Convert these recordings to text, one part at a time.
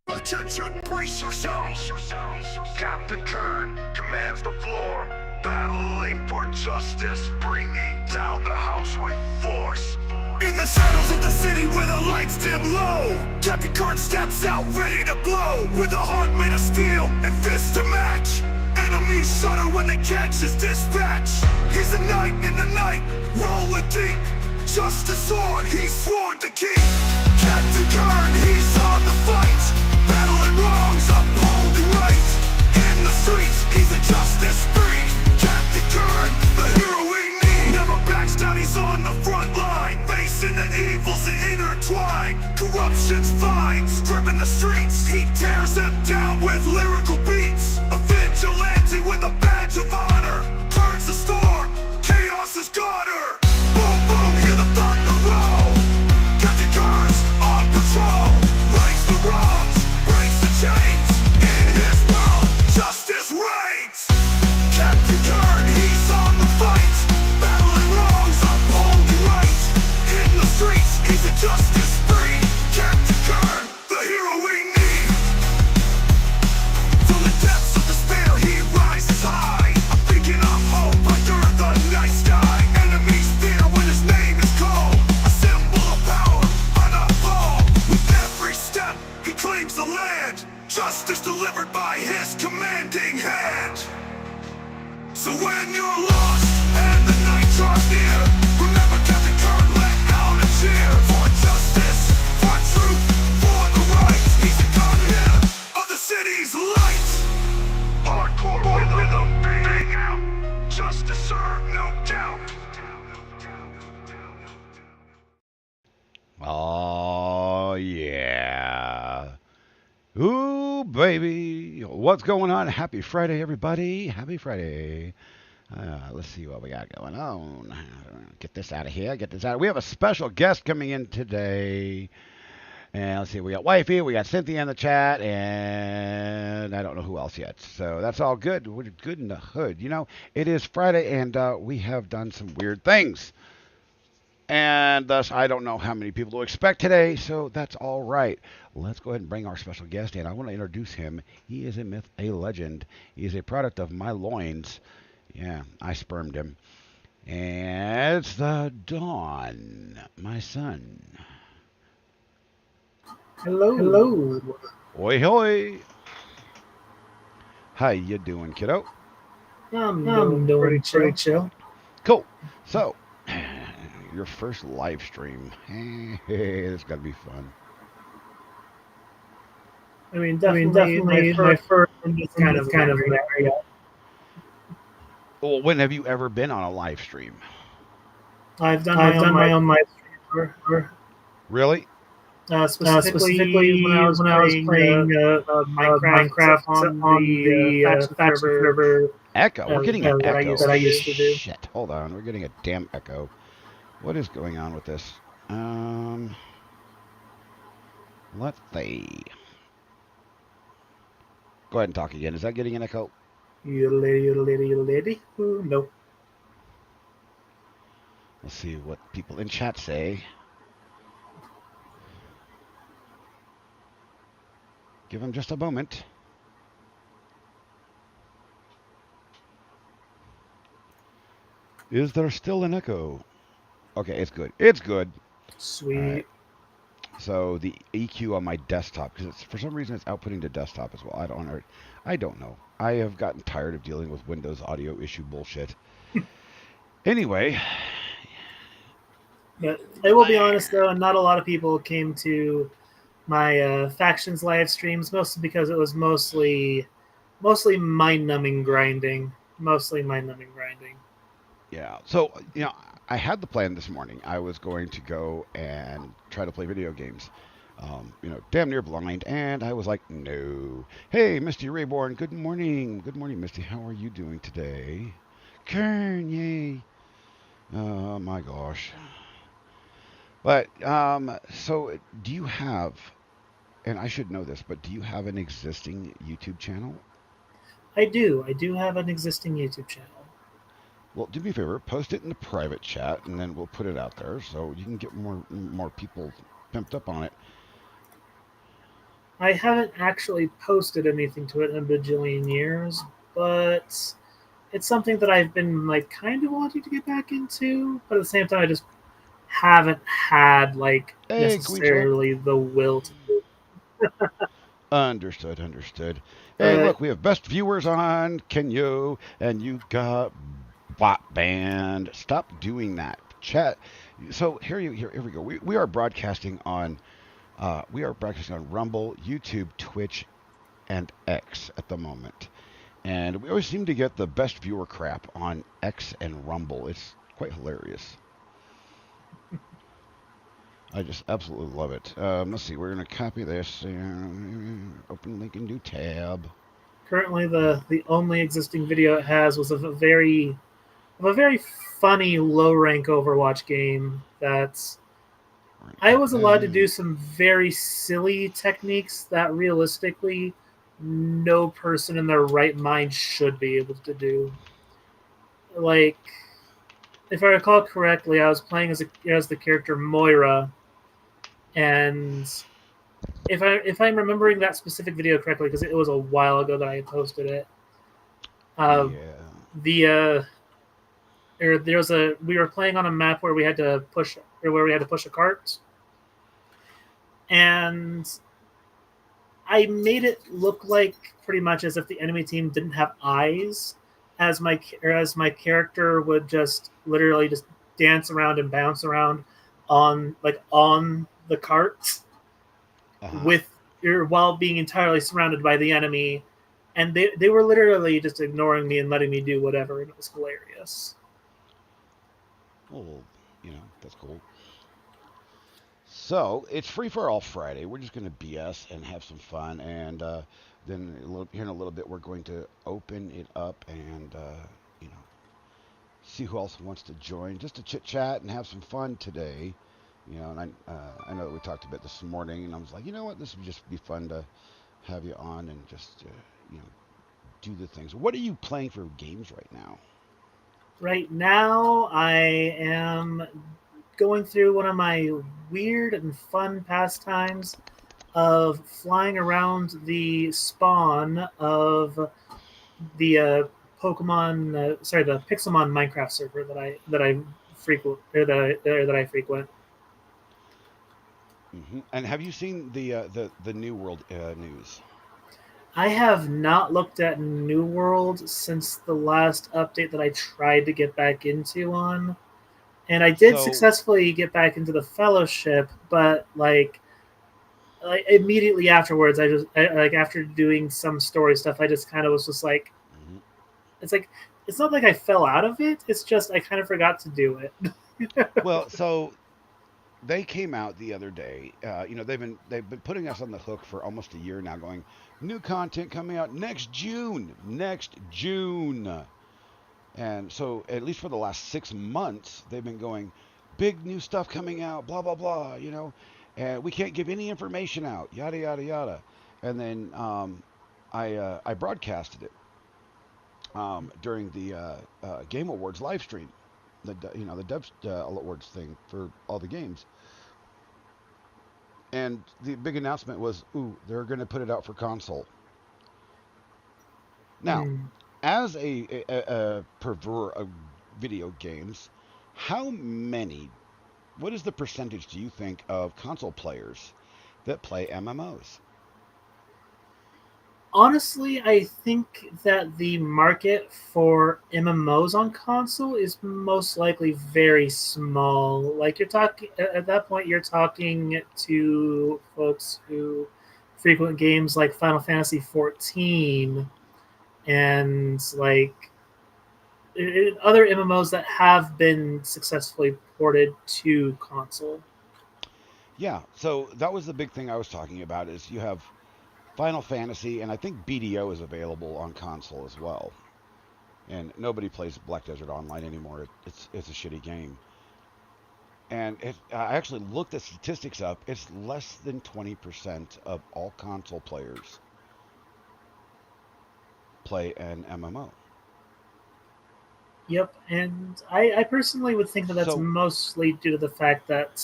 Attention, brace yourselves. Captain Kern commands the floor, battling for justice, bringing down the house with force. In the shadows of the city where the lights dim low, Captain Kern steps out ready to blow, with a heart made of steel and fists to match. Enemies shudder when they catch his dispatch. He's a knight in the night, rolling deep. Justice sword he's sworn to keep. Captain Kern, he's on the fight, battling wrongs, upholding right. In the streets, he's a justice free. Captain Kern, the hero we need. Never backs down, he's on the front line, facing the evils that intertwine. Corruption's vines, stripping the streets. He tears them down with lyrical beats. A vigilante with a badge of honor, turns the storm, chaos has got her. Boom, boom, hear the thunder roll. Captain Kern's on patrol, rights the wrongs, breaks the chains. In his world, justice reigns. Captain Kern, he's on the fight, battling wrongs, upholding right. In the streets, he's a justice free. Captain Kern, the hero we need. From the depths of despair, he rises high, a beacon of hope under the night sky. Enemies fear when his name is called, a symbol of power unaballed. With every step, he claims the land, justice delivered by his commanding hand. So when you're lost and the night draws near, remember Captain Kern, let out a cheer. For justice, for truth, for the right. He's the guardian of the city's light. Hardcore rhythm beating out, justice served, no doubt. Oh, yeah. Ooh, baby. What's going on? Happy Friday, everybody. Happy Friday. Let's see what we got going on. Get this out of here. Get this out. We have a special guest coming in today. And let's see, we got Wifey, we got Cynthia in the chat, and I don't know who else yet. So that's all good. We're good in the hood. You know, it is Friday, and we have done some weird things. And thus, I don't know how many people to expect today, so that's all right. Let's go ahead and bring our special guest in. I want to introduce him. He is a myth, a legend. He is a product of my loins. Yeah, I spermed him. And it's the Dawn, my son. Hello. Hello. Oi, hoy. How you doing, kiddo? I'm doing pretty chill. Cool. So, your first live stream. This got to be fun. I mean, definitely my first kind of an area. Well, when have you ever been on a live stream? I've done my own live stream. Really? Specifically when I was playing Minecraft on the faction server. Echo. We're getting an echo. That I used to do. Shit. Hold on. We're getting a damn echo. What is going on with this? Let's see. Go ahead and talk again. Is that getting an echo? You lady. Ooh, no. Let's see what people in chat say. Give them just a moment. Is there still an echo? Okay, it's good. It's good. Sweet. Right. So the EQ on my desktop, because for some reason it's outputting to desktop as well. I don't know. I have gotten tired of dealing with Windows audio issue bullshit. Anyway. But I will be honest though, not a lot of people came to my factions live streams, mostly because it was mostly mind-numbing grinding. Yeah. So, you know, I had the plan this morning. I was going to go and try to play video games. You know, damn near blind, and I was like, no. Hey, Misty Rayborn, good morning. Good morning, Misty. How are you doing today? Kern, yay. Oh, my gosh. But, so do you have, and I should know this, but do you have an existing YouTube channel? I do. I do have an existing YouTube channel. Well, do me a favor, post it in the private chat, and then we'll put it out there so you can get more people pimped up on it. I haven't actually posted anything to it in a bajillion years, but it's something that I've been like kind of wanting to get back into, but at the same time, I just haven't had like Hey, Queen Charlotte. necessarily the will to do Understood, understood. Hey, it. look, we have best viewers on Kenyo, and you got bot band. Stop doing that. Chat. So here we go. We are broadcasting on Rumble, YouTube, Twitch, and X at the moment. And we always seem to get the best viewer crap on X and Rumble. It's quite hilarious. I just absolutely love it. Let's see. We're going to copy this. Open link in new tab. Currently, the only existing video it has was of a very funny low rank Overwatch game that's I was allowed to do some very silly techniques that realistically no person in their right mind should be able to do. Like, if I recall correctly, I was playing as the character Moira, and if I'm remembering that specific video correctly, because it was a while ago that I had posted it, uh, Yeah. the there was a we were playing on a map where we had to push a cart, and I made it look like pretty much as if the enemy team didn't have eyes, as my character would just literally just dance around and bounce around on the cart Uh-huh. with while being entirely surrounded by the enemy, and they were literally just ignoring me and letting me do whatever, and it was hilarious. Well, that's cool. So it's free for all Friday. We're just going to BS and have some fun, and then here in a little bit, we're going to open it up and you know see who else wants to join, just to chit chat and have some fun today. And I know that we talked a bit this morning, and I was like, you know what, this would just be fun to have you on and just you know do the things. What are you playing for games right now? Right now, I am going through one of my weird and fun pastimes of flying around the spawn of the the Pixelmon Minecraft server that I frequent or that I frequent. And have you seen the New World news? I have not looked at New World since the last update that I tried to get back into on, and I did So successfully get back into the Fellowship, but like immediately afterwards, like after doing some story stuff, I just kind of was just like, mhm. it's like it's not like I fell out of it. It's just I kind of forgot to do it. so they came out the other day. They've been putting us on the hook for almost a year now, going new content coming out next June, and so at least for the last 6 months, they've been going big new stuff coming out, blah blah blah, and we can't give any information out, yada yada yada, and then I broadcasted it during the Game Awards live stream, the Dev Awards thing for all the games. And the big announcement was, ooh, they're going to put it out for console. Now, Hmm. as a pervert of video games, how many, what is the percentage do you think of console players that play MMOs? Honestly, I think that the market for MMOs on console is most likely very small. Like you're talking at that point, you're talking to folks who frequent games like Final Fantasy 14 and like other MMOs that have been successfully ported to console. Yeah, so that was the big thing I was talking about is you have Final Fantasy, and I think BDO is available on console as well. And nobody plays Black Desert Online anymore. It's a shitty game. And I actually looked the statistics up. It's less than 20% of all console players play an MMO. Yep, and I personally would think that that's So, mostly due to the fact that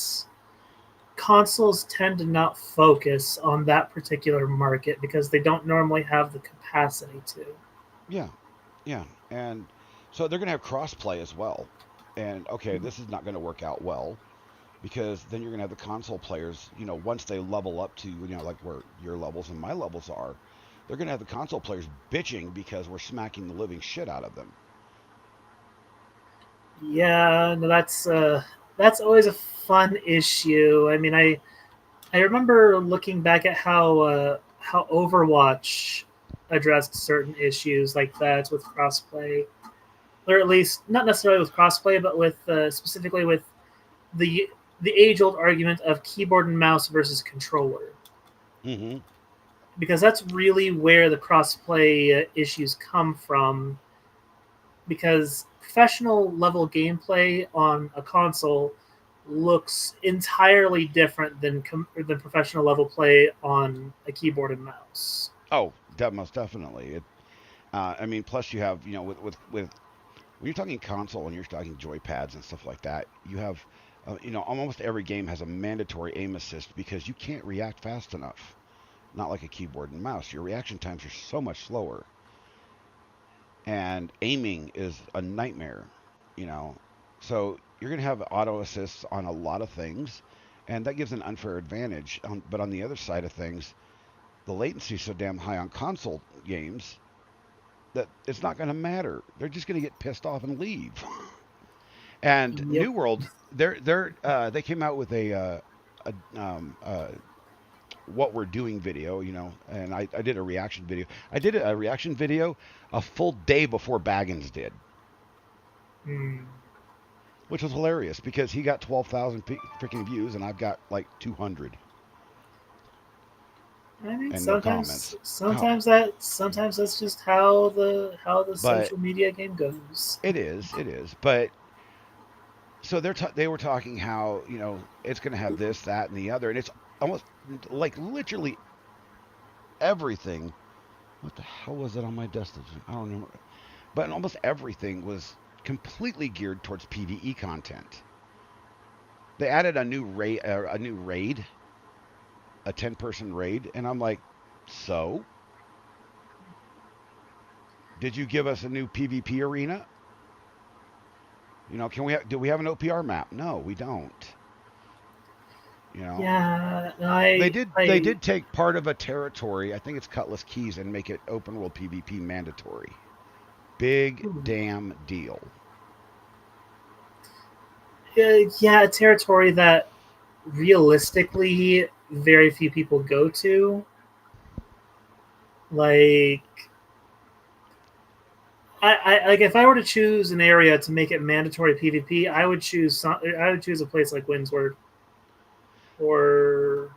consoles tend to not focus on that particular market because they don't normally have the capacity to. Yeah, yeah, and so they're going to have crossplay as well. And okay, this is not going to work out well because then you're going to have the console players, once they level up to, like where your levels and my levels are, they're going to have the console players bitching because we're smacking the living shit out of them. Yeah, no, that's always a fun issue. I mean, I remember looking back at how Overwatch addressed certain issues like that with crossplay, or at least not necessarily with crossplay, but with specifically with the the age old argument of keyboard and mouse versus controller, Hmm. because that's really where the crossplay issues come from. Because professional level gameplay on a console looks entirely different than professional level play on a keyboard and mouse. Oh, most definitely. I mean, plus you have, with when you're talking console and you're talking joypads and stuff like that, you have, almost every game has a mandatory aim assist because you can't react fast enough. Not like a keyboard and mouse. Your reaction times are so much slower, and aiming is a nightmare. You know, so you're going to have auto assists on a lot of things, and that gives an unfair advantage. But on the other side of things, the latency is so damn high on console games that it's not going to matter. They're just going to get pissed off and leave. And Yep. New World, they came out with a what we're doing video, and I did a reaction video. I did a reaction video a full day before Baggins did, Hmm. which was hilarious because he got 12,000 freaking views and I've got like 200 I mean, and no sometimes comments. Oh, sometimes that's just how the but social media game goes. it is. But so they were talking how it's going to have this, that, and the other, and it's almost like literally everything. What the hell was it on my desktop? I don't know. But almost everything was completely geared towards PVE content. They added a new raid, a 10-person raid, and I'm like, so did you give us a new PvP arena? Do we have an OPR map? No, we don't. You know, Yeah, they I did they I did take part of a territory, I think it's Cutlass Keys, and make it open world PvP mandatory. Big damn deal. yeah, a territory that realistically very few people go to. Like I like if I were to choose an area to make it mandatory PvP, I would choose a place like Windsward or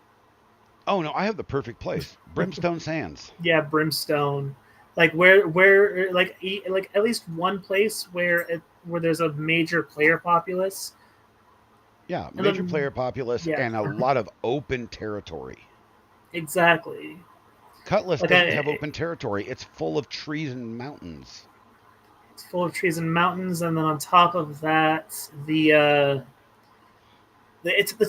Oh no, I have the perfect place. Brimstone Sands. yeah, Brimstone. Like where like at least one place where there's a major player populace, Yeah, and major then player populace yeah, and a lot of open territory. exactly. Cutlass Like doesn't have open territory. It's full of trees and mountains. it's full of trees and mountains, and then on top of that, the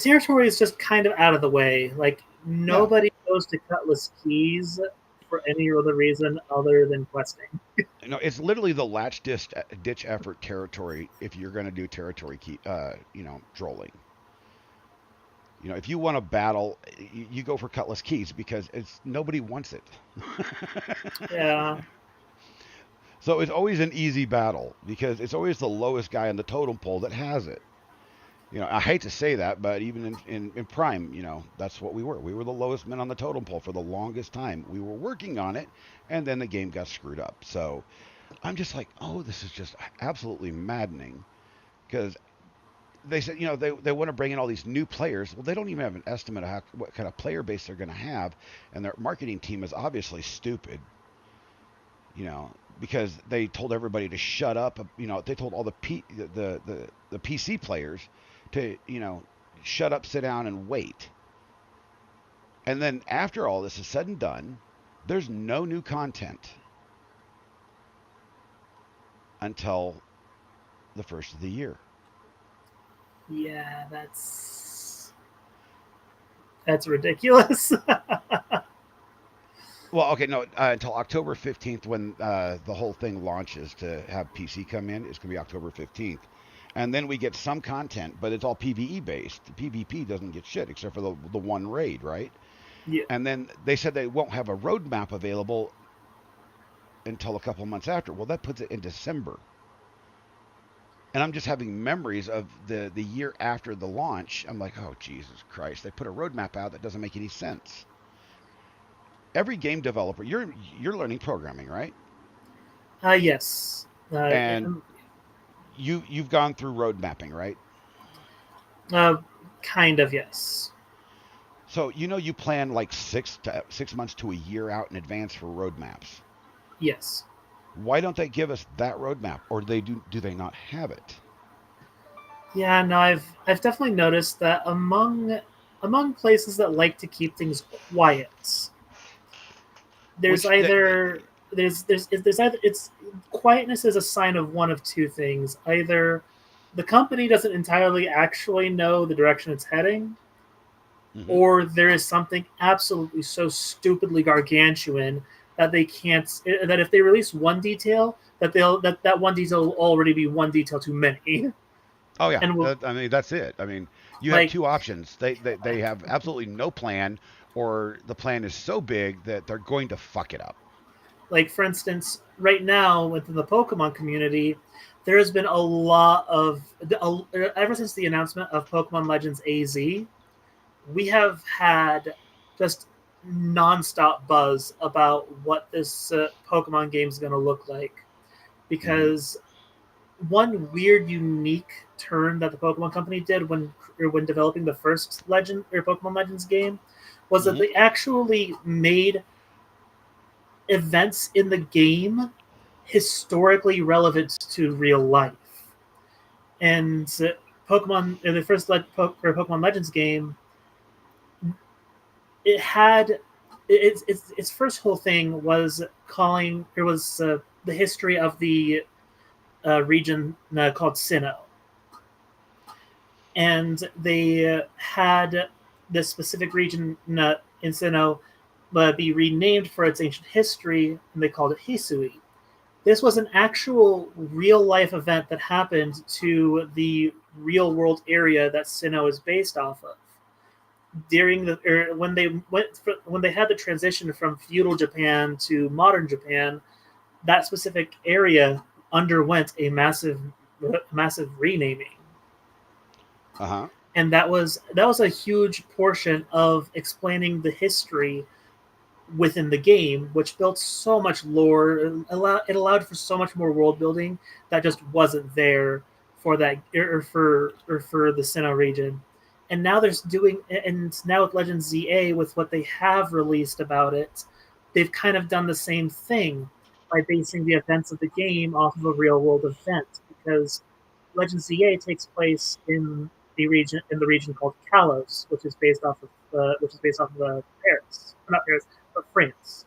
territory is just kind of out of the way. Like Yeah. nobody goes to Cutlass Keys for any other reason other than questing. It's literally the ditch effort territory if you're going to do territory trolling. If you want to battle, you go for Cutlass Keys because it's nobody wants it. Yeah, So it's always an easy battle because it's always the lowest guy on the totem pole that has it. I hate to say that, but even in Prime, that's what we were. We were the lowest men on the totem pole for the longest time. We were working on it, and then the game got screwed up. So I'm just like, oh, this is just absolutely maddening because they said, they want to bring in all these new players. Well, they don't even have an estimate of what kind of player base they're going to have, and their marketing team is obviously stupid. Because they told everybody to shut up. They told all the PC players to shut up, sit down, and wait. And then after all this is said and done, there's no new content until the first of the year. yeah, that's That's ridiculous. Well, okay, no, until October 15th when the whole thing launches to have PC come in. It's going to be October 15th. And then we get some content, but it's all PvE based. The PvP doesn't get shit except for the one raid, right? Yeah. And then they said they won't have a roadmap available until a couple months after. Well, that puts it in December. And I'm just having memories of the year after the launch. I'm like, oh, Jesus Christ. They put a roadmap out that doesn't make any sense. Every game developer, you're learning programming, right? Yes. And you've gone through road mapping, right? Kind of, yes. So you plan like 6 months to a year out in advance for roadmaps. Yes. Why don't they give us that roadmap, or do they not have it? Yeah, no, I've definitely noticed that among places that like to keep things quiet, there's Which either there's either it's quietness is a sign of one of two things. Either the company doesn't entirely actually know the direction it's heading, mm-hmm. or there is something absolutely so stupidly gargantuan that they can't, that if they release one detail, that one detail will already be one detail too many. Oh yeah, And I mean that's it. I mean you have like two options. They have absolutely no plan, or the plan is so big that they're going to fuck it up. like for instance, right now within the Pokemon community, there has been a lot of ever since the announcement of Pokemon Legends AZ, we have had just nonstop buzz about what this Pokemon game is going to look like, because one weird, unique turn that the Pokemon Company did when developing the first Legend or Pokemon Legends game was that they actually made events in the game historically relevant to real life. And Pokemon, the first Pokemon Legends game, it had its first whole thing was the history of the region called Sinnoh, and they had this specific region in Sinnoh be renamed for its ancient history, and they called it Hisui. This was an actual real life event that happened to the real world area that Sinnoh is based off of. When they had the transition from feudal Japan to modern Japan, that specific area underwent a massive renaming. Uh-huh. And that was a huge portion of explaining the history within the game, which built so much lore. It allowed for so much more world building that just wasn't there for that for the Sinnoh region. And now now with Legends ZA, with what they have released about it, they've kind of done the same thing by basing the events of the game off of a real world event, because Legends ZA takes place in the region called Kalos, which is based off of Paris, not Paris, but France.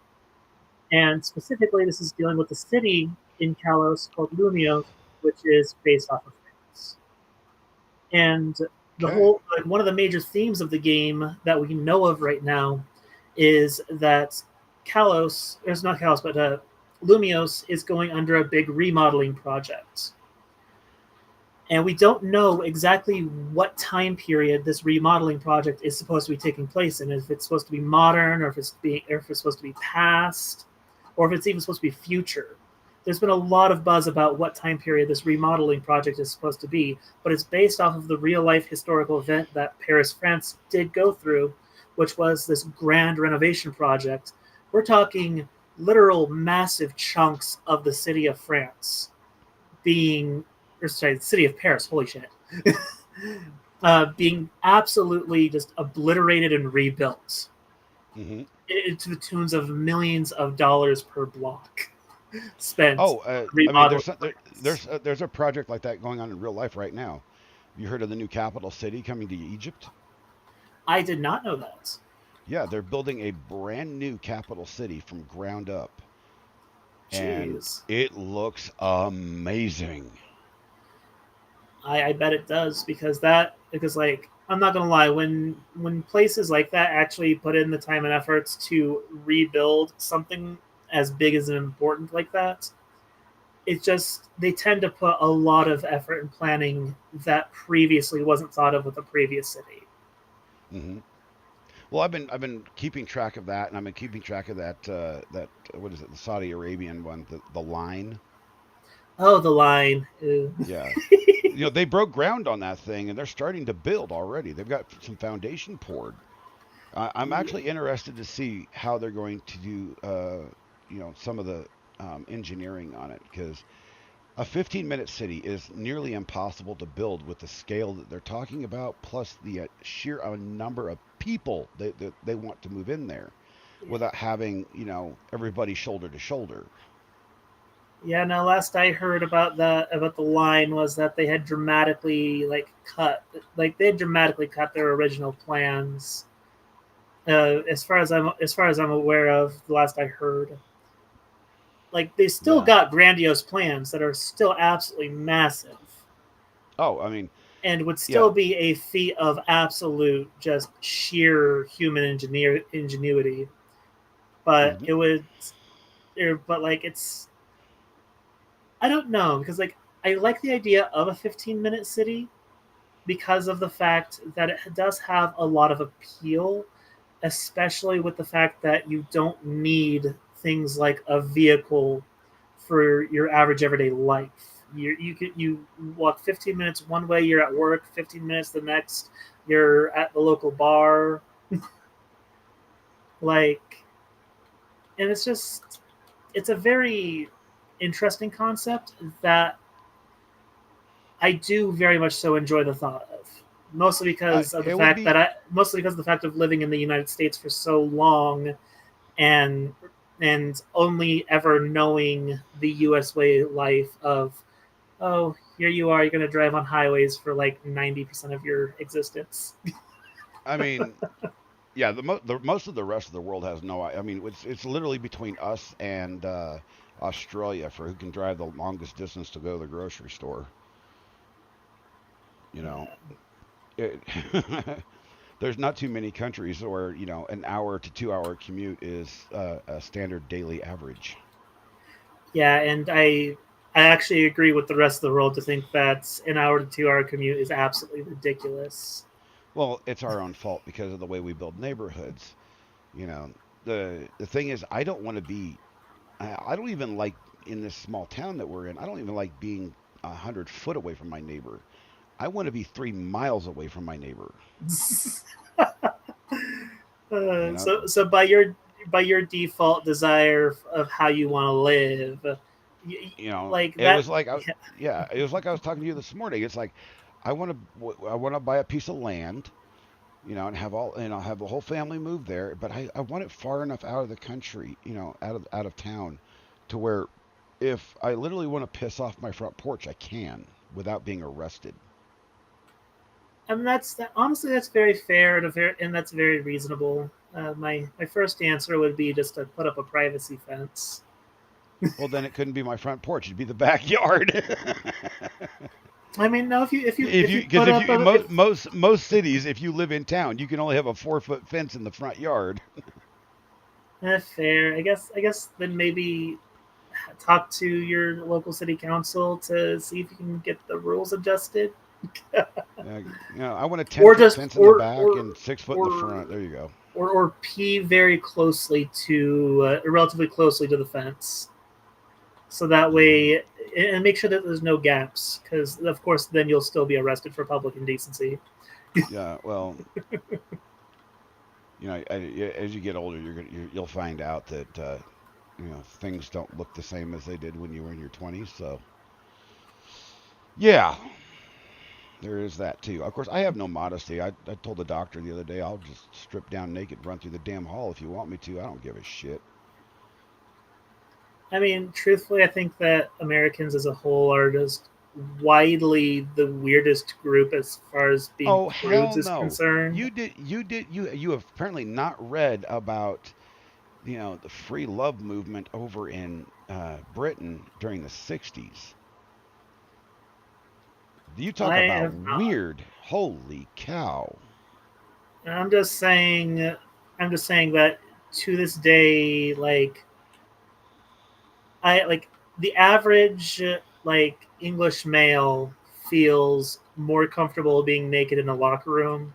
And specifically, this is dealing with the city in Kalos called Lumiose, which is based off of France. And one of the major themes of the game that we know of right now is that Lumiose is going under a big remodeling project. And we don't know exactly what time period this remodeling project is supposed to be taking place in. If it's supposed to be modern, or if it's supposed to be past, or if it's even supposed to be future. There's been a lot of buzz about what time period this remodeling project is supposed to be, but it's based off of the real-life historical event that Paris, France did go through, which was this grand renovation project. We're talking literal massive chunks of the city of France the city of Paris, holy shit, being absolutely just obliterated and rebuilt to the tunes of millions of dollars per block spent. I mean, there's a project like that going on in real life right now. You heard of the new capital city coming to Egypt? I did not know that. Yeah, they're building a brand new capital city from ground up. Jeez. And it looks amazing. I bet it does, because I'm not gonna lie, when places like that actually put in the time and efforts to rebuild something as big as and important like that, it just they tend to put a lot of effort and planning that previously wasn't thought of with the previous city. Hmm. Well, I've been keeping track of that, and I've been keeping track of that what is it, the Saudi Arabian one, the line. Oh, the line. Ew. Yeah, they broke ground on that thing, and they're starting to build already. They've got some foundation poured. I'm actually interested to see how they're going to do, some of the engineering on it, because a 15-minute city is nearly impossible to build with the scale that they're talking about, plus the sheer number of people that they want to move in there, without having everybody shoulder to shoulder. Yeah, no, last I heard about the line was that they had dramatically cut their original plans. As far as I'm aware of, the last I heard, like they still Yeah. got grandiose plans that are still absolutely massive, Oh, I mean, and would yeah. still be a feat of absolute just sheer human ingenuity. But Hmm. it would, but like I don't know because like I like the idea of a 15-minute city because of the fact that it does have a lot of appeal, especially with the fact that you don't need things like a vehicle for your average everyday life. You walk 15 minutes one way, you're at work. 15 minutes the next, you're at the local bar. Like, and it's a very interesting concept that I do very much so enjoy the thought of. It would be. Mostly because of the fact of living in the United States for so long and only ever knowing the US way life of, oh, here you are, you're going to drive on highways for like 90% of your existence. I mean, yeah. The most of the rest of the world has no. I mean, it's literally between us and Australia for who can drive the longest distance to go to the grocery store. You know, it, there's not too many countries where an hour to 2 hour commute is a standard daily average. Yeah, and I actually agree with the rest of the world to think that an hour to 2 hour commute is absolutely ridiculous. Well, it's our own fault because of the way we build neighborhoods. You know, the thing is, I don't want to be. I don't even like in this small town that we're in. I don't even like being 100 foot away from my neighbor. I want to be 3 miles away from my neighbor. You know, So by your default desire of how you want to live, like it that. was like yeah, it was like I was talking to you this morning. It's like I want to buy a piece of land, and have the whole family move there, but I want it far enough out of the country, out of town, to where if I literally want to piss off my front porch, I can without being arrested. And honestly, that's very fair and that's very reasonable. My first answer would be just to put up a privacy fence. Well, then it couldn't be my front porch; it'd be the backyard. I mean, no, If if you you because put if up you a if, most cities, if you live in town, you can only have a 4 foot fence in the front yard. fair, I guess then maybe talk to your local city council to see if you can get the rules adjusted, I want a ten or foot just fence in the back and 6 foot in the or front. There you go. or pee very closely to relatively closely to the fence, so that Hmm. way, and make sure that there's no gaps, because of course then you'll still be arrested for public indecency. Yeah. Well, as you get older, you'll find out that things don't look the same as they did when you were in your 20s. So yeah, there is that too. Of course, I have no modesty. I told the doctor the other day, I'll just strip down naked, run through the damn hall if you want me to. I don't give a shit. I mean, truthfully, I think that Americans as a whole are just widely the weirdest group as far as being Oh prudes hell is no! concerned. You have apparently not read about the free love movement over in Britain during the '60s. You talk I about have not. weird. Holy cow. I'm just saying that to this day, like the average like English male feels more comfortable being naked in a locker room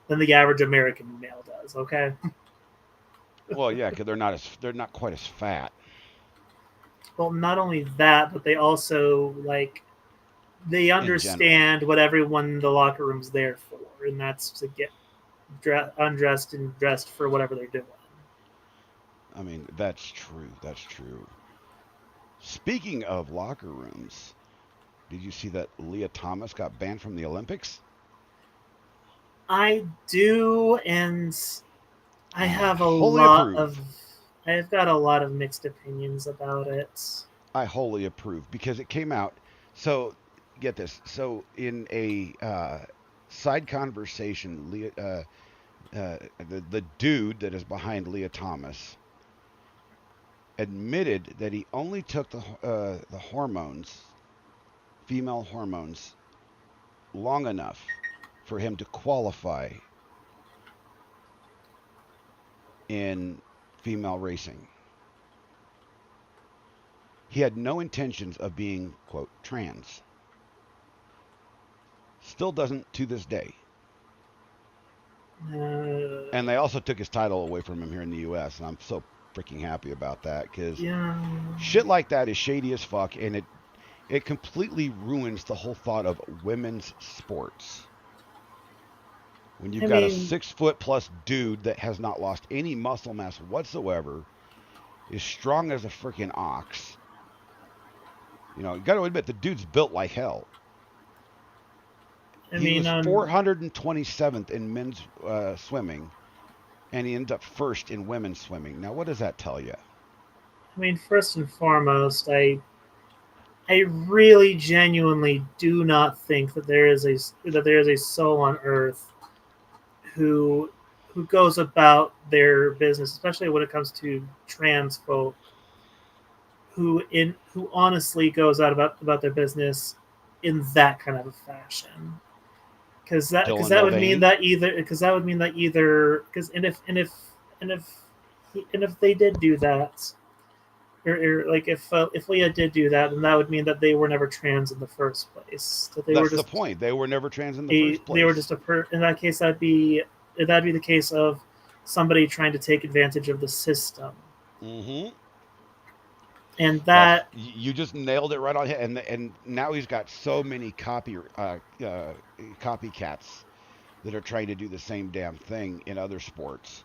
than the average American male does. Okay. Well, yeah, because they're not quite as fat Well, not only that, but they also they in general. understand what everyone in the locker room's there for, and that's to get undressed and dressed for whatever they're doing. I mean, that's true. That's true. Speaking of locker rooms, did you see that Leah Thomas got banned from the Olympics? I do, and I have a Wholly lot of approve. I've got a lot of mixed opinions about it. I wholly approve because it came out. So get this. So in a side conversation, the dude that is behind Leah Thomas admitted that he only took the hormones, female hormones, long enough for him to qualify in female racing. He had no intentions of being, quote, trans. Still doesn't to this day. And they also took his title away from him here in the U.S., and I'm so freaking happy about that because Yeah, shit like that is shady as fuck, and it completely ruins the whole thought of women's sports. When you've I got a mean, 6 foot plus dude that has not lost any muscle mass whatsoever, is strong as a freaking ox. You know, you got to admit the dude's built like hell. I He mean, was 427th in men's swimming, and he ended up first in women's swimming. Now, what does that tell you? first and foremost, I really genuinely do not think that there is a soul on earth who goes about their business, especially when it comes to trans folk, who honestly goes out about their business in that kind of a fashion. Dylan That would mean Mulvaney? that either because and if and if they did do that, or like if Leah did do that, then that would mean that they were never trans in the first place. That they were That's the just point. They were never trans in the first they were place. just in that case that'd be the case of somebody trying to take advantage of the system, Mm-hmm. and That's that you just nailed it right on. And now he's got so many copycats that are trying to do the same damn thing in other sports.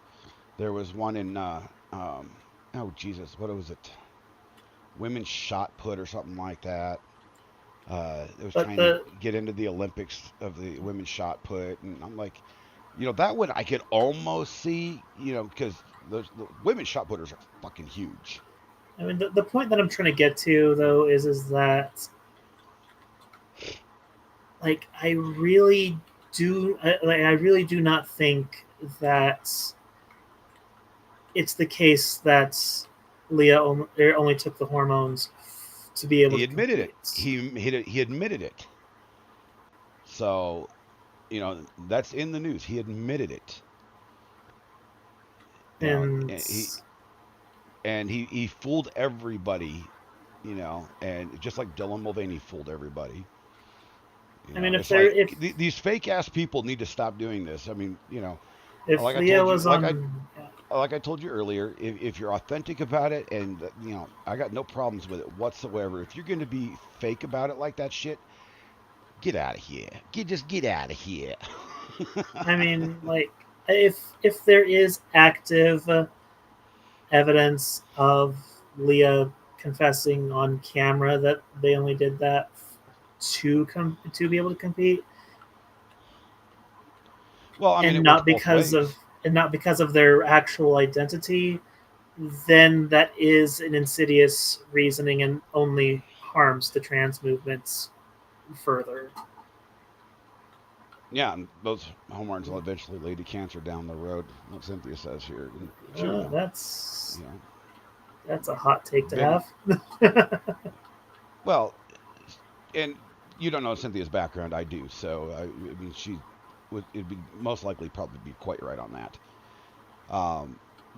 There was one in oh Jesus, what was it? Women's shot put or something like that. It was but trying to the get into the Olympics of the women's shot put, and I'm like, that one I could almost see, because the women's shot putters are fucking huge. the point that I'm trying to get to though is that I really do not think that it's the case that Leah only took the hormones to be able He to admitted it. compete. He admitted it. So, that's in the news. He admitted it. You know, And he fooled everybody, and just like Dylan Mulvaney fooled everybody. I mean, It's like if these fake ass people need to stop doing this. I mean, like I Leah told you, was on, like I told you earlier, if you're authentic about it, and I got no problems with it whatsoever. If you're going to be fake about it like that shit, get out of here. Just get out of here. I mean, if there is active evidence of Leah confessing on camera that they only did that to be able to compete, Well, I mean, and it works both ways. not because of their actual identity, then that is an insidious reasoning and only harms the trans movements further. Yeah, and those hormones will eventually lead to cancer down the road. What Cynthia says here, and That's you know, a hot take to been have. well, and you don't know Cynthia's background. I do, so I mean, it'd be most likely probably be quite right on that.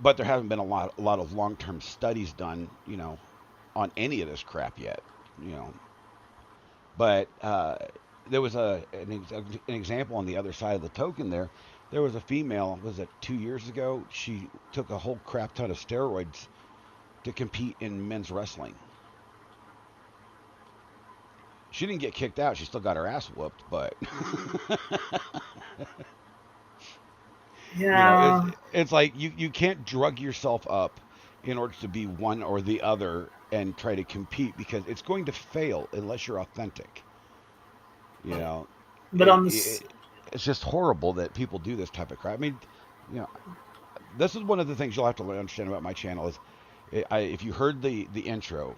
But there haven't been a lot of long-term studies done, on any of this crap yet, you know. But there was an example on the other side of the token there. There was a female, was it 2 years ago? She took a whole crap ton of steroids to compete in men's wrestling. She didn't get kicked out. She still got her ass whooped, but Yeah. it's like you can't drug yourself up in order to be one or the other and try to compete because it's going to fail unless you're authentic. You know, But on this, it's just horrible that people do this type of crap. I mean, you know, this is one of the things you'll have to understand about my channel is if you heard the intro,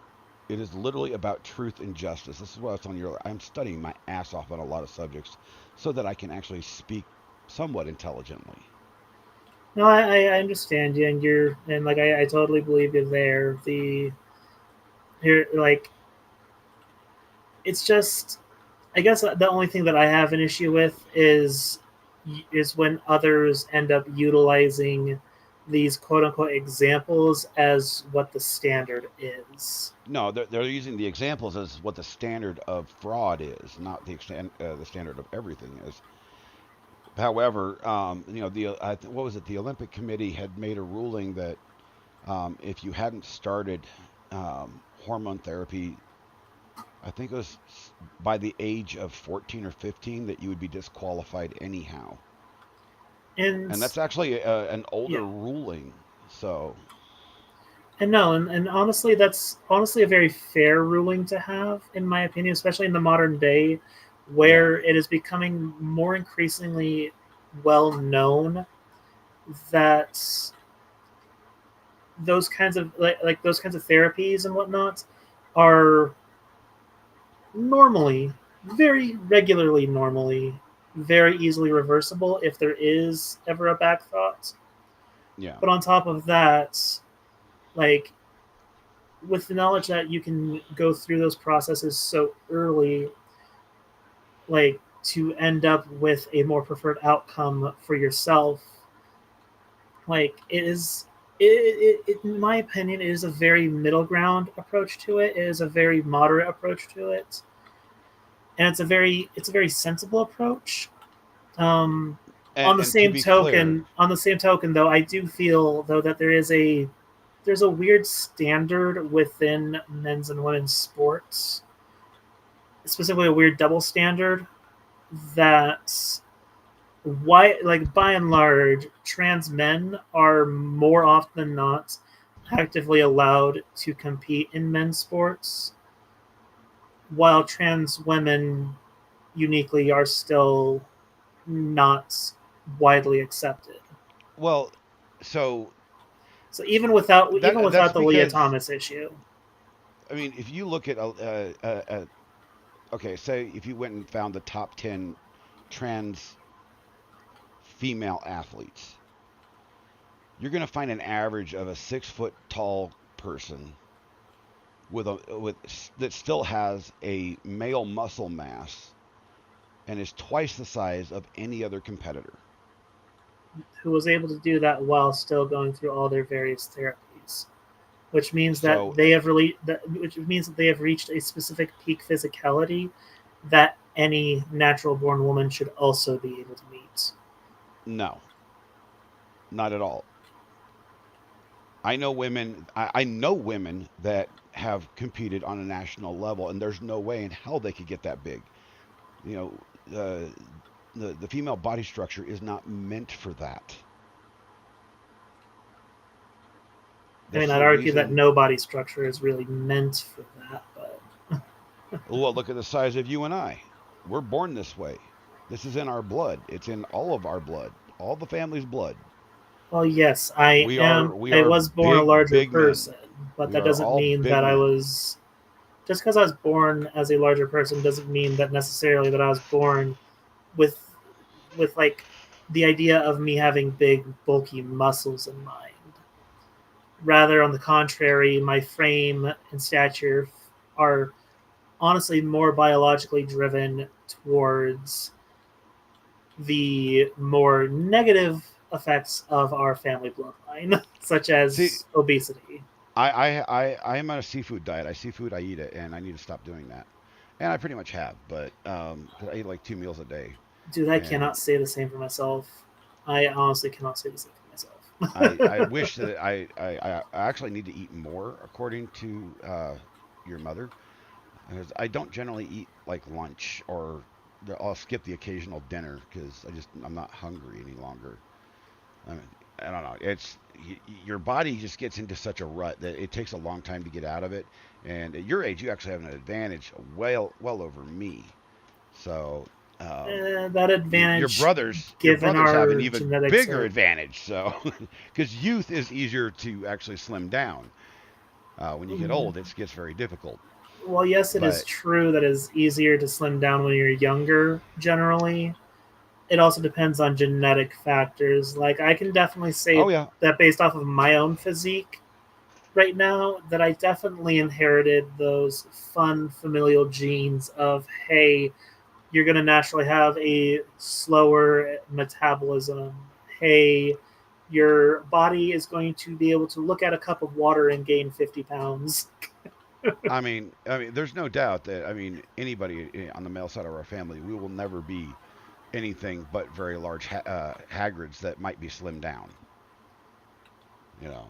it is literally about truth and justice. This is what I was telling you earlier. I'm studying my ass off on a lot of subjects so that I can actually speak somewhat intelligently. no, I understand you, and like I totally believe you there. Here, like, it's just, I guess the only thing that I have an issue with is when others end up utilizing these quote unquote examples as what the standard is. No, they're using the examples as what the standard of fraud is, not the standard of everything is. However, what was it? The Olympic Committee had made a ruling that if you hadn't started hormone therapy, I think it was by the age of 14 or 15 that you would be disqualified anyhow. And And that's actually an older yeah, ruling. So, and no, and honestly, that's honestly a very fair ruling to have, in my opinion, especially in the modern day, yeah. where it is becoming more increasingly well known that those kinds of like those kinds of therapies and whatnot are normally, very regularly, normally, very easily reversible if there is ever a back thought. Yeah. But on top of that, like, with the knowledge that you can go through those processes so early, like, to end up with a more preferred outcome for yourself, like, in my opinion, it is a very middle ground approach to it. It is a very moderate approach to it, and it's a very sensible approach. Um, And to be clear, on the same token, though, I do feel though that there's a weird standard within men's and women's sports, specifically a weird double standard that why like by and large trans men are more often than not actively allowed to compete in men's sports, while trans women uniquely are still not widely accepted. well, so So even that's without the Leah because Thomas issue, I mean, if you look at okay, say if you went and found the top 10 trans female athletes, you're going to find an average of a 6 foot tall person with that still has a male muscle mass and is twice the size of any other competitor. who was able to do that while still going through all their various therapies, which means that So which means that they have reached a specific peak physicality that any natural born woman should also be able to meet. no, not at all. I know women that have competed on a national level, and there's no way in hell they could get that big. You know, the female body structure is not meant for that. I mean, That's I'd the argue that reason. no body structure is really meant for that, but Well, look at the size of you and I. We're born this way. This is in our blood. It's in all of our blood, all the family's blood. well, yes, I We are am. we I are was born a larger big men. person, but We that are doesn't all mean big that I men. was. Just because I was born as a larger person doesn't mean that necessarily that I was born with like the idea of me having big, bulky muscles in mind. Rather, on the contrary, my frame and stature are honestly more biologically driven towards the more negative effects of our family bloodline, such See, as obesity. I am on a seafood diet. I seafood, I eat it, and I need to stop doing that. And I pretty much have, but 'cause I eat like 2 meals a day, Dude, I and cannot say the same for myself. I honestly cannot say the same for I myself. wish that I actually need to eat more according to your mother, because I don't generally eat like lunch or I'll skip the occasional dinner because I'm not hungry any longer. I mean, I don't know. Your body just gets into such a rut that it takes a long time to get out of it. And at your age, you actually have an advantage well over me. So That your advantage, given brothers have an our even genetics, bigger are advantage. So because youth is easier to actually slim down. When you get old, it gets very difficult. well, yes, it is But true that it's easier to slim down when you're younger. Generally, it also depends on genetic factors. Like I can definitely say oh yeah, that based off of my own physique right now, that I definitely inherited those fun familial genes of hey, you're going to naturally have a slower metabolism. Hey, your body is going to be able to look at a cup of water and gain 50 pounds. I mean, there's no doubt that anybody on the male side of our family, we will never be anything but very large Hagrids that might be slimmed down. You know,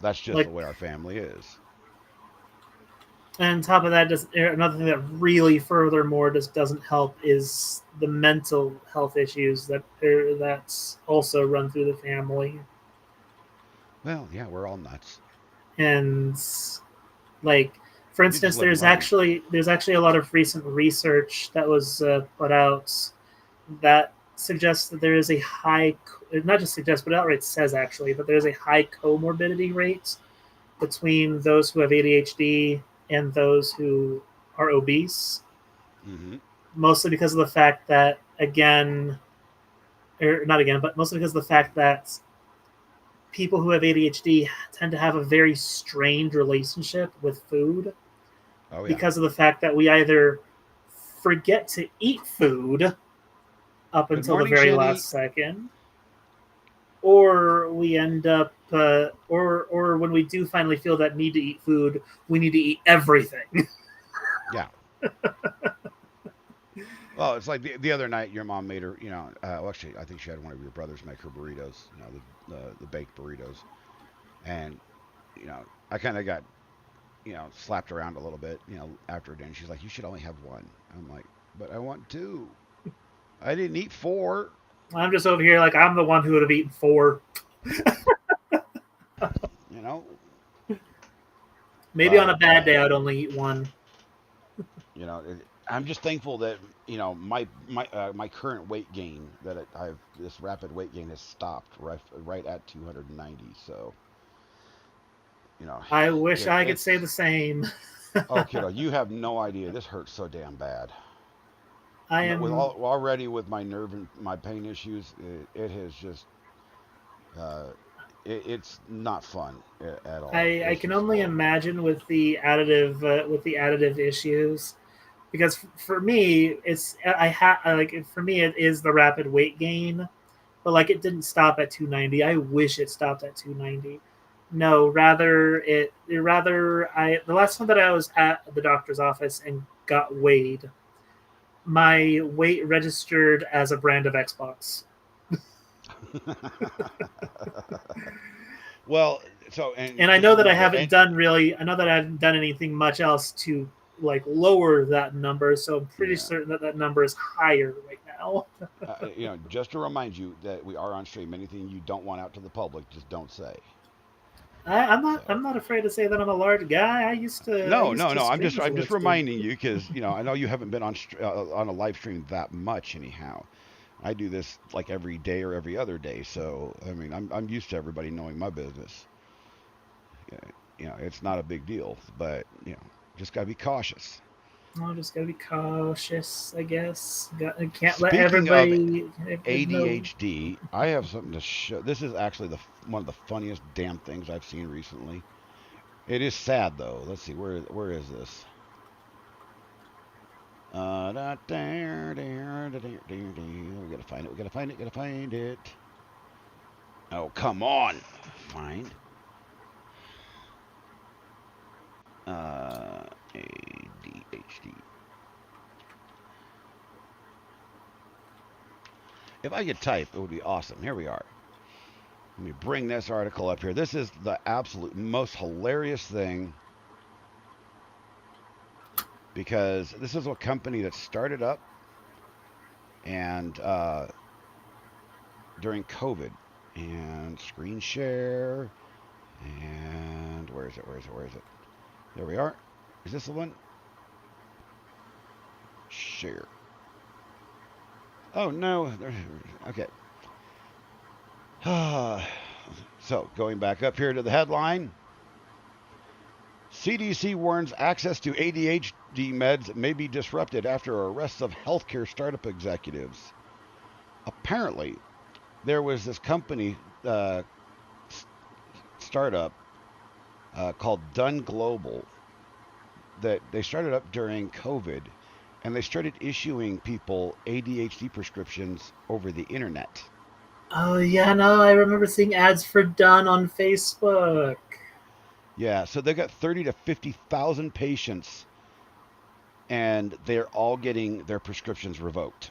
that's just the Like, way our family is. and on top of that, just another thing that really furthermore just doesn't help is the mental health issues that's also run through the family. Well, yeah, we're all nuts. And like, for You just instance, live and learn. there's actually a lot of recent research that was put out that suggests that there is a high, not just suggests, but outright says actually that there's a high comorbidity rate between those who have ADHD and those who are obese, Hmm. mostly because of the fact that, again, or not again, but mostly because of the fact that people who have ADHD tend to have a very strained relationship with food Oh yeah. because of the fact that we either forget to eat food up Good until the morning, very Jenny. last second, or we end up, or when we do finally feel that need to eat food, we need to eat everything. Yeah. Well, it's like the other night, your mom made her. Well, actually, I think she had one of your brothers make her burritos. The baked burritos, and I kind of got slapped around a little bit. After dinner, she's like, "You should only have one." I'm like, "But I want two. I didn't eat four." I'm just over here like I'm the one who would have eaten four. You know, Maybe on a but bad day, I'd only eat one. I'm just thankful that my current weight gain I've this rapid weight gain has stopped right at 290. So you know, I wish I could say it's the same. oh kiddo, you have no idea. This hurts so damn bad. I With am. already with my nerve and my pain issues, it has just uh, it's not fun at all. I It's can just only horrible. imagine with the additive issues because for me it's I have like for me it is the rapid weight gain, but like it didn't stop at 290. I wish it stopped at 290. No, rather I the last time that I was at the doctor's office and got weighed, my weight registered as a brand of Xbox. Well, so and And I just know that remember, and I know that I haven't done anything much else to like lower that number, so I'm pretty yeah, certain that that number is higher right now. just to remind you that we are on stream. Anything you don't want out to the public, just don't say. I'm So not afraid to say that I'm a large guy. I no, used no, to no. I'm stream just as a I'm just large kid. reminding you because I know you haven't been on a live stream that much anyhow. I do this like every day or every other day, so I'm used to everybody knowing my business. Yeah, it's not a big deal, but just gotta be cautious. I just gotta be cautious, I guess. I can't let Speaking of everybody know. ADHD, I have something to show. This is actually one of the funniest damn things I've seen recently. It is sad though. Let's see, where is this? We gotta find it. We gotta find it. Gotta find it. Oh, come on. Find. ADHD. If I could type, it would be awesome. Here we are. Let me bring this article up here. This is the absolute most hilarious thing because this is a company that started up and during COVID and screen share and where is it? There we are. Is this the one? Share. Oh no. Okay. So going back up here to the headline. CDC warns access to ADHD meds may be disrupted after arrests of healthcare startup executives. Apparently, there was this company startup called Dun Global that they started up during COVID, and they started issuing people ADHD prescriptions over the internet. Oh yeah, no, I remember seeing ads for Done on Facebook. Yeah, so they got 30 to 50,000 patients, and they're all getting their prescriptions revoked.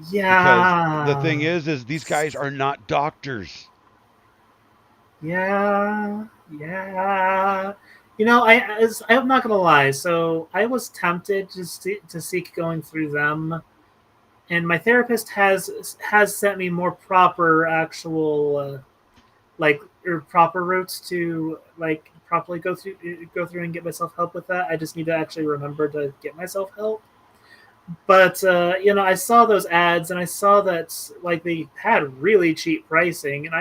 Yeah. Because the thing is these guys are not doctors. Yeah. You know, I'm not gonna lie. So I was tempted to seek going through them, and my therapist has sent me more proper actual like or proper routes to like properly go through and get myself help with that. I just need to actually remember to get myself help. But you know, I saw those ads and I saw that like they had really cheap pricing, and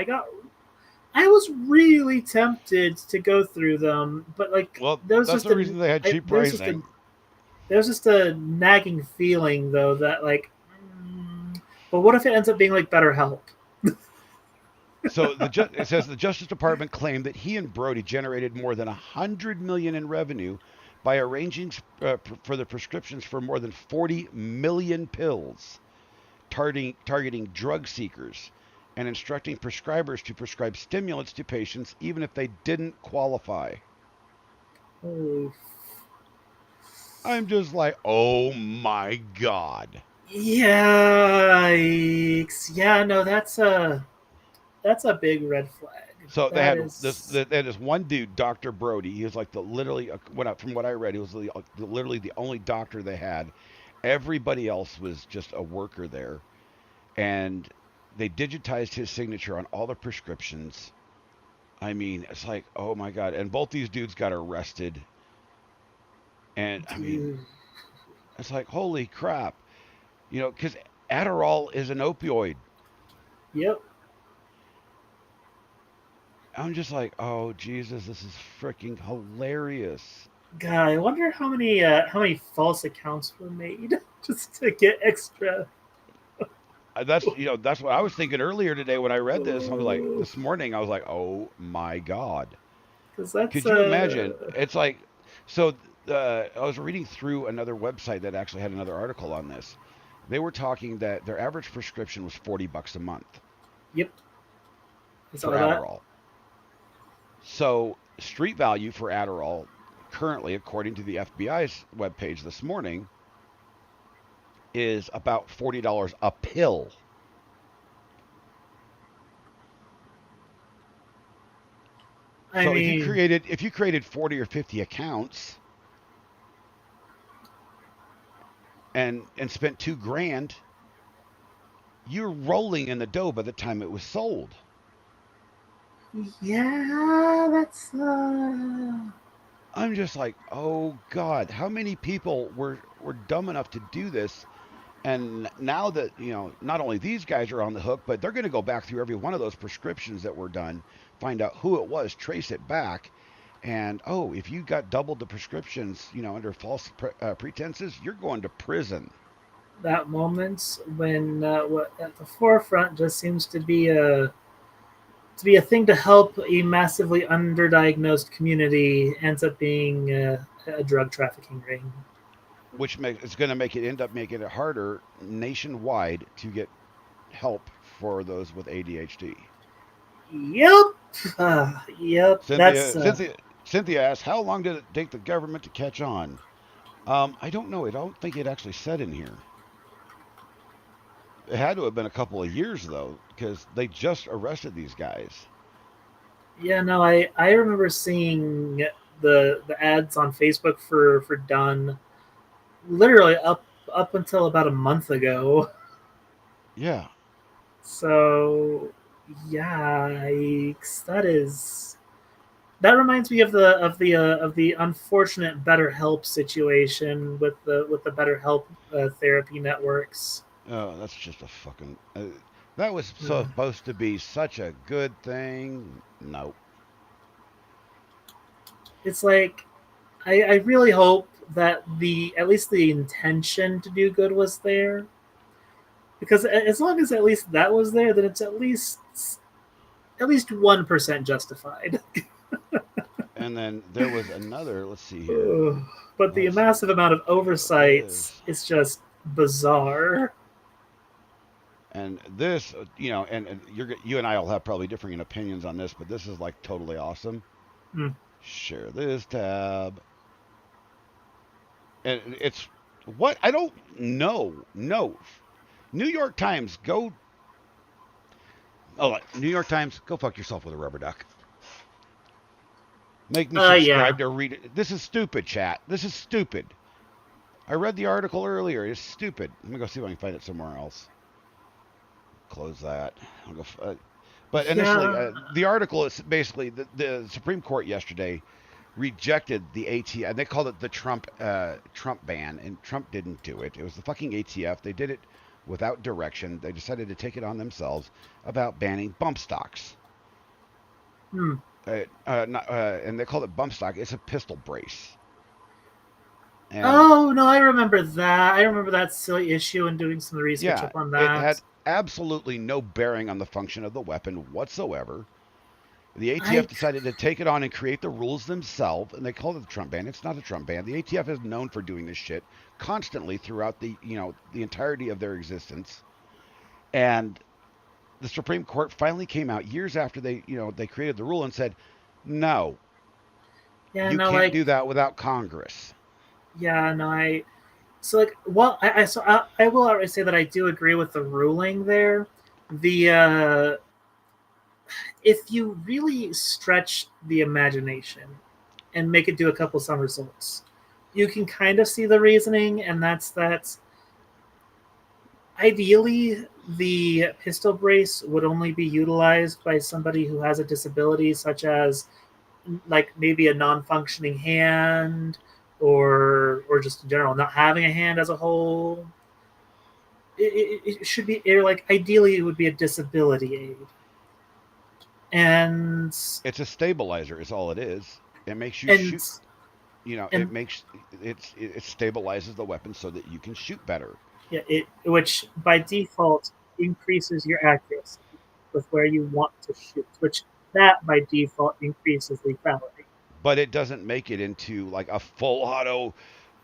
I was really tempted to go through them, but like Well, there was that's just the reason they had cheap pricing. there was just a nagging feeling though that like, but what if it ends up being like BetterHelp? So it says the Justice Department claimed that he and Brody generated more than $100 million in revenue by arranging for the prescriptions for more than 40 million pills, targeting drug seekers and instructing prescribers to prescribe stimulants to patients even if they didn't qualify. Oh. I'm just like, oh my God. Yikes. Yeah, no, that's a big red flag. So they That had this. is. They had this one dude, Doctor Brody. He was like from what I read, he was literally the only doctor they had. Everybody else was just a worker there, and they digitized his signature on all the prescriptions. I mean, it's like, oh my God! And both these dudes got arrested, and I mean, Dude. it's like, holy crap, because Adderall is an opioid. Yep. I'm just like, oh Jesus, this is freaking hilarious. God, I wonder how many false accounts were made just to get extra. That's what I was thinking earlier today when I read this. I was like, this morning, I was like, oh my God. Because that's Could you imagine? It's like, so I was reading through another website that actually had another article on this. They were talking that their average prescription was $40 a month Yep. I saw for that. Adderall. So street value for Adderall currently, according to the FBI's webpage this morning, is about $40 a pill. So if you created 40 or 50 accounts and spent $2,000, you're rolling in the dough by the time it was sold. Yeah, that's. I'm just like, oh God, how many people were dumb enough to do this? And now that, not only these guys are on the hook, but they're going to go back through every one of those prescriptions that were done, find out who it was, trace it back. And, if you got doubled the prescriptions, under false pretenses, you're going to prison. That moment when what at the forefront just seems to be to be a thing to help a massively underdiagnosed community ends up being a drug trafficking ring. which makes it's going to make it end up making it harder nationwide to get help for those with ADHD. Yep. Yep. Cynthia, Cynthia, Cynthia asked, "How long did it take the government to catch on?" I don't know. I don't think it actually said in here. It had to have been a couple of years though, because they just arrested these guys. Yeah, no, I remember seeing the ads on Facebook for Dunn literally up until about a month ago. Yeah, So yeah, yikes, that reminds me of the unfortunate BetterHelp situation with the BetterHelp therapy networks. oh, that's just a fucking. That was Hmm. supposed to be such a good thing. Nope. It's like I really hope that the at least the intention to do good was there, because as long as at least that was there, then it's at least 1% justified. And then there was another. Let's see here. But the Let's massive amount of go to oversights this. is just bizarre. And this, and you and I will have probably differing opinions on this, but this is like totally awesome. Hmm. Share this tab, and it's what I don't know. No, New York Times, go. Oh, New York Times, go fuck yourself with a rubber duck. Make me Yeah. subscribe to read it. This is stupid, chat. This is stupid. I read the article earlier. It's stupid. Let me go see if I can find it somewhere else. Close that. I'll go. But initially, Yeah. the article is basically the Supreme Court yesterday rejected the ATF. They called it the Trump ban, and Trump didn't do it. It was the fucking ATF. They did it without direction. They decided to take it on themselves about banning bump stocks. Hmm. And they called it bump stock. It's a pistol brace. And Oh no, I remember that. I remember that silly issue and doing some research yeah, up on it that. had absolutely no bearing on the function of the weapon whatsoever. The ATF I decided to take it on and create the rules themselves, and they called it the Trump ban. It's not a Trump ban. The ATF is known for doing this shit constantly throughout the entirety of their existence. And the Supreme Court finally came out years after they created the rule and said, "No, yeah you no can't like do that without Congress." yeah no I so like well I will already say that I do agree with the ruling there. The if you really stretch the imagination and make it do a couple somersaults, you can kind of see the reasoning, and that's ideally the pistol brace would only be utilized by somebody who has a disability, such as like maybe a non-functioning hand, or just in general not having a hand as a whole. It should be like ideally it would be a disability aid, and It's a stabilizer, is all it is. It makes you and shoot. It and makes it stabilizes the weapon so that you can shoot better. yeah, it which by default increases your accuracy with where you want to shoot, which that by default increases lethality. But it doesn't make it into like a full auto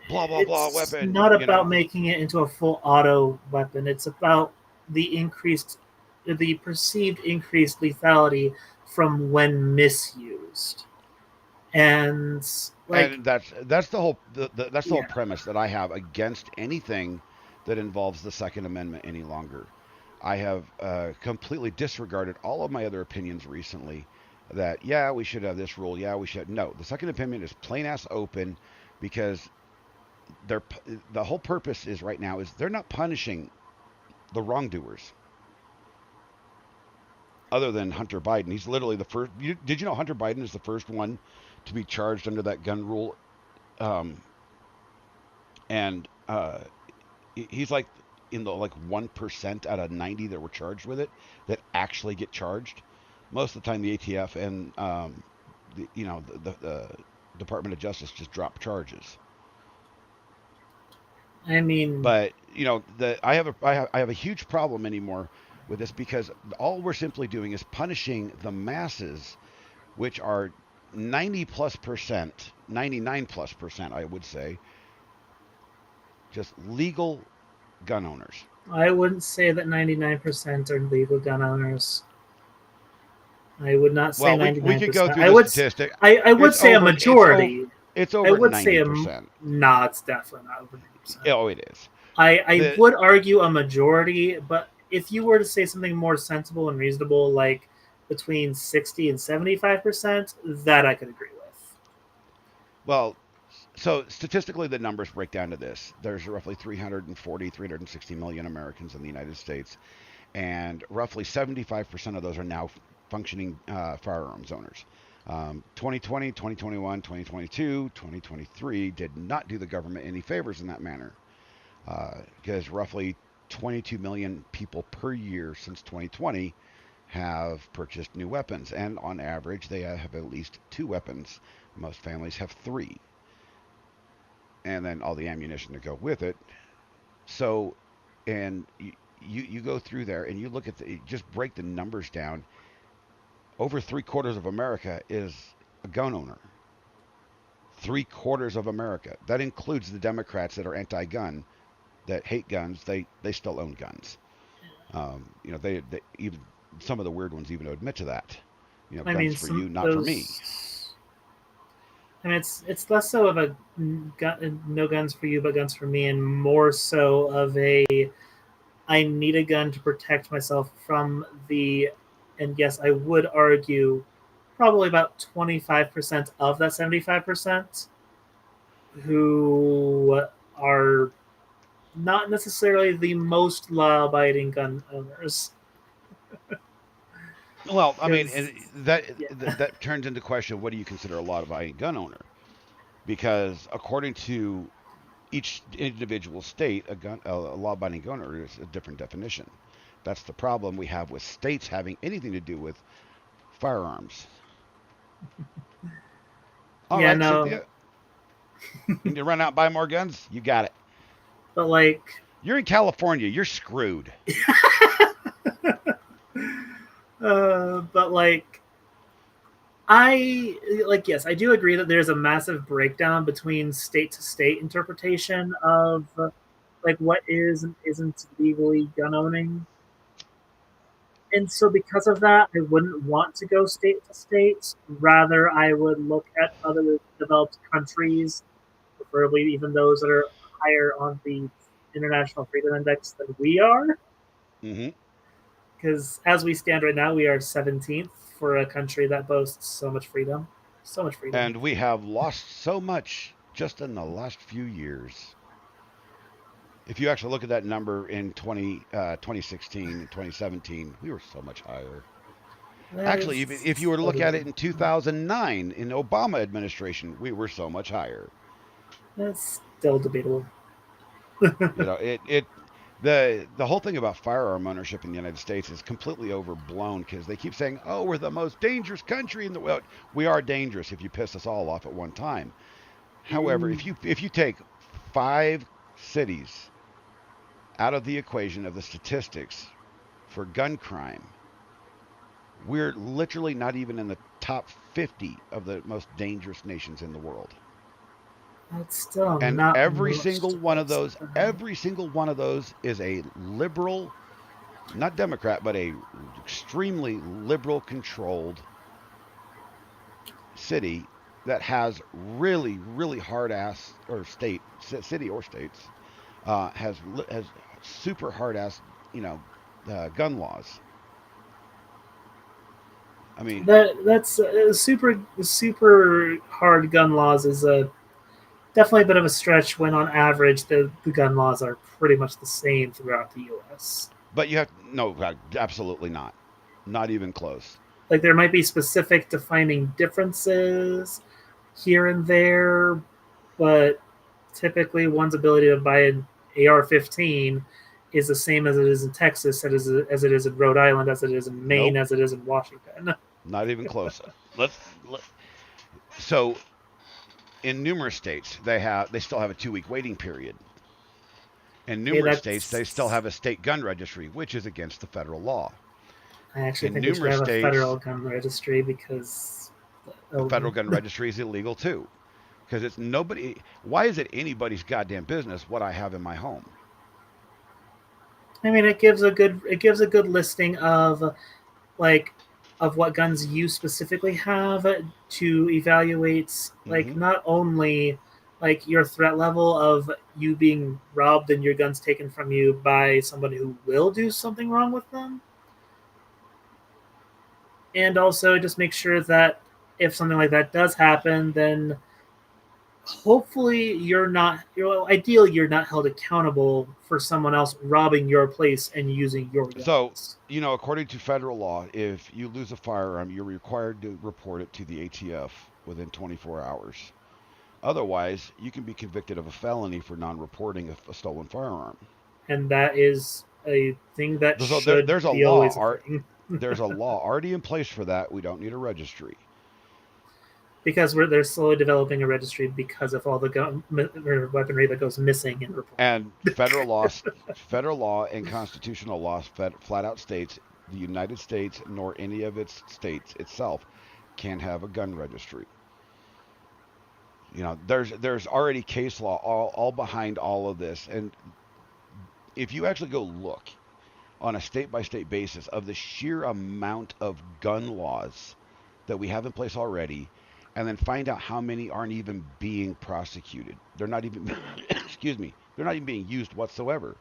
blah blah blah It's weapon. not about making it into a full auto weapon. It's about the perceived increased lethality from when misused. And like, And that's the whole that's the whole yeah, premise that I have against anything that involves the Second Amendment any longer. I have completely disregarded all of my other opinions recently. That yeah, we should have this rule. Yeah, we should. No, the Second Amendment is plain ass open because they're the whole purpose is right now is they're not punishing the wrongdoers other than Hunter Biden. He's literally the first. Did you know Hunter Biden is the first one to be charged under that gun rule? Um, and he's like in the like 1% out of 90 that were charged with it that actually get charged. Most of the time, the ATF and the Department of Justice just drop charges. I mean, But I have a huge problem anymore with this because all we're simply doing is punishing the masses, which are 90 plus percent, 99 plus percent, I would say, just legal gun owners. I wouldn't say that 99% are legal gun owners. I would not say Well, we could go 99%. through the statistic. I would It's say a over. majority. It's I over would say 90%. nah, it's definitely not over 90%. Oh, it is. I would argue a majority, but if you were to say something more sensible and reasonable, like between 60 and 75%, that I could agree with. Well, so statistically, the numbers break down to this. There's roughly 360 million Americans in the United States, and roughly 75% of those are now functioning firearms owners. 2020, 2021, 2022, 2023 did not do the government any favors in that manner because roughly 22 million people per year since 2020 have purchased new weapons, and on average, they have at least 2 weapons. Most families have 3, and then all the ammunition to go with it. So, and you go through there and you look at just break the numbers down. Over 3/4 of America is a gun owner. 3/4 of America. That includes the Democrats that are anti-gun, that hate guns. They still own guns. They even some of the weird ones even admit to that. Guns for you, not for me. I mean, it's less so of a no guns for you, but guns for me, and more so of a I need a gun to protect myself from the. And yes, I would argue probably about 25% of that 75% who are not necessarily the most law-abiding gun owners. Well, I mean, Yeah. that turns into question: what do you consider a law-abiding gun owner? Because according to each individual state, a law-abiding gun owner is a different definition. That's the problem we have with states having anything to do with firearms. All Yeah, right, no. Cynthia. You need to run out and buy more guns? You got it. But like, You're in California. You're screwed. but like, yes, I do agree that there's a massive breakdown between state to state interpretation of like what is and isn't legally gun owning. And so because of that, I wouldn't want to go state to state. Rather, I would look at other developed countries, preferably even those that are higher on the International Freedom Index than we are. Mm-hmm. Because as we stand right now, we are 17th for a country that boasts so much freedom. So much freedom. And we have lost so much just in the last few years. If you actually look at that number in 2016 and 2017, we were so much higher. Actually, if you were to look at it in 2009, in the Obama administration, we were so much higher. That's still debatable. The whole thing about firearm ownership in the United States is completely overblown because they keep saying, "Oh, we're the most dangerous country in the world." We are dangerous if you piss us all off at one time. However, if you take 5 cities out of the equation of the statistics for gun crime, we're literally not even in the top 50 of the most dangerous nations in the world. That's still And not every much single to one of boast those is a liberal, not Democrat, but a extremely liberal controlled city that has really, really hard ass, or city or states, has super hard ass, gun laws. I mean, that's super hard gun laws is definitely a bit of a stretch when on average the gun laws are pretty much the same throughout the U.S. But you have no, absolutely not, not even close. Like there might be specific defining differences here and there, but typically one's ability to buy an AR-15 is the same as it is in Texas, as it is in Rhode Island, as it is in Maine, Nope. as it is in Washington. Not even close. So, in numerous states, they still have a 2-week waiting period. In Hey, numerous states, they still have a state gun registry, which is against the federal law. I actually In think we should numerous have a states, federal gun registry because. the federal Oh, gun registry is illegal too, because it's nobody. Why is it anybody's goddamn business what I have in my home? I mean, it gives a good listing of like of what guns you specifically have to evaluate like Hmm. not only like your threat level of you being robbed and your guns taken from you by somebody who will do something wrong with them, and also just make sure that if something like that does happen, then hopefully ideally you're not held accountable for someone else robbing your place and using your So, guns. according to federal law, if you lose a firearm, you're required to report it to the ATF within 24 hours. Otherwise, you can be convicted of a felony for non-reporting a stolen firearm. And that is a thing that So should there's a be law. always a thing There's a law already in place for that. We don't need a registry. because they're slowly developing a registry because of all the or weaponry that goes missing in report. And federal law and constitutional law flat out states the United States nor any of its states itself can have a gun registry. There's already case law all behind all of this, and if you actually go look on a state by state basis of the sheer amount of gun laws that we have in place already, and then find out how many aren't even being prosecuted. They're not even, excuse me, they're not even being used whatsoever.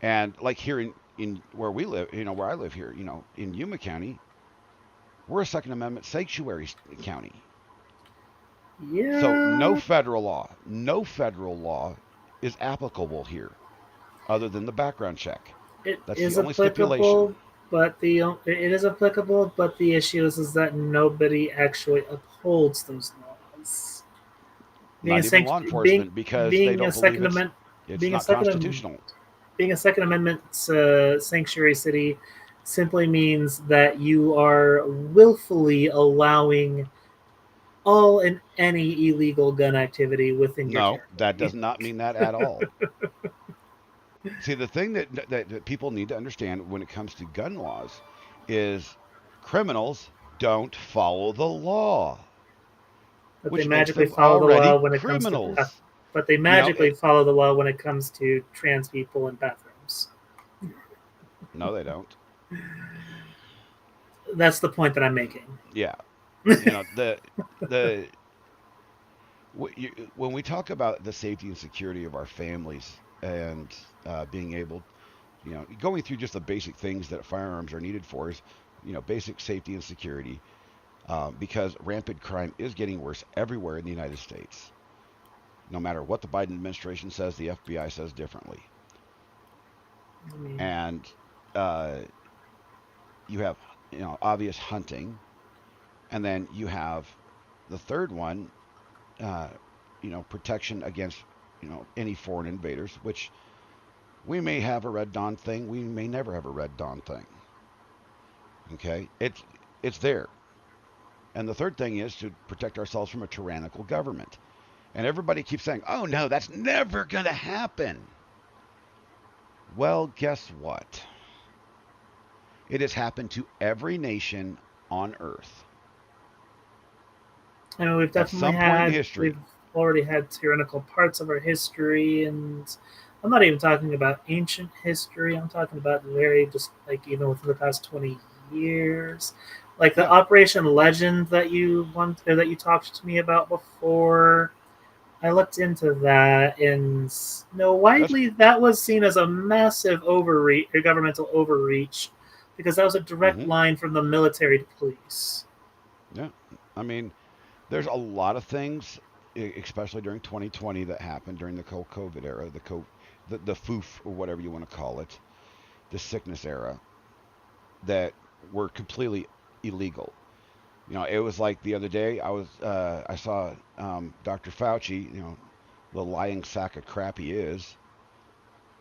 And like here in where we live, where I live here, in Yuma County, we're a Second Amendment sanctuary county. So Yeah, no federal law is applicable here other than the background check. it That's the is only stipulation. applicable, but it is applicable, but the issue is that nobody actually upholds those laws. Being a Not even law sanct- being enforcement because they being a don't believe second it's amendment it's being a not second Am- constitutional. being a Second Amendment sanctuary city simply means that you are willfully allowing all and any illegal gun activity within your No, that territory. does not mean that at all. See, the thing that people need to understand when it comes to gun laws is criminals don't follow the law, But they which makes magically them follow the law already when it comes to criminals. but they You know, magically it, follow the law when it comes to trans people in bathrooms. no, they don't. That's the point that I'm making. Yeah, the when we talk about the safety and security of our families and being able, going through just the basic things that firearms are needed for is, basic safety and security, because rampant crime is getting worse everywhere in the United States. No matter what the Biden administration says, the FBI says differently. I mean, And uh, you have, obvious hunting, and then you have the third one, uh, protection against, any foreign invaders, which we may have a Red Dawn thing, we may never have a Red Dawn thing. Okay, it's there. And the third thing is to protect ourselves from a tyrannical government. And everybody keeps saying, "Oh no, that's never going to happen." Well, guess what? It has happened to every nation on Earth I mean, at some point in we've history. already had tyrannical parts of our history, and I'm not even talking about ancient history. I'm talking about very just like even within the past 20 years, like the Yeah, Operation Legend that that you talked to me about before. I looked into that, and no, that's widely that was seen as a massive overreach, a governmental overreach, because that was a direct hmm line from the military to police. yeah. I mean, there's a lot of things, especially during 2020, that happened during the COVID era, the foof or whatever you want to call it, the sickness era, that were completely illegal. It was like the other day I saw Dr. Fauci, the lying sack of crap he is.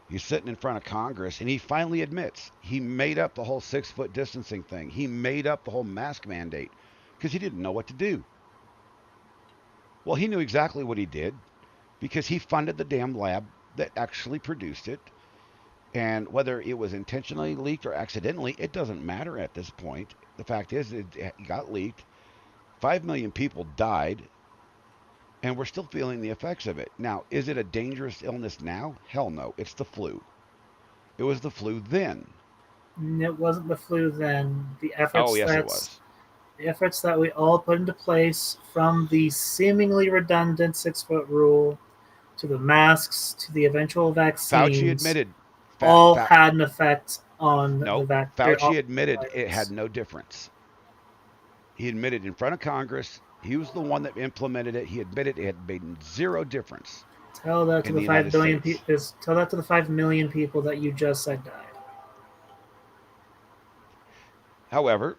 He's sitting in front of Congress and he finally admits he made up the whole 6 foot distancing thing. He made up the whole mask mandate because he didn't know what to do. Well, he knew exactly what he did because he funded the damn lab that actually produced it. And whether it was intentionally leaked or accidentally, it doesn't matter at this point. The fact is, it got leaked. 5 million people died, and we're still feeling the effects of it. Now, is it a dangerous illness now? Hell no. It's the flu. It was the flu then. It wasn't the flu then. Oh, yes, it was. The efforts that we all put into place, from the seemingly redundant 6-foot rule to the masks to the eventual vaccines, Fauci admitted. all had an effect on No, the vaccine. Fauci admitted it had no difference. He admitted in front of Congress. He was the one that implemented it. He admitted it had made zero difference. Tell that to the 5 billion people. Tell that to the 5 million people that you just said died. However,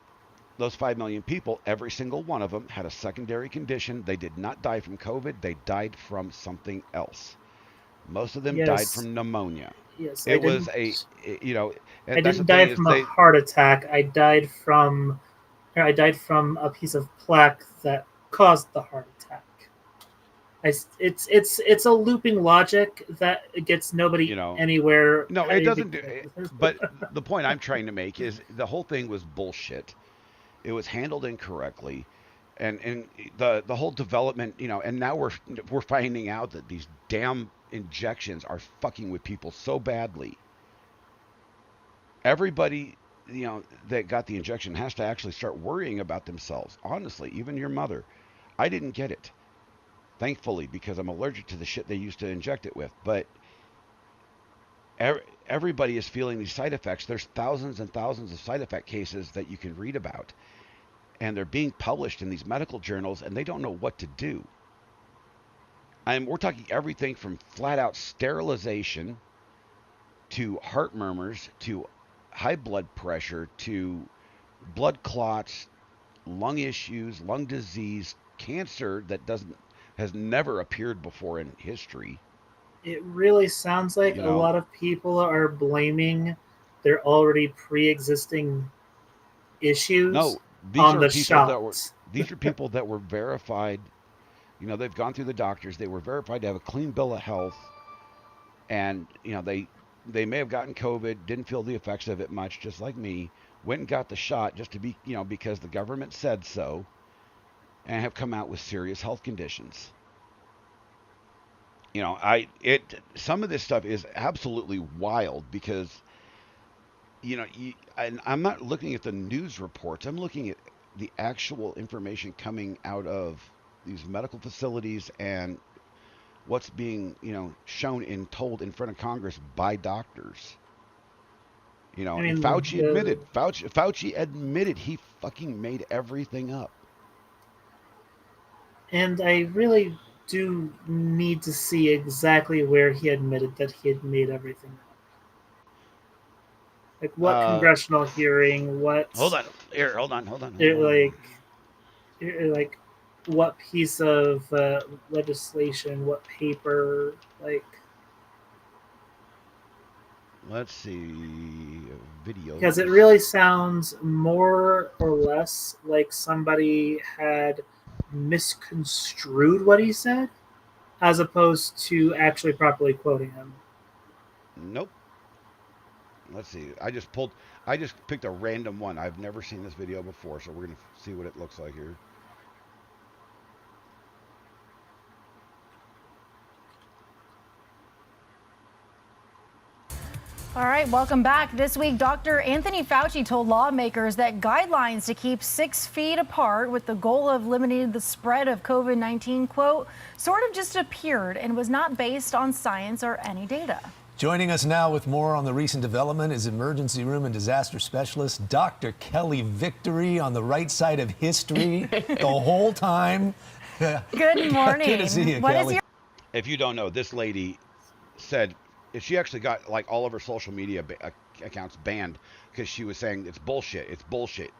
those 5 million people, every single one of them had a secondary condition. They did not die from COVID. They died from something else. Most of them died from pneumonia. Yes, it was I didn't die from a heart attack. I died from a piece of plaque that caused the heart attack. It's a looping logic that gets nobody anywhere. No, it doesn't do it. But the point I'm trying to make is the whole thing was bullshit. It was handled incorrectly, and the whole development, and now we're finding out that these damn injections are fucking with people so badly. Everybody, that got the injection has to actually start worrying about themselves. Honestly, even your mother. I didn't get it, thankfully, because I'm allergic to the shit they used to inject it with. But everybody is feeling these side effects. There's thousands and thousands of side effect cases that you can read about. And they're being published in these medical journals, and they don't know what to do. We're talking everything from flat out sterilization to heart murmurs to high blood pressure to blood clots, lung issues, lung disease, cancer that has never appeared before in history. It really sounds like a lot of people are blaming their already pre-existing issues. No, these are people that were verified. They've gone through the doctors. They were verified to have a clean bill of health, and they may have gotten COVID, didn't feel the effects of it much, just like me. Went and got the shot just to be, because the government said so, and have come out with serious health conditions. Some of this stuff is absolutely wild because, and I'm not looking at the news reports. I'm looking at the actual information coming out of these medical facilities and what's being, shown and told in front of Congress by doctors. And Fauci admitted he fucking made everything up. And I really do need to see exactly where he admitted that he had made everything up. Like what congressional hearing? What? Hold on. Like what piece of legislation? What paper? Like. Let's see. Video. Because it really sounds more or less like somebody had misconstrued what he said, as opposed to actually properly quoting him. Nope. Let's see. I just picked a random one. I've never seen this video before, so we're gonna see what it looks like here. All right, welcome back. This week, Dr. Anthony Fauci told lawmakers that guidelines to keep 6 feet apart with the goal of limiting the spread of COVID-19, quote, sort of just appeared and was not based on science or any data. Joining us now with more on the recent development is emergency room and disaster specialist Dr. Kelly Victory, on the right side of history the whole time. Good morning. Good to see you, Kelly. If you don't know, this lady said she actually got like all of her social media accounts banned because she was saying it's bullshit. It's bullshit.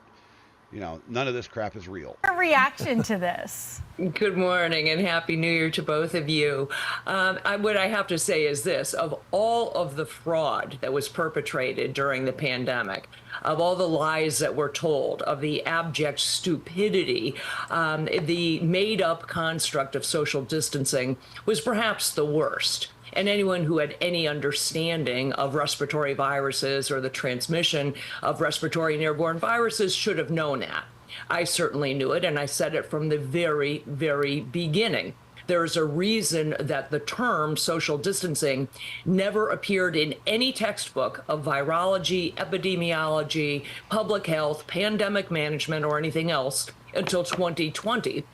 None of this crap is real. A reaction to this. Good morning and Happy New Year to both of you. What I have to say is this: of all of the fraud that was perpetrated during the pandemic, of all the lies that were told, of the abject stupidity, the made-up construct of social distancing was perhaps the worst. And anyone who had any understanding of respiratory viruses or the transmission of respiratory and airborne viruses should have known that. I certainly knew it, and I said it from the very, very beginning. There's a reason that the term social distancing never appeared in any textbook of virology, epidemiology, public health, pandemic management, or anything else until 2020.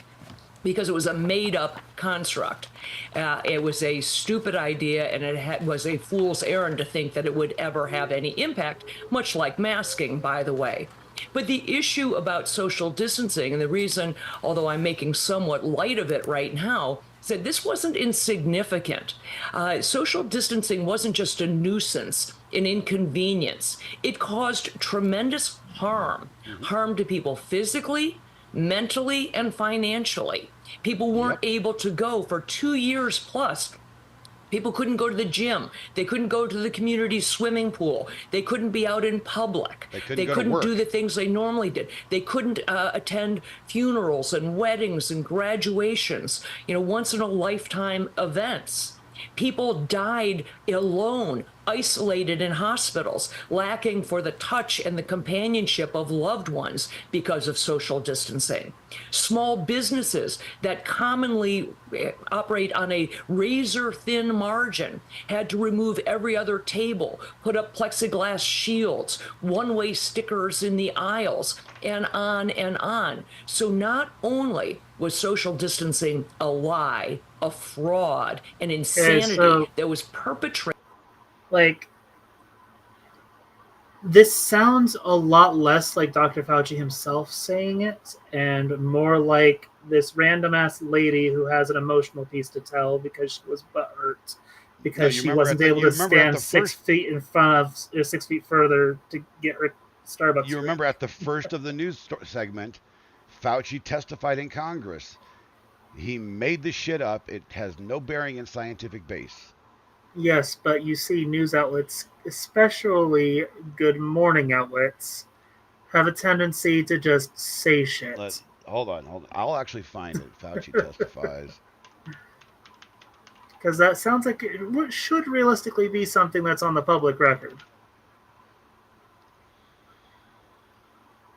Because it was a made-up construct. It was a stupid idea, and it was a fool's errand to think that it would ever have any impact, much like masking, by the way. But the issue about social distancing, and the reason, although I'm making somewhat light of it right now, is that this wasn't insignificant. Social distancing wasn't just a nuisance, an inconvenience. It caused tremendous harm to people physically, mentally, and financially. People weren't able to go for 2 years plus. People couldn't go to the gym. They couldn't go to the community swimming pool. They couldn't be out in public. They couldn't do the things they normally did. They couldn't attend funerals and weddings and graduations, once in a lifetime events. People died alone, isolated in hospitals, lacking for the touch and the companionship of loved ones because of social distancing. Small businesses that commonly operate on a razor-thin margin had to remove every other table, put up plexiglass shields, one-way stickers in the aisles, and on and on. So not only was social distancing a lie, a fraud, an insanity that was perpetrated. Like, this sounds a lot less like Dr. Fauci himself saying it, and more like this random ass lady who has an emotional piece to tell because she was butthurt because she wasn't able to stand 6 feet in front of 6 feet further to get her Starbucks. You remember at the first of the news segment, Fauci testified in Congress. He made this shit up. It has no bearing in scientific base. Yes, but you see news outlets, especially good morning outlets, have a tendency to just say shit. Hold on. I'll actually find it. Fauci testifies. Because that sounds like it should realistically be something that's on the public record.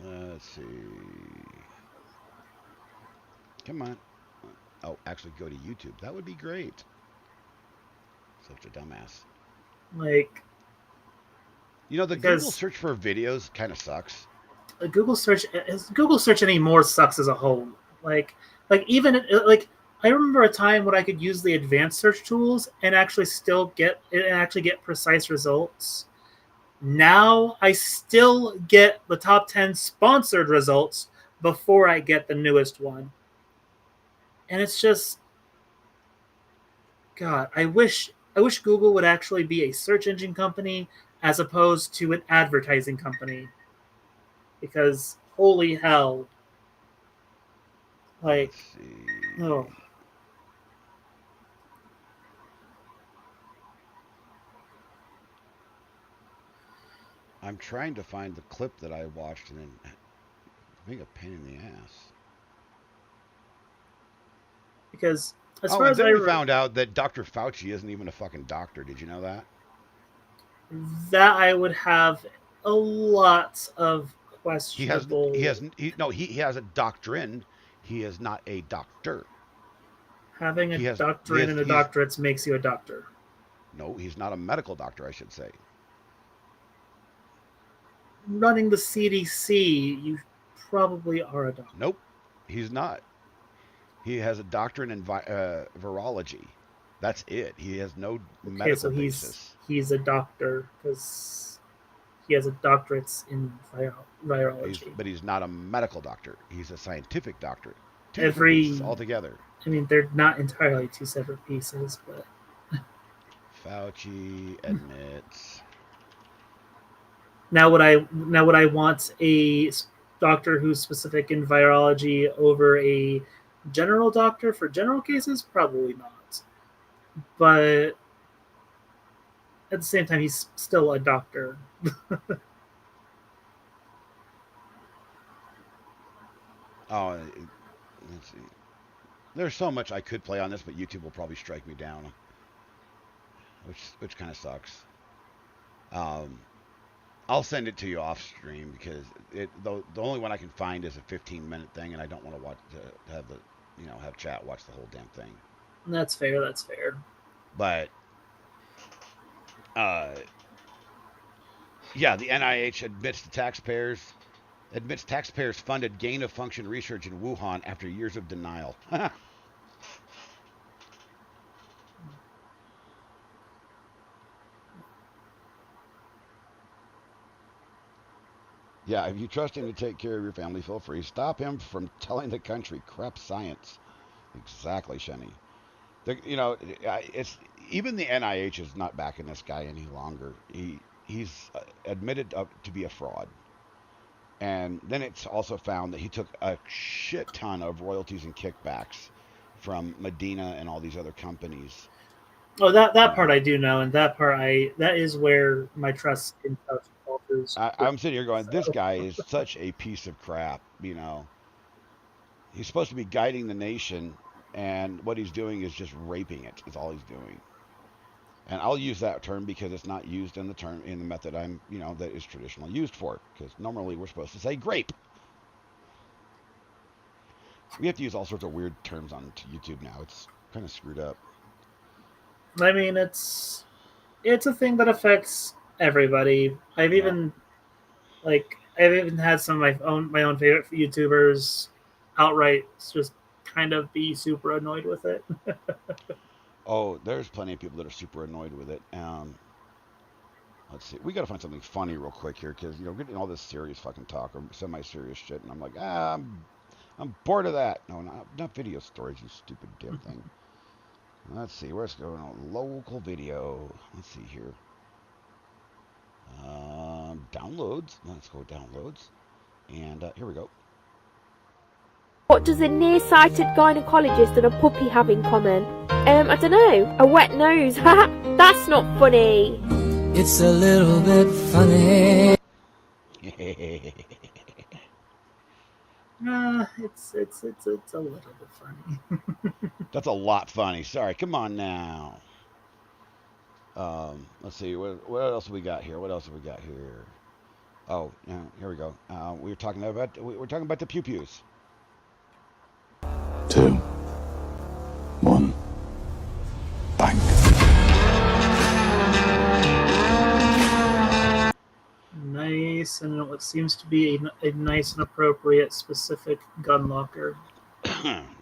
Let's see. Come on. Oh, actually go to YouTube. That would be great. Such a dumbass. Like, the Google search for videos kind of sucks. Google search anymore sucks as a whole. Like I remember a time when I could use the advanced search tools and actually get precise results. Now I still get the top 10 sponsored results before I get the newest one. And it's just, God, I wish Google would actually be a search engine company as opposed to an advertising company. Because holy hell. Like, oh. I'm trying to find the clip that I watched and then being a pain in the ass. Because as far as we found out that Dr. Fauci isn't even a fucking doctor. Did you know that? That I would have a lot of questionable. He has a doctrine. He is not a doctor. Having a doctorate and a doctorate makes you a doctor. No, he's not a medical doctor, I should say. Running the CDC, you probably are a doctor. Nope, he's not. He has a doctorate in virology. That's it. He has no medical basis. He's a doctor because he has a doctorate in virology. But he's not a medical doctor. He's a scientific doctor. Two pieces altogether. I mean, they're not entirely two separate pieces, but Fauci admits. Now would I want a doctor who's specific in virology over a general doctor for general cases? Probably not. But at the same time, he's still a doctor. Oh, let's see. There's so much I could play on this, but YouTube will probably strike me down. which kind of sucks. I'll send it to you off stream because the only one I can find is a 15-minute thing, and I don't want to watch to have the have chat watch the whole damn thing. That's fair. That's fair. But yeah, the NIH admits taxpayers funded gain of function research in Wuhan after years of denial. Yeah, if you trust him to take care of your family, feel free. Stop him from telling the country crap science. Exactly, Shenny. It's even the NIH is not backing this guy any longer. He's admitted to be a fraud, and then it's also found that he took a shit ton of royalties and kickbacks from Medina and all these other companies. Oh, that part I do know, and that is where my trust in Fauci falters. I'm sitting here going, this guy is such a piece of crap. He's supposed to be guiding the nation, and what he's doing is just raping it. Is all he's doing. And I'll use that term because it's not used in the method that is traditionally used for. Because normally we're supposed to say grape. We have to use all sorts of weird terms on YouTube now. It's kind of screwed up. I mean, it's a thing that affects everybody. I've even had some of my own favorite YouTubers outright just kind of be super annoyed with it. Oh, there's plenty of people that are super annoyed with it. Let's see. We got to find something funny real quick here because getting all this serious fucking talk or semi-serious shit, and I'm like, I'm bored of that. No, not video stories, you stupid damn thing. Let's see. Where's going on? Local video. Let's see here. Downloads. Let's go downloads. And here we go. What does a nearsighted gynecologist and a puppy have in common? I don't know. A wet nose. That's not funny. It's a little bit funny. It's a little bit funny. That's a lot funny. Sorry. Come on now. Let's see. What else have we got here? Oh, yeah. Here we go. We're talking about the pew pews. 2, 1, bang. Nice, and what seems to be a nice and appropriate specific gun locker.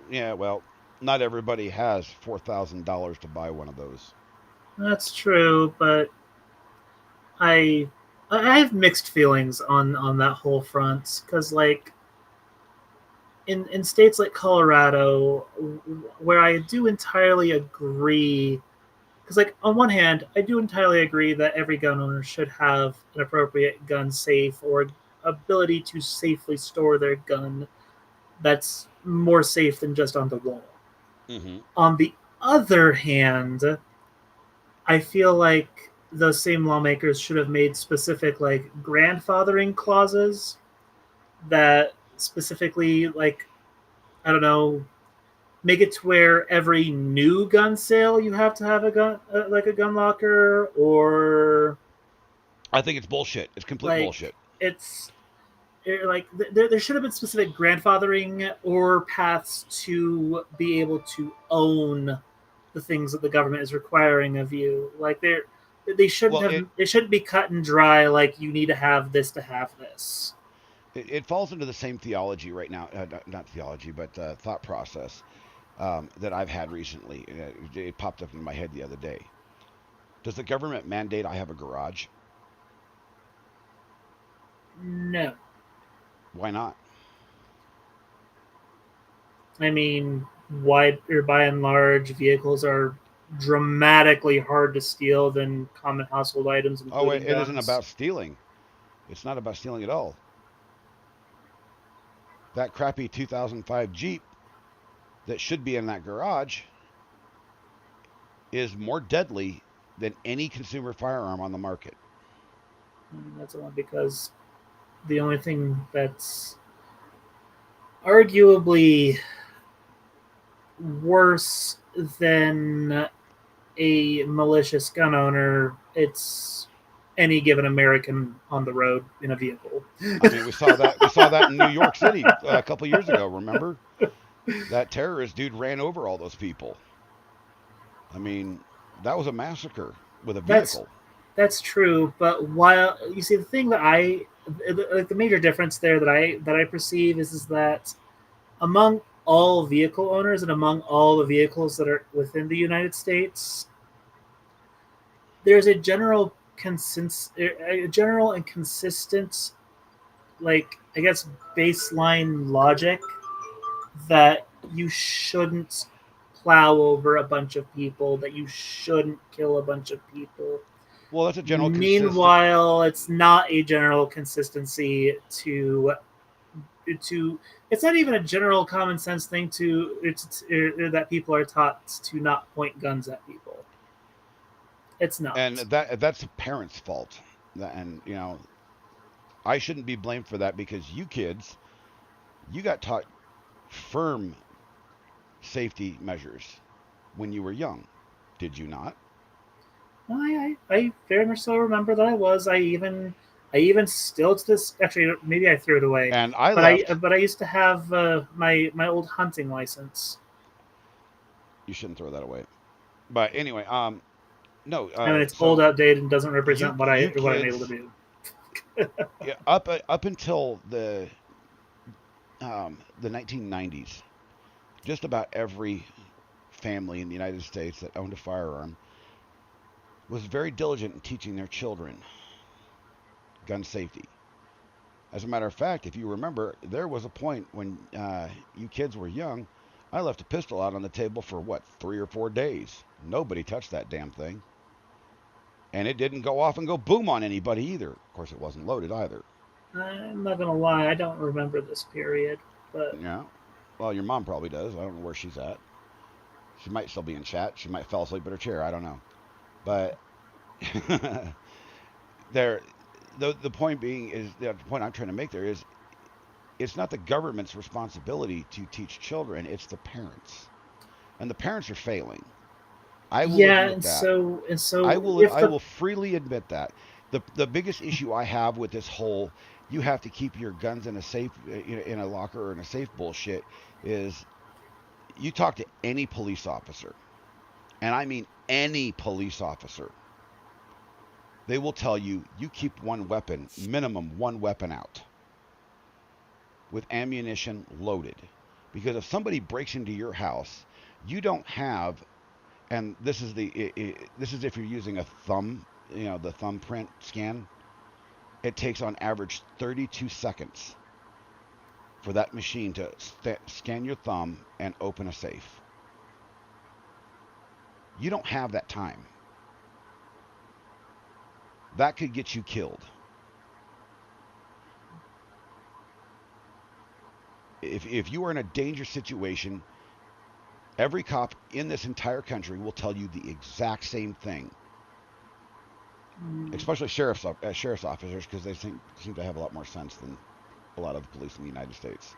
Yeah, well, not everybody has $4,000 to buy one of those. That's true, but I have mixed feelings on that whole front because in states like Colorado, where I do entirely agree, because on one hand, I do entirely agree that every gun owner should have an appropriate gun safe or ability to safely store their gun that's more safe than just on the wall. Mm-hmm. On the other hand, I feel like those same lawmakers should have made specific grandfathering clauses that specifically I don't know, make it to where every new gun sale you have to have a gun a gun locker, or I think it's bullshit. It's complete bullshit. There should have been specific grandfathering or paths to be able to own the things that the government is requiring of you. They shouldn't be cut and dry. You need to have this to have this. It falls into the same theology right now, not theology, but thought process that I've had recently. It popped up in my head the other day. Does the government mandate I have a garage? No. Why not? I mean, by and large, vehicles are dramatically hard to steal than common household items. Oh, it isn't about stealing. It's not about stealing at all. That crappy 2005 Jeep that should be in that garage is more deadly than any consumer firearm on the market. That's only because the only thing that's arguably worse than a malicious gun owner. It's any given American on the road in a vehicle. I mean, we saw that in New York City a couple years ago. Remember that terrorist dude ran over all those people. I mean, that was a massacre with a vehicle. That's true, but while you see the thing that like the major difference there that I perceive is that among all vehicle owners and among all the vehicles that are within the United States, there's a general and consistent, like, I guess, baseline logic that you shouldn't plow over a bunch of people, that you shouldn't kill a bunch of people. Well, that's a general. Meanwhile, it's not a general consistency to. It's not even a general common sense thing that people are taught to not point guns at people. It's not. And that's the parents' fault. And I shouldn't be blamed for that because you kids, you got taught firm safety measures when you were young. Did you not? I very much so remember that I was. I even still to this. Actually, maybe I threw it away. And But I used to have my old hunting license. You shouldn't throw that away. But anyway, no. And it's old, outdated, and doesn't represent what I'm able to do. Yeah, up until the 1990s, just about every family in the United States that owned a firearm was very diligent in teaching their children gun safety. As a matter of fact, if you remember, there was a point when you kids were young, I left a pistol out on the table for 3 or 4 days. Nobody touched that damn thing. And it didn't go off and go boom on anybody either. Of course, it wasn't loaded either. I'm not gonna lie, I don't remember this period, but Yeah. Well, your mom probably does. I don't know where she's at. She might still be in chat. She might fall asleep in her chair. I don't know. But the point being is, the point I'm trying to make there is, it's not the government's responsibility to teach children. It's the parents, and the parents are failing. I will admit that. So I will freely admit that. The biggest issue I have with this whole you have to keep your guns in a safe, in a locker or in a safe bullshit is, you talk to any police officer, and I mean any police officer, they will tell you keep minimum one weapon out with ammunition loaded. Because if somebody breaks into your house, you don't have, and this is if you're using a thumb, the thumbprint scan, it takes on average 32 seconds for that machine to scan your thumb and open a safe. You don't have that time. That could get you killed. If you are in a dangerous situation, every cop in this entire country will tell you the exact same thing. Especially sheriff's officers, because they seem to have a lot more sense than a lot of the police in the United States.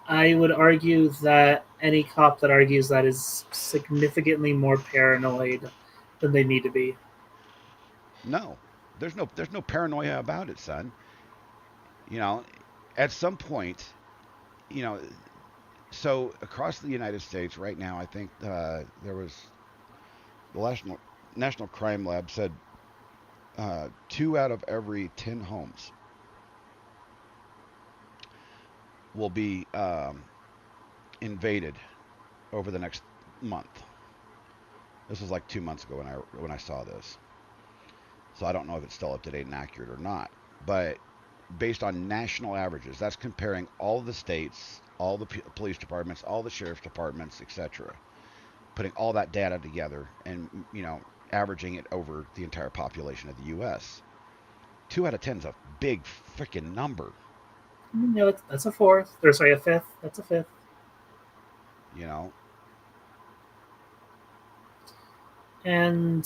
I would argue that any cop that argues that is significantly more paranoid than they need to be. No, there's no paranoia about it, son. At some point, so across the United States right now, I think there was the National Crime Lab said 2 out of every 10 homes will be invaded over the next month. This was like 2 months ago when I saw this. So I don't know if it's still up to date and accurate or not. But based on national averages, that's comparing all the states, all the police departments, all the sheriff's departments, etc. Putting all that data together and, averaging it over the entire population of the U.S. 2 out of 10 is a big freaking number. That's a fourth. Or sorry, a fifth. That's a fifth. And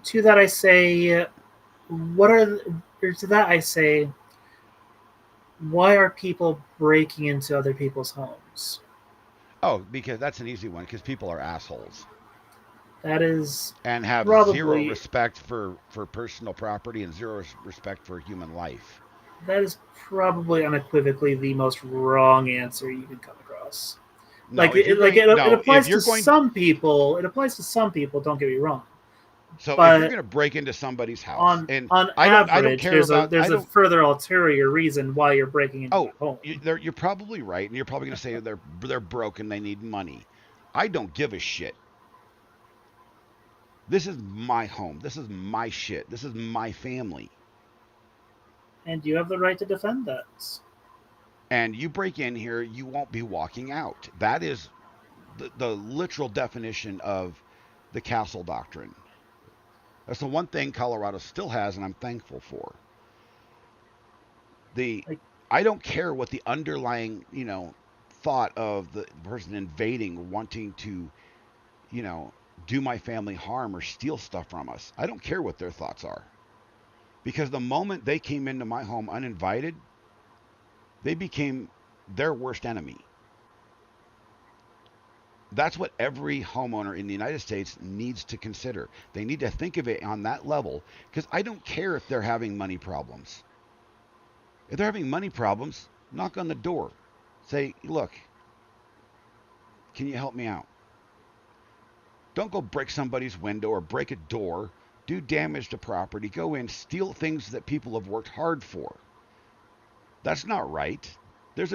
to that I say, why are people breaking into other people's homes? Oh, because that's an easy one, because people are assholes. That is and have zero probably respect for personal property and zero respect for human life. unequivocally the most wrong answer you can come across. No, Like if you're going, it no, applies if you're to going, some people. It applies to some people. Don't get me wrong. so if you're But going to break into somebody's house, on and on I don't average, care about, there's I a don't. further ulterior reason why you're breaking into Oh, that home. you're probably right, and you're probably going to say they're broken, they need money. I don't give a shit. This is my home. This is my shit. This is my family. And you have the right to defend that. And you break in here, you won't be walking out. That is the literal definition of the castle doctrine. That's the one thing Colorado still has, and I'm thankful for. Like, I don't care what the underlying, thought of the person invading, wanting to, you know, do my family harm or steal stuff from us. I don't care what their thoughts are. Because the moment they came into my home uninvited, they became their worst enemy. That's what every homeowner in the United States needs to consider. They need to think of it on that level, because I don't care if they're having money problems. If they're having money problems, knock on the door. Say, look, can you help me out? Don't go break somebody's window or break a door, do damage to property, go in, steal things that people have worked hard for. That's not right. There's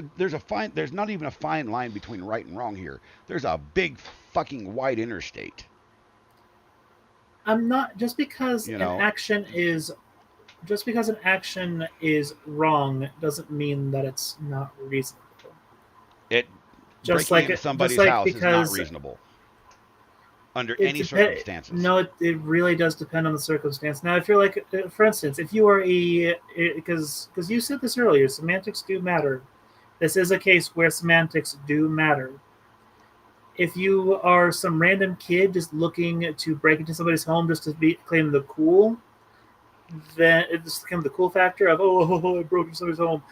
not even a fine line between right and wrong here. There's a big fucking wide interstate. I'm not just because You an know? action is wrong doesn't mean that it's not reasonable. Breaking into somebody's house is not reasonable under any circumstances. No, it really does depend on the circumstance. Now, if you're like, for instance, if you are because you said this earlier, semantics do matter. This is a case where semantics do matter. If you are some random kid just looking to break into somebody's home just to claim the cool, then it just becomes the cool factor of, I broke into somebody's home.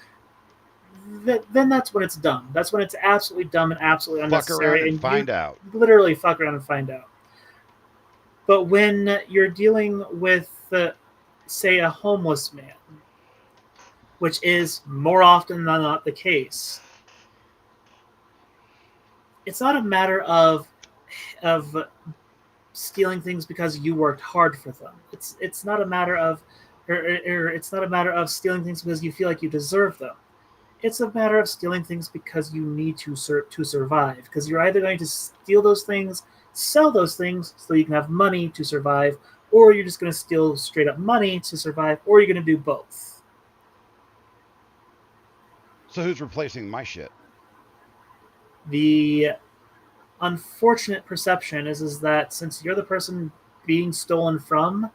Then that's when it's dumb. That's when it's absolutely dumb and absolutely unnecessary. Fuck around and find out. Literally fuck around and find out. But when you're dealing with, say, a homeless man, which is more often than not the case, it's not a matter of stealing things because you worked hard for them. It's not a matter of it's not a matter of stealing things because you feel like you deserve them. It's a matter of stealing things because you need to survive. Because you're either going to steal those things, sell those things so you can have money to survive, or you're just going to steal straight up money to survive, or you're going to do both. So who's replacing my shit? The unfortunate perception is that since you're the person being stolen from,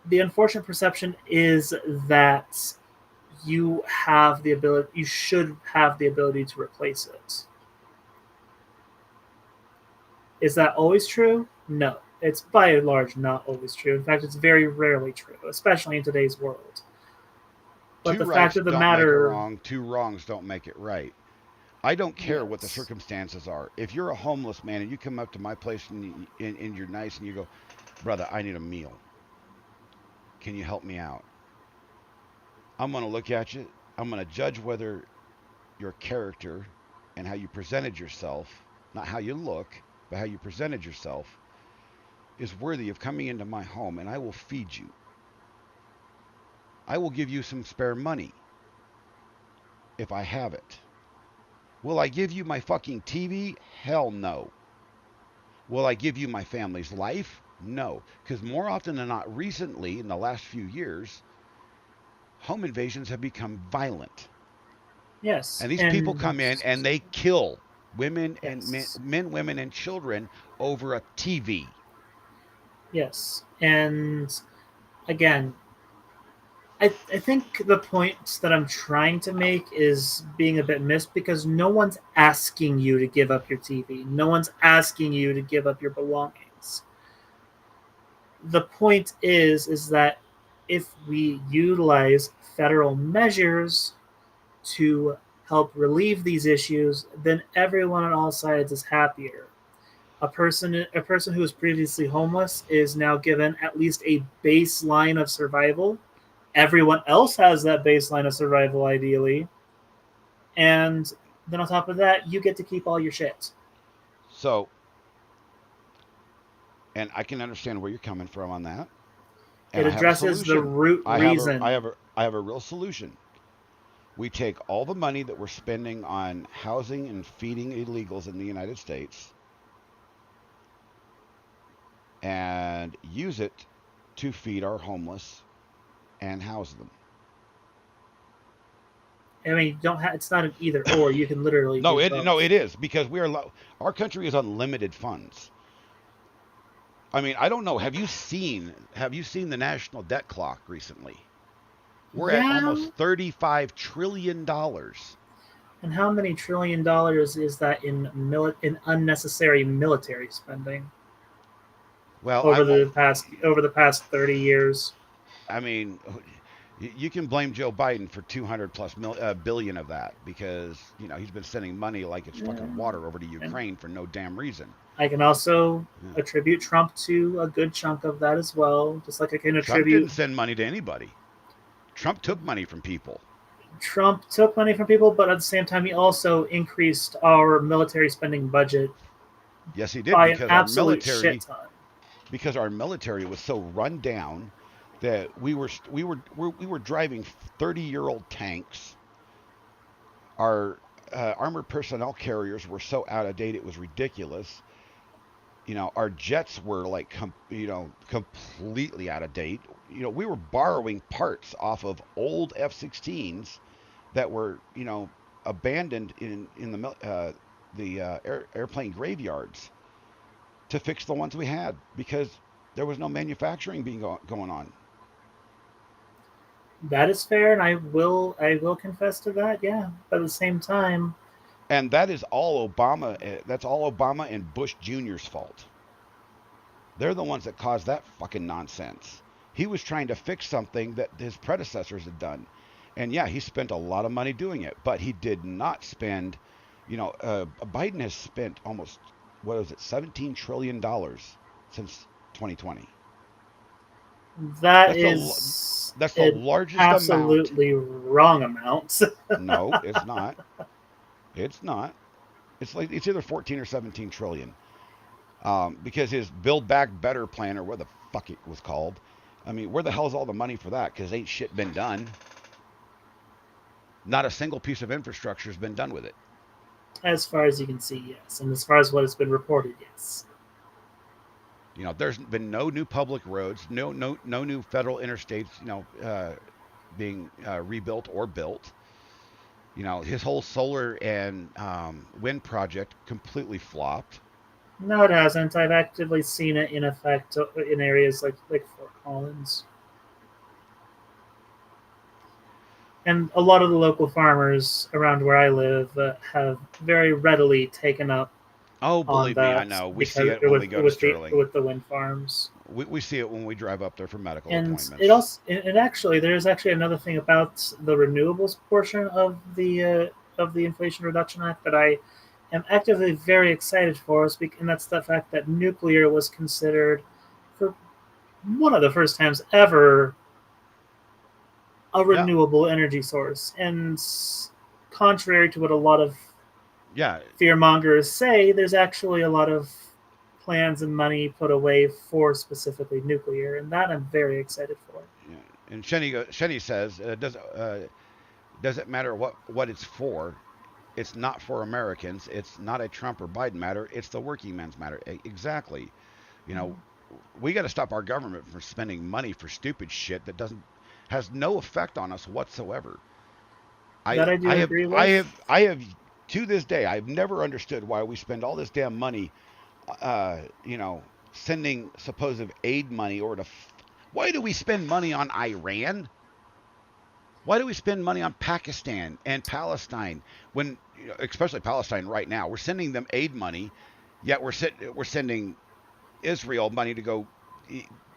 the unfortunate perception is that you should have the ability to replace it. Is that always true? No. It's by and large not always true. In fact, it's very rarely true, especially in today's world. But Two the rights fact of the don't matter, make it wrong. Two wrongs don't make it right. I don't care what the circumstances are. If you're a homeless man and you come up to my place and you're nice and you go, brother, I need a meal. Can you help me out? I'm going to look at you. I'm going to judge whether your character and how you presented yourself, not how you look, but how you presented yourself, is worthy of coming into my home, and I will feed you. I will give you some spare money if I have it. Will I give you my fucking TV? Hell no. Will I give you my family's life? No. Because more often than not, recently, in the last few years, home invasions have become violent. yes. And these people come in and they kill women and men, women, and children over a TV. Yes. And again, I think the point that I'm trying to make is being a bit missed because no one's asking you to give up your TV. No one's asking you to give up your belongings. The point is that if we utilize federal measures to help relieve these issues, then everyone on all sides is happier. A person who was previously homeless is now given at least a baseline of survival. Everyone else has that baseline of survival, ideally, and then on top of that, you get to keep all your shit. So, and I can understand where you're coming from on that. And It I have a addresses the solution. root reason. I have a real solution. We take all the money that we're spending on housing and feeding illegals in the United States and use it to feed our homeless and house them. I mean, you don't have. It's not an either or. You can literally. No, do both. it is because our country is unlimited funds. I mean, I don't know. Have you seen the national debt clock recently? We're at almost $35 trillion. And how many $1 trillion is that in unnecessary military spending? Well, over the past 30 years. I mean, you can blame Joe Biden for 200 plus billion of that because he's been sending money like it's fucking water over to Ukraine for no damn reason. I can also attribute Trump to a good chunk of that as well, just like I can Trump didn't send money to anybody. Trump took money from people. Trump took money from people, but at the same time, he also increased our military spending budget. Yes, he did by because an absolute shit ton. Because our military was so run down that we were driving 30-year-old tanks. Our armored personnel carriers were so out of date it was ridiculous. Our jets were like completely out of date. We were borrowing parts off of old F-16s that were abandoned in the airplane graveyards to fix the ones we had because there was no manufacturing going on. That is fair, and I will confess to that. Yeah, but at the same time, and that is all Obama. That's all Obama and Bush Jr.'s fault. They're the ones that caused that fucking nonsense. He was trying to fix something that his predecessors had done, and yeah, he spent a lot of money doing it, but he did not spend. Biden has spent almost $17 trillion since 2020. That's the largest absolutely wrong amount. No, it's not. It's not. It's either 14 or 17 trillion. Because his Build Back Better plan, or what the fuck it was called. I mean, where the hell's all the money for that? Because ain't shit been done. Not a single piece of infrastructure has been done with it. As far as you can see, yes. And as far as what has been reported, yes. There's been no new public roads, no new federal interstates, being rebuilt or built. His whole solar and wind project completely flopped. No, it hasn't. I've actively seen it in effect in areas like Fort Collins. And a lot of the local farmers around where I live have very readily taken up. Oh, believe me, I know. We see it when we go to Sterling. With the wind farms. We see it when we drive up there for medical and appointments. There's actually another thing about the renewables portion of the Inflation Reduction Act that I am actively very excited for, and that's the fact that nuclear was considered for one of the first times ever a renewable energy source. And contrary to what a lot of fearmongers say, there's actually a lot of plans and money put away for specifically nuclear, and that I'm very excited for. Yeah. And Shenny says, does it matter what it's for? It's not for Americans. It's not a Trump or Biden matter. It's the working man's matter. Exactly. We got to stop our government from spending money for stupid shit that has no effect on us whatsoever. I have to this day, I've never understood why we spend all this damn money, sending supposed aid money why do we spend money on Iran? Why do we spend money on Pakistan and Palestine when, especially Palestine right now, we're sending them aid money, yet we're sending Israel money to go.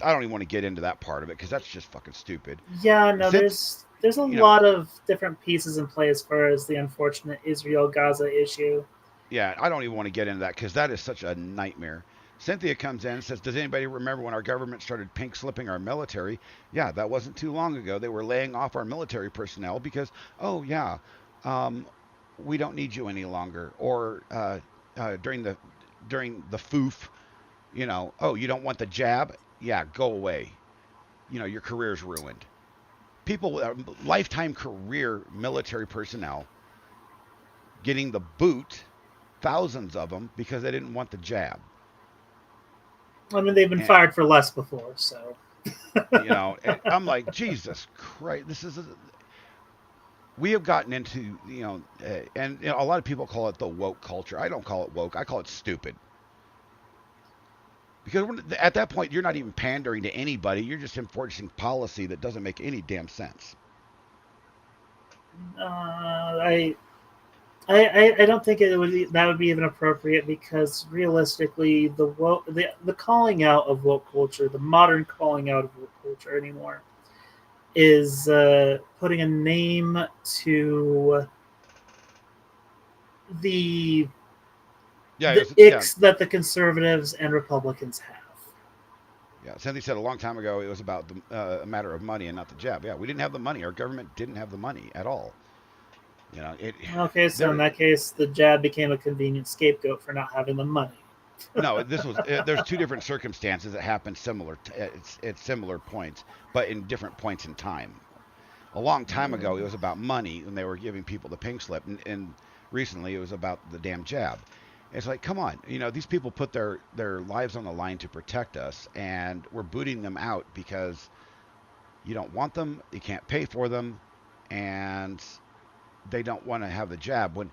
I don't even want to get into that part of it because that's just fucking stupid. Yeah, no, there's a lot of different pieces in play as far as the unfortunate Israel-Gaza issue. Yeah, I don't even want to get into that because that is such a nightmare. Cynthia comes in and says, "Does anybody remember when our government started pink slipping our military?" Yeah, that wasn't too long ago. They were laying off our military personnel because, oh yeah, um, we don't need you any longer. Or during the foof, oh, you don't want the jab? Yeah, go away. Your career's ruined. People, lifetime career military personnel getting the boot, thousands of them because they didn't want the jab. I mean, they've been And, fired for less before, so. and I'm like, Jesus Christ, we have gotten into, and a lot of people call it the woke culture. I don't call it woke. I call it stupid. Because at that point, you're not even pandering to anybody. You're just enforcing policy that doesn't make any damn sense. I don't think that would be even appropriate because realistically, the calling out of woke culture, the modern calling out of woke culture anymore, is putting a name to the icks that the conservatives and Republicans have. Yeah, Cynthia said a long time ago it was about a matter of money and not the jab. Yeah, we didn't have the money. Our government didn't have the money at all. Okay, so in that case, the jab became a convenient scapegoat for not having the money. No, there's two different circumstances that happened at similar points, but in different points in time. A long time ago, it was about money, and they were giving people the pink slip, and recently it was about the damn jab. It's like, come on, these people put their lives on the line to protect us, and we're booting them out because you don't want them, you can't pay for them, and they don't want to have the jab. When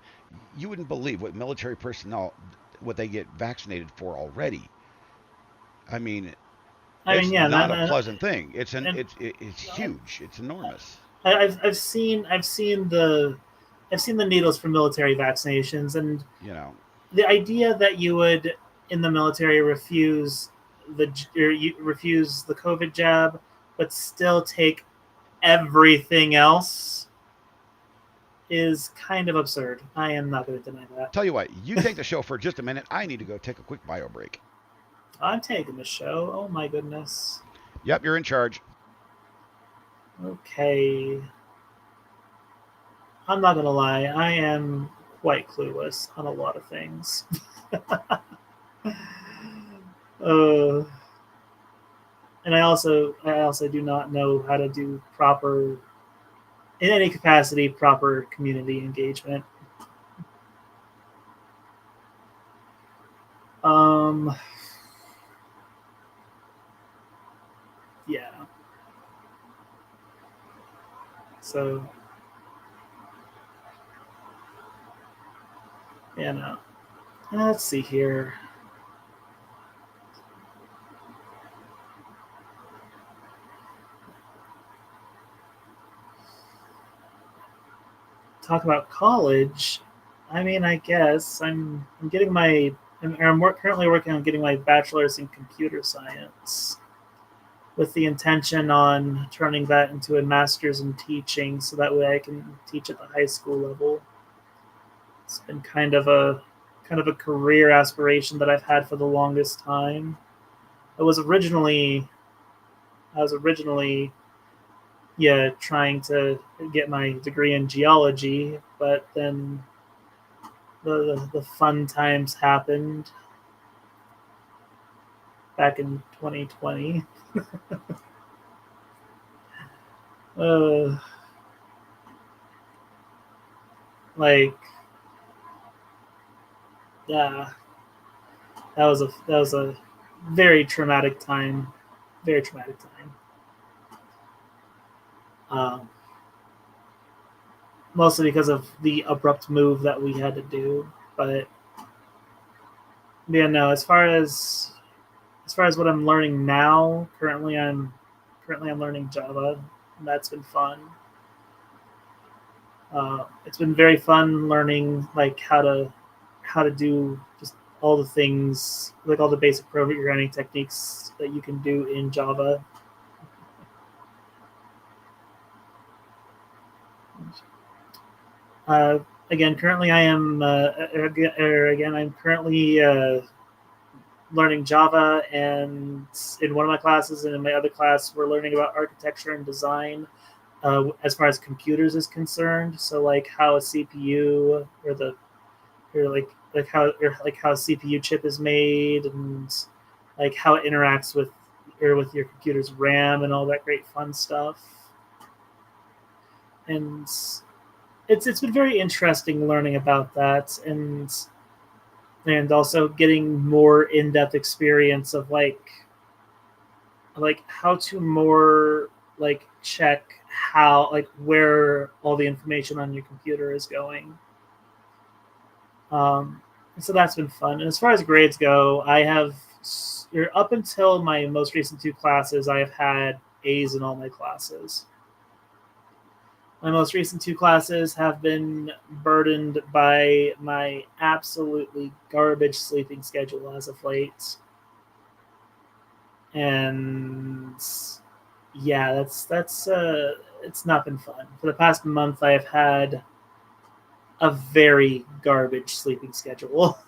you wouldn't believe what military personnel, what they get vaccinated for already. I mean, it's not a pleasant thing. It's huge. It's enormous. I've seen the needles for military vaccinations, and the idea that you would in the military refuse the COVID jab, but still take everything else is kind of absurd. I am not going to deny that. Tell you what, you take the show for just a minute. I need to go take a quick bio break. I'm taking the show. Oh my goodness. Yep, you're in charge. Okay. I'm not going to lie. I am quite clueless on a lot of things. And I also do not know how to do proper, in any capacity, proper community engagement. Yeah. So, no. Let's see here. Talk about college. I mean, I guess I'm getting my. Currently working on getting my bachelor's in computer science, with the intention on turning that into a master's in teaching, so that way I can teach at the high school level. It's been kind of a career aspiration that I've had for the longest time. I was originally trying to get my degree in geology, but then the fun times happened back in 2020. Yeah, that was a very traumatic time. Very traumatic time. Mostly because of the abrupt move that we had to do. But yeah, no. As far as what I'm learning now, currently I'm learning Java, and that's been fun. It's been very fun learning like how to do just all the things, like all the basic programming techniques that you can do in Java. again, currently I am I'm currently learning Java, and in one of my classes, and in my other class, we're learning about architecture and design as far as computers is concerned. So like how a CPU how a CPU chip is made, and like how it interacts with your computer's RAM and all that great fun stuff. And it's been very interesting learning about that, and also getting more in-depth experience of like how to more like check how like where all the information on your computer is going. So that's been fun. And as far as grades go, I have up until my most recent 2 classes, I have had A's in all my classes. My most recent 2 classes have been burdened by my absolutely garbage sleeping schedule as of late. And yeah, that's it's not been fun. For the past month, I have had a very garbage sleeping schedule.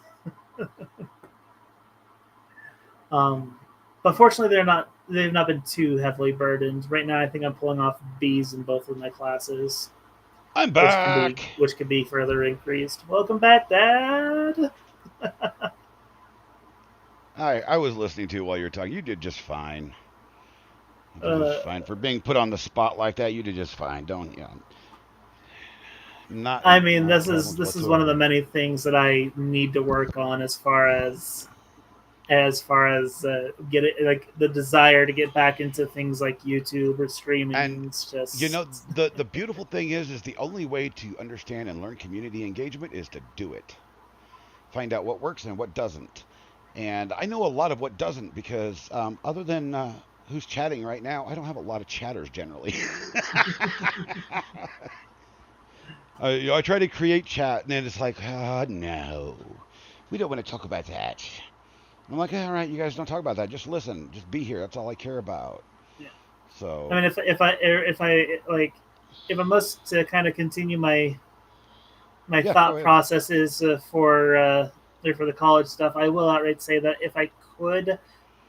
But fortunately, they've not been too heavily burdened. Right now, I think I'm pulling off B's in both of my classes. I'm back. Which could be further increased. Welcome back, Dad. I was listening to you while you were talking. You did just fine. You did just fine. For being put on the spot like that, you did just fine. Don't you know? Not. I mean, this is one of the many things that I need to work on as far as get it, like the desire to get back into things like YouTube or streaming. And it's just, you know, the beautiful thing is the only way to understand and learn community engagement is to do it. Find out what works and what doesn't. And I know a lot of what doesn't because other than who's chatting right now, I don't have a lot of chatters generally. I try to create chat, and then it's like, oh, no, we don't want to talk about that. I'm like, all right, you guys don't talk about that. Just listen. Just be here. That's all I care about. Yeah. So. I mean, if I must kind of continue my thought processes for the college stuff, I will outright say that if I could,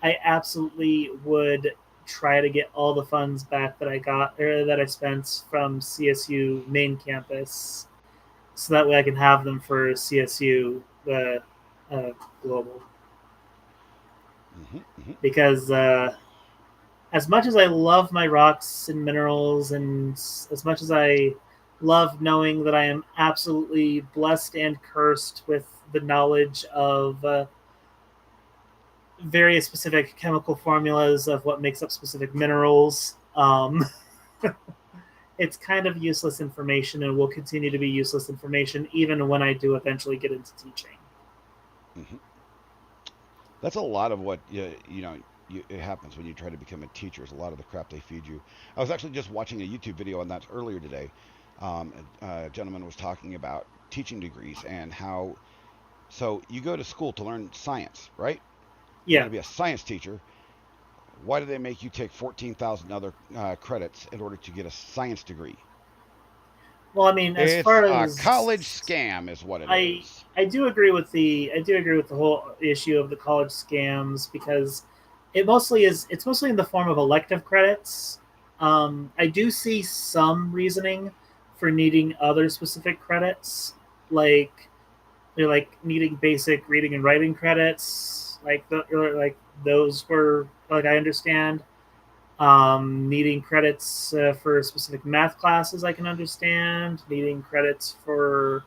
I absolutely would try to get all the funds back that I got or that I spent from CSU main campus, so that way I can have them for CSU global. Because as much as I love my rocks and minerals, and as much as I love knowing that I am absolutely blessed and cursed with the knowledge of various specific chemical formulas of what makes up specific minerals, it's kind of useless information, and will continue to be useless information even when I do eventually get into teaching. Mm-hmm. That's a lot of what it happens when you try to become a teacher. Is a lot of the crap they feed you. I was actually just watching a YouTube video on that earlier today. A gentleman was talking about teaching degrees and how. So you go to school to learn science, right? Yeah. You're going to be a science teacher. Why do they make you take 14,000 other credits in order to get a science degree? Well, I mean, as far as a college scam is what it is. I do agree with the whole issue of the college scams, because it's mostly in the form of elective credits. I do see some reasoning for needing other specific credits, like they're like needing basic reading and writing credits, like those were like I understand. Needing credits for specific math classes, I can understand. Needing credits for,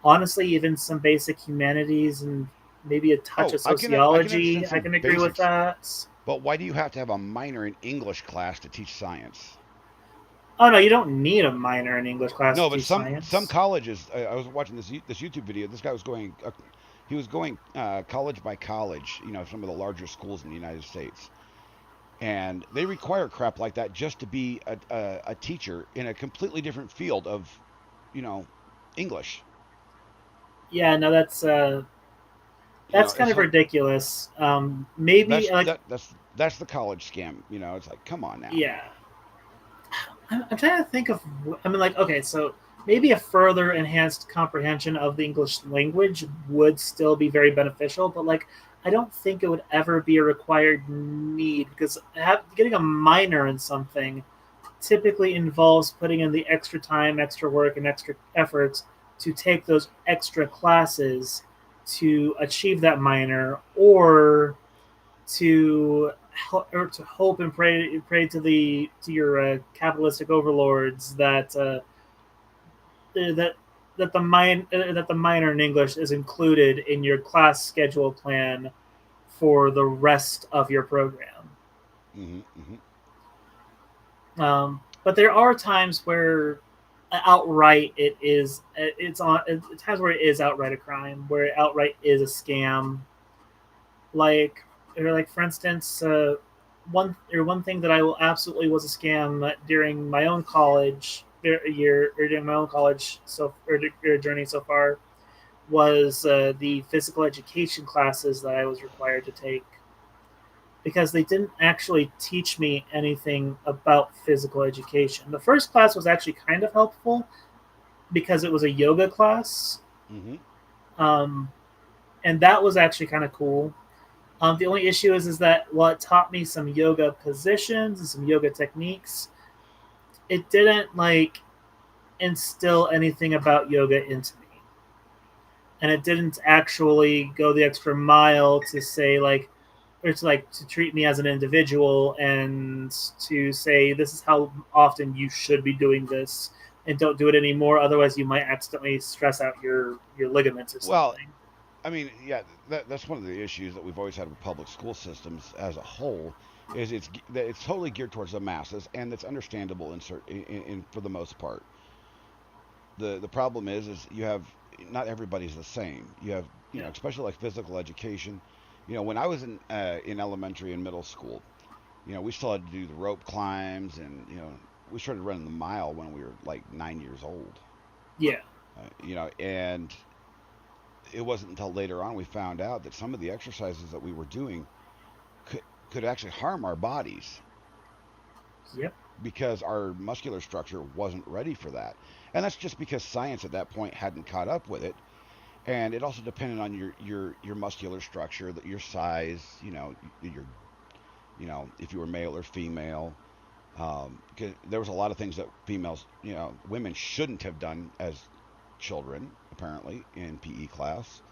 honestly, even some basic humanities and maybe a touch of sociology. I can agree with that. But why do you have to have a minor in English class to teach science? Oh, no, you don't need a minor in English class to teach science. No, but some colleges, I was watching this YouTube video. This guy was going, college by college, some of the larger schools in the United States. And they require crap like that just to be a teacher in a completely different field of, English. Yeah, no, that's kind of ridiculous. Maybe that's the college scam. It's like, come on now. Yeah, I'm trying to think of. I mean, like, okay, so maybe a further enhanced comprehension of the English language would still be very beneficial, but like I don't think it would ever be a required need because getting a minor in something typically involves putting in the extra time, extra work, and extra efforts to take those extra classes to achieve that minor, or to hope and pray to your capitalistic overlords that the minor in English is included in your class schedule plan for the rest of your program. But there are times where outright it's times where it is outright a crime, where it outright is a scam. Like for instance, one thing that I will absolutely was a scam during my own college journey so far was the physical education classes that I was required to take, because they didn't actually teach me anything about physical education. The first class was actually kind of helpful because it was a yoga class, and that was actually kind of cool. The only issue is that while it taught me some yoga positions and some yoga techniques, it didn't like instill anything about yoga into me. And it didn't actually go the extra mile to say to treat me as an individual and to say this is how often you should be doing this and don't do it anymore, otherwise you might accidentally stress out your ligaments or something. Well, I mean, yeah, that's one of the issues that we've always had with public school systems as a whole. Is it's totally geared towards the masses, and it's understandable in for the most part. The problem is you have not everybody's the same. You have you know, especially like physical education. You know, when I was in elementary and middle school, you know, we still had to do the rope climbs, and you know, we started running the mile when we were like 9 years old. Yeah. You know, and it wasn't until later on we found out that some of the exercises that we were doing could actually harm our bodies. Yep. Because our muscular structure wasn't ready for that. And that's just because science at that point hadn't caught up with it. And it also depended on your muscular structure, your size, you know, if you were male or female. Because there was a lot of things that women shouldn't have done as children, apparently, in PE class,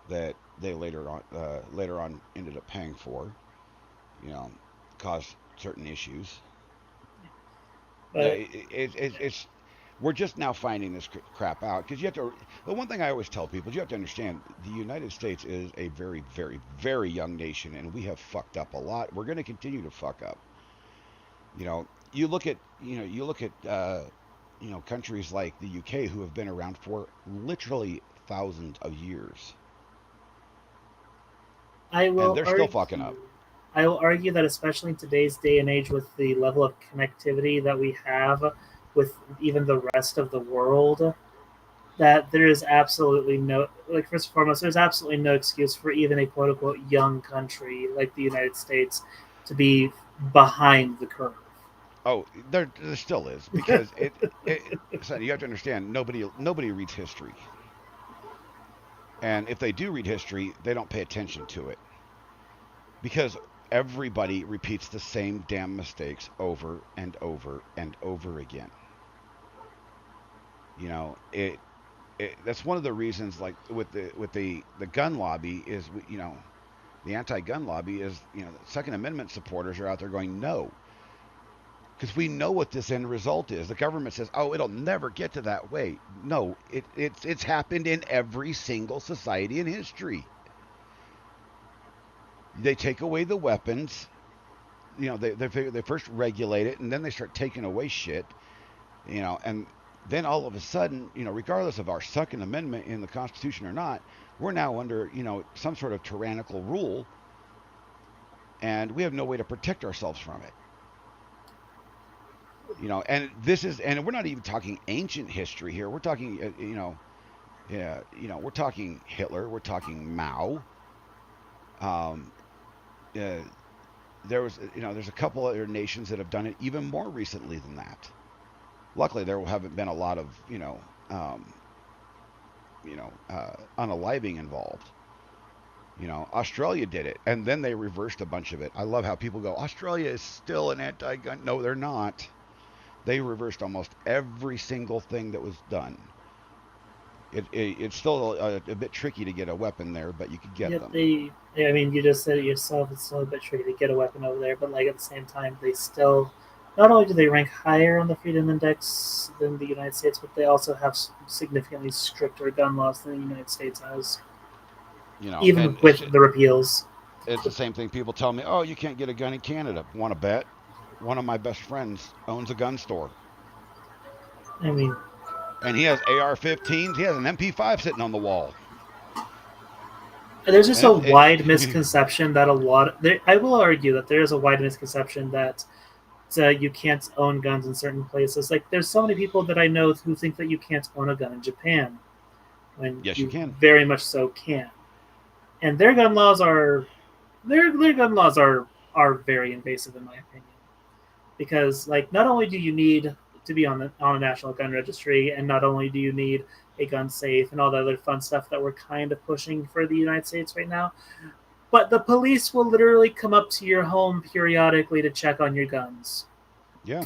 that they later on ended up paying for, you know, caused certain issues. It's we're just now finding this crap out, because you have to. The one thing I always tell people is you have to understand the United States is a very, very, very young nation, and we have fucked up a lot. We're going to continue to fuck up. You know, you look at countries like the UK, who have been around for literally thousands of years. And they're still fucking up. I will argue that especially in today's day and age, with the level of connectivity that we have with even the rest of the world, that there is absolutely no, like, first and foremost, there's absolutely no excuse for even a quote unquote young country like the United States to be behind the curve. Oh, there still is, because so you have to understand, nobody reads history. And if they do read history, they don't pay attention to it. Because everybody repeats the same damn mistakes over and over and over again. You know, that's one of the reasons, like with the gun lobby is, you know, the anti-gun lobby is, you know, the Second Amendment supporters are out there going no. Because we know what this end result is. The government says, "Oh, it'll never get to that way." No, it's happened in every single society in history. They take away the weapons. You know, they first regulate it, and then they start taking away shit. You know, and then all of a sudden, you know, regardless of our Second Amendment in the Constitution or not, we're now under, you know, some sort of tyrannical rule, and we have no way to protect ourselves from it. You know, and we're not even talking ancient history here. We're talking, we're talking Hitler. We're talking Mao. There's a couple other nations that have done it even more recently than that. Luckily, there haven't been a lot of unaliving involved. Australia did it, and then they reversed a bunch of it. I love how people go, Australia is still an anti-gun. No, they're not. They reversed almost every single thing that was done. It's still a bit tricky to get a weapon there, but you could get them. I mean, you just said it yourself. It's still a bit tricky to get a weapon over there, but like at the same time, they still not only do they rank higher on the Freedom Index than the United States, but they also have significantly stricter gun laws than the United States has. Even with the repeals. It's the same thing. People tell me, "Oh, you can't get a gun in Canada." Want to bet? One of my best friends owns a gun store. I mean, and he has AR-15s. He has an MP5 sitting on the wall. There's just a wide misconception that I will argue that there is a wide misconception that you can't own guns in certain places. Like, there's so many people that I know who think that you can't own a gun in Japan, when yes, you can. Very much so can. And their gun laws are very invasive, in my opinion, because like not only do you need to be on a national gun registry, and not only do you need a gun safe and all the other fun stuff that we're kind of pushing for the United States right now, but the police will literally come up to your home periodically to check on your guns. Yeah,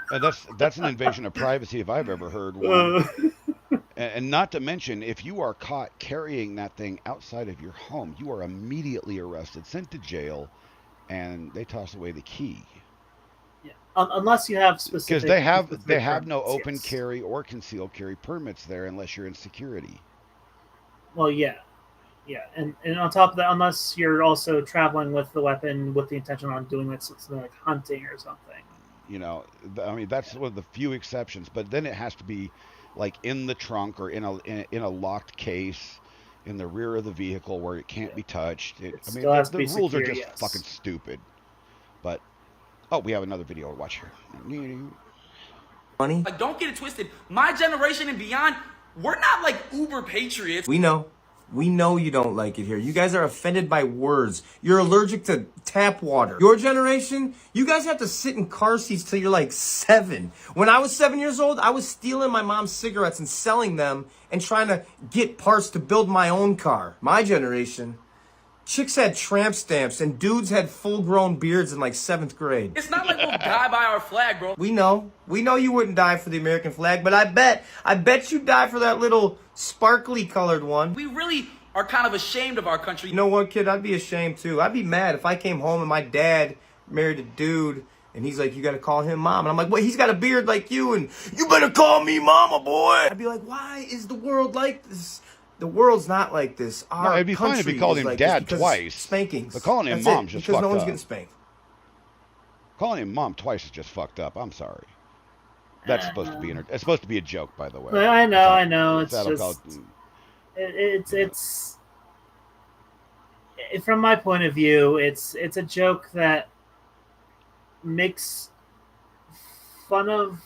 that's an invasion of privacy if I've ever heard one. And not to mention, if you are caught carrying that thing outside of your home, you are immediately arrested, sent to jail, and they toss away the key. Yeah, unless you have specific. Because they have no open carry or concealed carry permits there unless you're in security. Well, yeah, and on top of that, unless you're also traveling with the weapon with the intention on doing like something like hunting or something. I mean, that's one of the few exceptions, but then it has to be like in the trunk or in a locked case in the rear of the vehicle where it can't be touched. The rules are just fucking stupid. But we have another video to watch here. Money. Like, don't get it twisted. My generation and beyond, we're not like uber patriots. We know you don't like it here. You guys are offended by words. You're allergic to tap water. Your generation, you guys have to sit in car seats till you're like 7. When I was 7 years old, I was stealing my mom's cigarettes and selling them and trying to get parts to build my own car. My generation, chicks had tramp stamps and dudes had full-grown beards in like 7th grade. It's not like we'll die by our flag, bro. We know you wouldn't die for the American flag, but I bet you'd die for that little sparkly colored one. We really are kind of ashamed of our country. You know what, kid? I'd be ashamed too. I'd be mad if I came home and my dad married a dude and he's like, you gotta call him mom. And I'm like, wait, he's got a beard like you and you better call me mama, boy. I'd be like, why is the world like this? The world's not like this. It'd be fine if you called him like dad twice. Spankings. But calling him mom's just fucked up. Because no one's getting spanked. Calling him mom twice is just fucked up. I'm sorry. That's supposed to be it's supposed to be a joke, by the way. Well, I know. It's just it's from my point of view, it's a joke that makes fun of.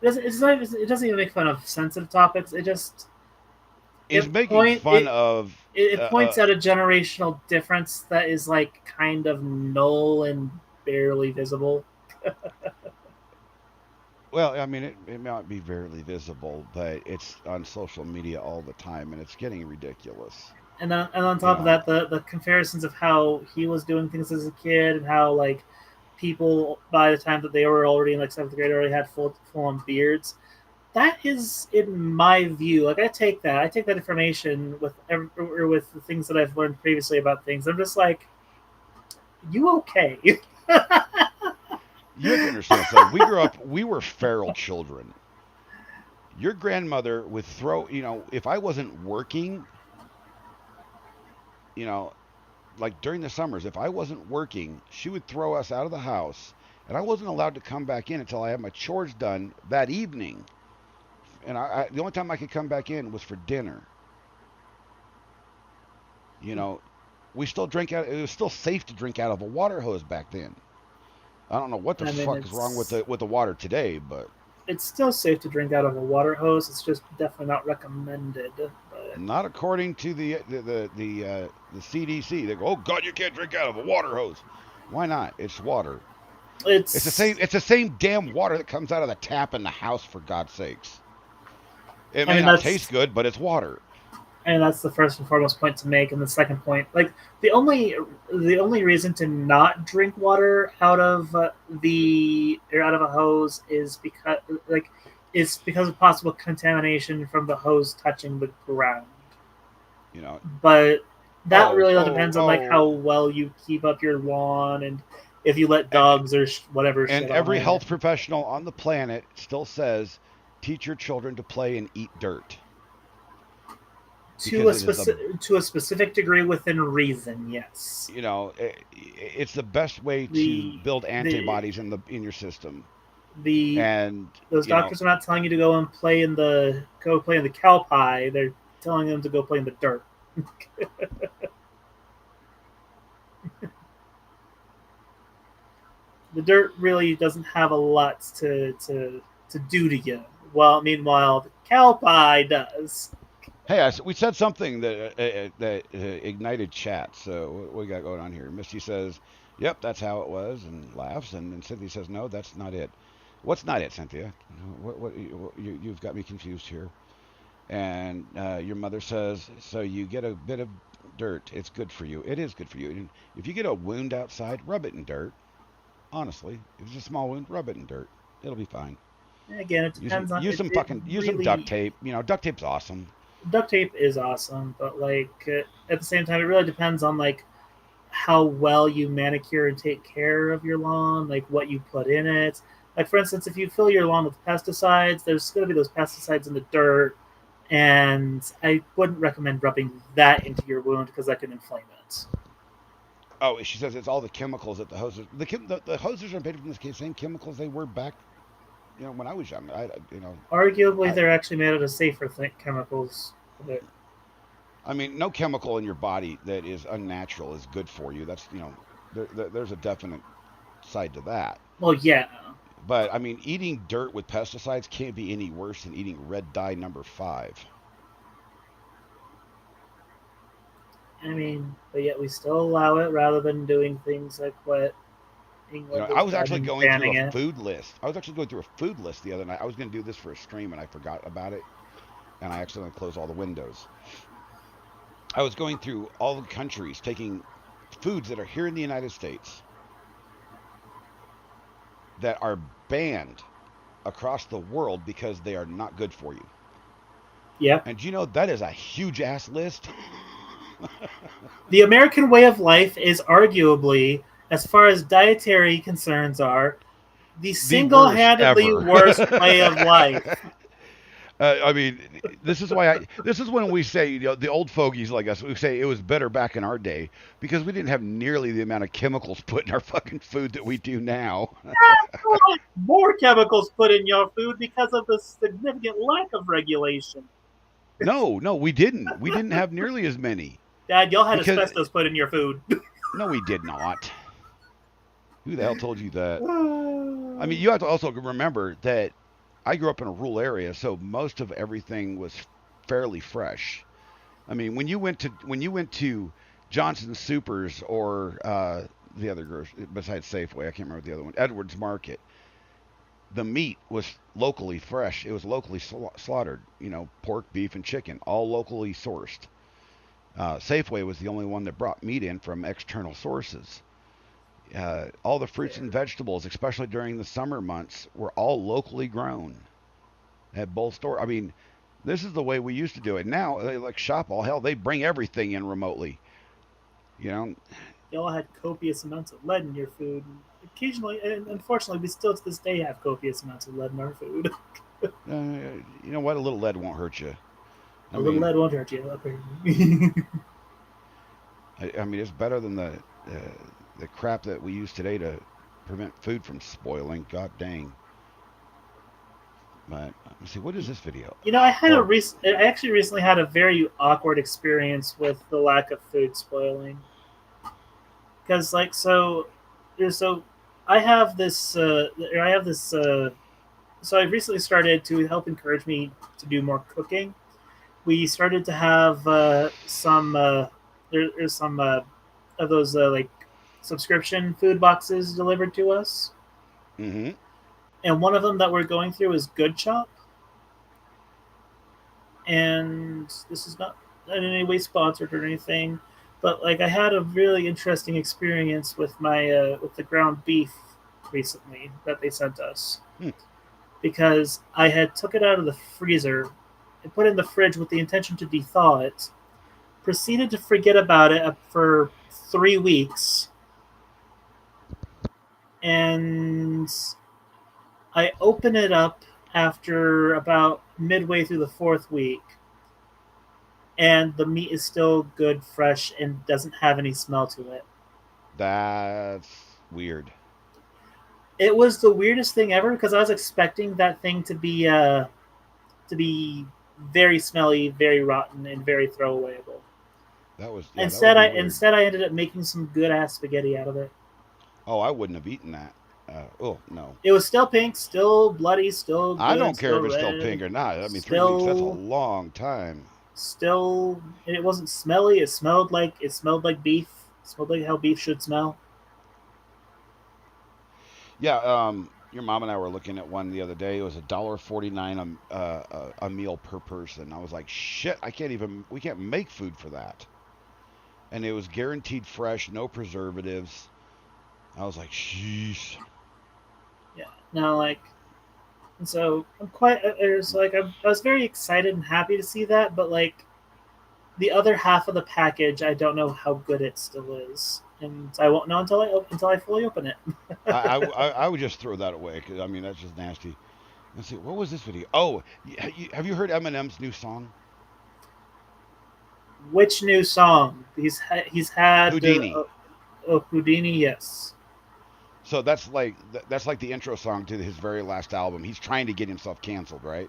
It doesn't even make fun of sensitive topics. It just It points out a generational difference that is like kind of null and barely visible. Well, I mean, it might be barely visible, but it's on social media all the time, and it's getting ridiculous. And on top of that, the comparisons of how he was doing things as a kid, and how like people by the time that they were already in like 7th grade already had full-on beards. That is, in my view, like I take that information with the things that I've learned previously about things. I'm just like, you okay? You have to understand something. We grew up, we were feral children. Your grandmother would throw, if I wasn't working, like during the summers, if I wasn't working, she would throw us out of the house, and I wasn't allowed to come back in until I had my chores done that evening. And the only time I could come back in was for dinner. We still drank out. It was still safe to drink out of a water hose back then. I don't know what the fuck is wrong with the water today, but it's still safe to drink out of a water hose. It's just definitely not recommended. But not according to the CDC. They go, oh God, you can't drink out of a water hose. Why not? It's water. It's It's the same. It's the same damn water that comes out of the tap in the house. For God's sakes, it I may mean, not that's taste good, but it's water. and that's the first and foremost point to make. And the second point, like the only reason to not drink water out of out of a hose is because of possible contamination from the hose touching the ground. You know. But that Oh, really all oh, depends on like oh. how well you keep up your lawn and if you let dogs or whatever And shit every on health it. professional on the planet still says, teach your children to play and eat dirt. To a Because it is the- to a specific degree within reason, yes. You know, it's the best way to The- build antibodies in your system. The And those you know, doctors are not telling you to go play in the cow pie. They're telling them to go play in the dirt. The dirt really doesn't have a lot to do to you. Well, meanwhile, the cow pie does. hey, we said something that ignited chat. So what we got going on here? Misty says, "Yep, that's how it was," and laughs. And Cynthia says, "No, that's not it." What's not it, Cynthia? You've got me confused here. And your mother says, "So you get a bit of dirt. It's good for you. It is good for you. And if you get a wound outside, rub it in dirt. Honestly, if it's a small wound, rub it in dirt. It'll be fine. Again, it depends on Use some really, duct tape. You know, duct tape's awesome. Duct tape is awesome, but at the same time, it really depends on like how well you manicure and take care of your lawn, like what you put in it. Like for instance, if you fill your lawn with pesticides, there's going to be those pesticides in the dirt, and I wouldn't recommend rubbing that into your wound because that can inflame it. Oh, she says it's all the chemicals that the hoses. The hoses are made from the same chemicals they were back, you know, when I was young. Arguably, they're actually made out of safer chemicals. But I mean, no chemical in your body that is unnatural is good for you. That's, you know, there's a definite side to that. well, yeah. But I mean, eating dirt with pesticides can't be any worse than eating red dye number 5. I mean, but yet we still allow it rather than doing things like what You England know, I was has actually done, going banning through a it. food list. I was actually going through a food list the other night. I was going to do this for a stream and I forgot about it, and I accidentally closed all the windows. I was going through all the countries, taking foods that are here in the United States that are banned across the world because they are not good for you. Yeah. And you know, that is a huge ass list. The American way of life is arguably, as far as dietary concerns are, the single-handedly worst worst way of life. I mean, this is why this is when we say, you know, the old fogies like us, we say it was better back in our day because we didn't have nearly the amount of chemicals put in our fucking food that we do now. More chemicals put in your food because of the significant lack of regulation. No, we didn't. We didn't have nearly as many. Dad, y'all had Because- asbestos put in your food. No, we did not. Who the hell told you that? I mean, you have to also remember that I grew up in a rural area, so most of everything was fairly fresh. I mean, when you went to Johnson Supers or the other grocery besides Safeway, I can't remember the other one, Edwards Market, the meat was locally fresh. It was locally slaughtered. You know, pork, beef, and chicken, all locally sourced. Safeway was the only one that brought meat in from external sources. All the fruits and vegetables, especially during the summer months, were all locally grown at both stores. I mean, this is the way we used to do it. Now, they like shop all hell. They bring everything in remotely. You know, Y'all had copious amounts of lead in your food. Occasionally, and unfortunately, we still to this day have copious amounts of lead in our food. you know what? A little lead won't hurt you. A little lead won't hurt you. Apparently. I mean, it's better than the crap that we use today to prevent food from spoiling. God dang. But let's see, what is this video? You know, I actually recently had a very awkward experience with the lack of food spoiling. Because, like, so I have this. So I recently started to help encourage me to do more cooking. We started to have some. There's some of those like subscription food boxes delivered to us. Mm-hmm. and one of them that we're going through is Good Chop. And this is not in any way sponsored or anything, but like I had a really interesting experience with my with the ground beef recently that they sent us Hmm. because I had took it out of the freezer and put it in the fridge with the intention to thaw it, proceeded to forget about it for 3 weeks, and I open it up after about midway through the 4th week, and the meat is still good, fresh, and doesn't have any smell to it. That's weird. It was the weirdest thing ever because I was expecting that thing to be very smelly, very rotten, and very throwawayable. That was yeah. Instead, that I would be weird. instead I ended up making some good ass spaghetti out of it. Oh, I wouldn't have eaten that. Oh no. It was still pink, still bloody, still good, I don't care if it's red, still pink or not. I mean, 3 weeks, that's a long time. Still, and it wasn't smelly. It smelled like beef. It smelled like how beef should smell. Yeah, your mom and I were looking at one the other day. It was $1.49 a meal per person. I was like, shit, we can't make food for that. And it was guaranteed fresh, no preservatives. I was like, sheesh. Yeah. Now, like, and so I'm quite. There's like I was very excited and happy to see that, but like the other half of the package, I don't know how good it still is, and I won't know until I fully open it. I would just throw that away because I mean that's just nasty. Let's see, what was this video? Oh, have you heard Eminem's new song? Which new song? He's had Houdini. Houdini, yes. So that's like the intro song to his very last album. He's trying to get himself canceled, right?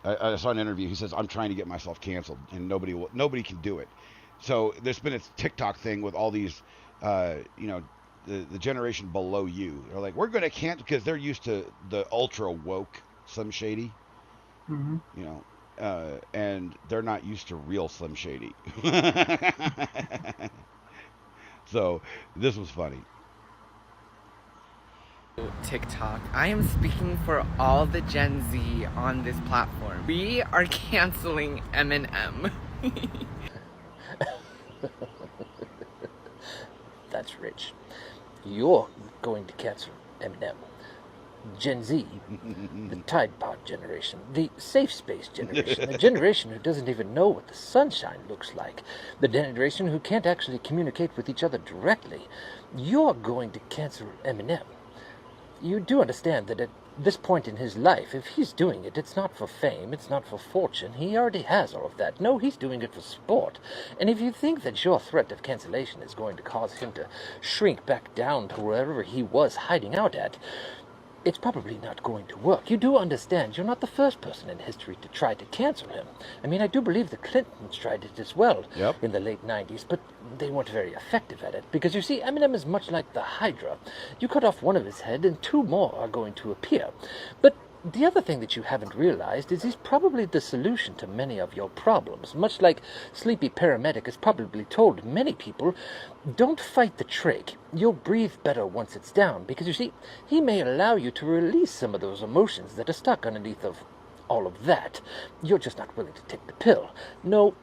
I saw an interview. He says, "I'm trying to get myself canceled, and nobody can do it." So there's been a TikTok thing with all these, the generation below you. They're like, we're going to cancel because they're used to the ultra woke Slim Shady, Mm-hmm. and they're not used to real Slim Shady. So this was funny. TikTok. I am speaking for all the Gen Z on this platform. We are canceling Eminem. That's rich. You're going to cancel Eminem. Gen Z, the Tide Pod generation, the safe space generation, the generation who doesn't even know what the sunshine looks like, the generation who can't actually communicate with each other directly. You're going to cancel Eminem. You do understand that at this point in his life, if he's doing it, it's not for fame, it's not for fortune. He already has all of that. No, he's doing it for sport. And if you think that your threat of cancellation is going to cause him to shrink back down to wherever he was hiding out at, it's probably not going to work. You do understand you're not the first person in history to try to cancel him. I mean, I do believe the Clintons tried it as well in the late 90s, but they weren't very effective at it. Because you see, Eminem is much like the Hydra. You cut off one of his head and two more are going to appear. But the other thing that you haven't realized is he's probably the solution to many of your problems. Much like Sleepy Paramedic has probably told many people, don't fight the trach. You'll breathe better once it's down. Because you see, he may allow you to release some of those emotions that are stuck underneath of all of that. You're just not willing to take the pill. No,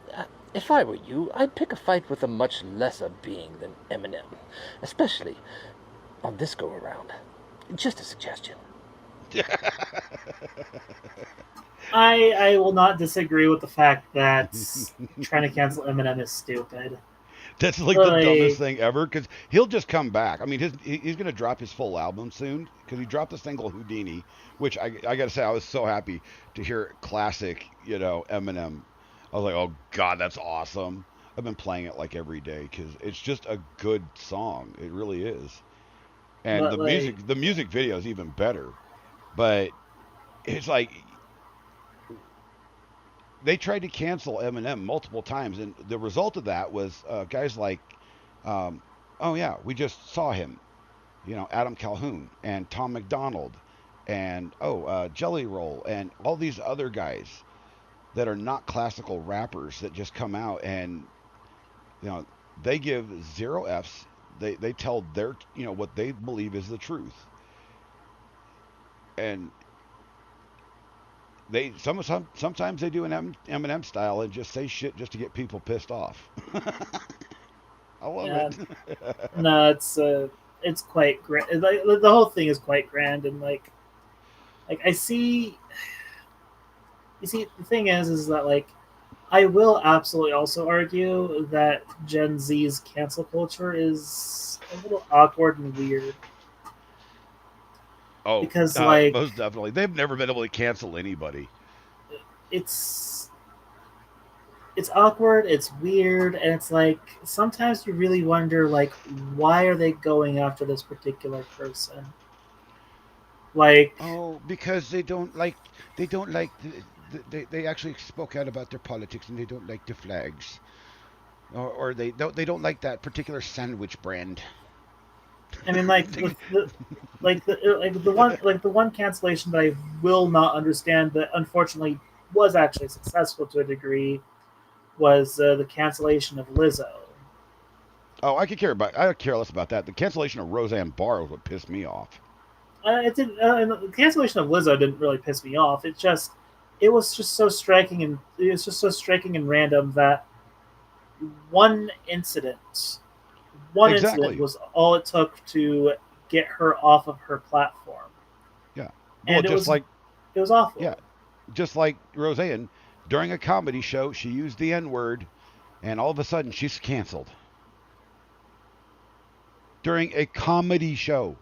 if I were you, I'd pick a fight with a much lesser being than Eminem. Especially on this go-around. Just a suggestion. I will not disagree with the fact that trying to cancel Eminem is stupid. That's like the dumbest thing ever because he'll just come back. I mean, he's going to drop his full album soon because he dropped the single Houdini, which I got to say, I was so happy to hear classic, Eminem. I was like, oh, God, that's awesome. I've been playing it like every day because it's just a good song. It really is. And But, the music video is even better. But it's like they tried to cancel Eminem multiple times, and the result of that was guys like, we just saw him, Adam Calhoun and Tom McDonald, and Jelly Roll, and all these other guys that are not classical rappers that just come out and, they give 0 Fs. They tell their, what they believe is the truth. and they sometimes they do an Eminem style and just say shit just to get people pissed off. I love it. No, it's quite grand. Like the whole thing is quite grand, and like I see. You see, the thing is that like I will absolutely also argue that Gen Z's cancel culture is a little awkward and weird. Oh, because like most definitely, they've never been able to cancel anybody. It's awkward, it's weird, and it's like sometimes you really wonder like why are they going after this particular person? Like, oh, because they don't like they actually spoke out about their politics and they don't like the flags, or they don't like that particular sandwich brand. I mean, like the one cancellation that I will not understand that unfortunately was actually successful to a degree was the cancellation of Lizzo. Oh, I could care less about that. The cancellation of Roseanne Barr was what pissed me off. And the cancellation of Lizzo didn't really piss me off. It was just so striking and random that one incident was all it took to get her off of her platform. Yeah, well, and it was awful. Yeah, just like Roseanne, during a comedy show, she used the N-word, and all of a sudden she's canceled. During a comedy show.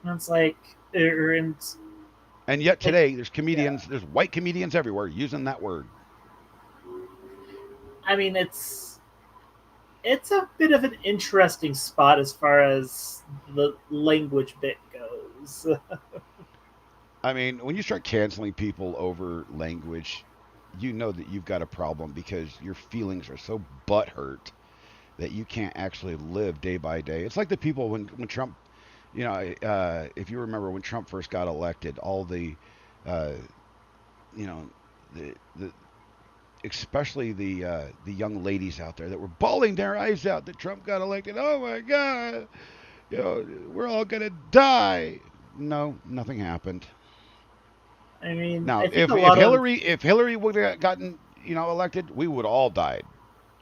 And it's like, and yet today, there's white comedians everywhere using that word. I mean, it's a bit of an interesting spot as far as the language bit goes. I mean, when you start canceling people over language, you know that you've got a problem because your feelings are so butthurt that you can't actually live day by day. It's like the people when Trump, you know, if you remember when Trump first got elected, all the, you know, the especially the young ladies out there that were bawling their eyes out that Trump got elected. Oh my God, you know, we're all gonna die. No, nothing happened. I mean, now if Hillary would have gotten, you know, elected, we would all died.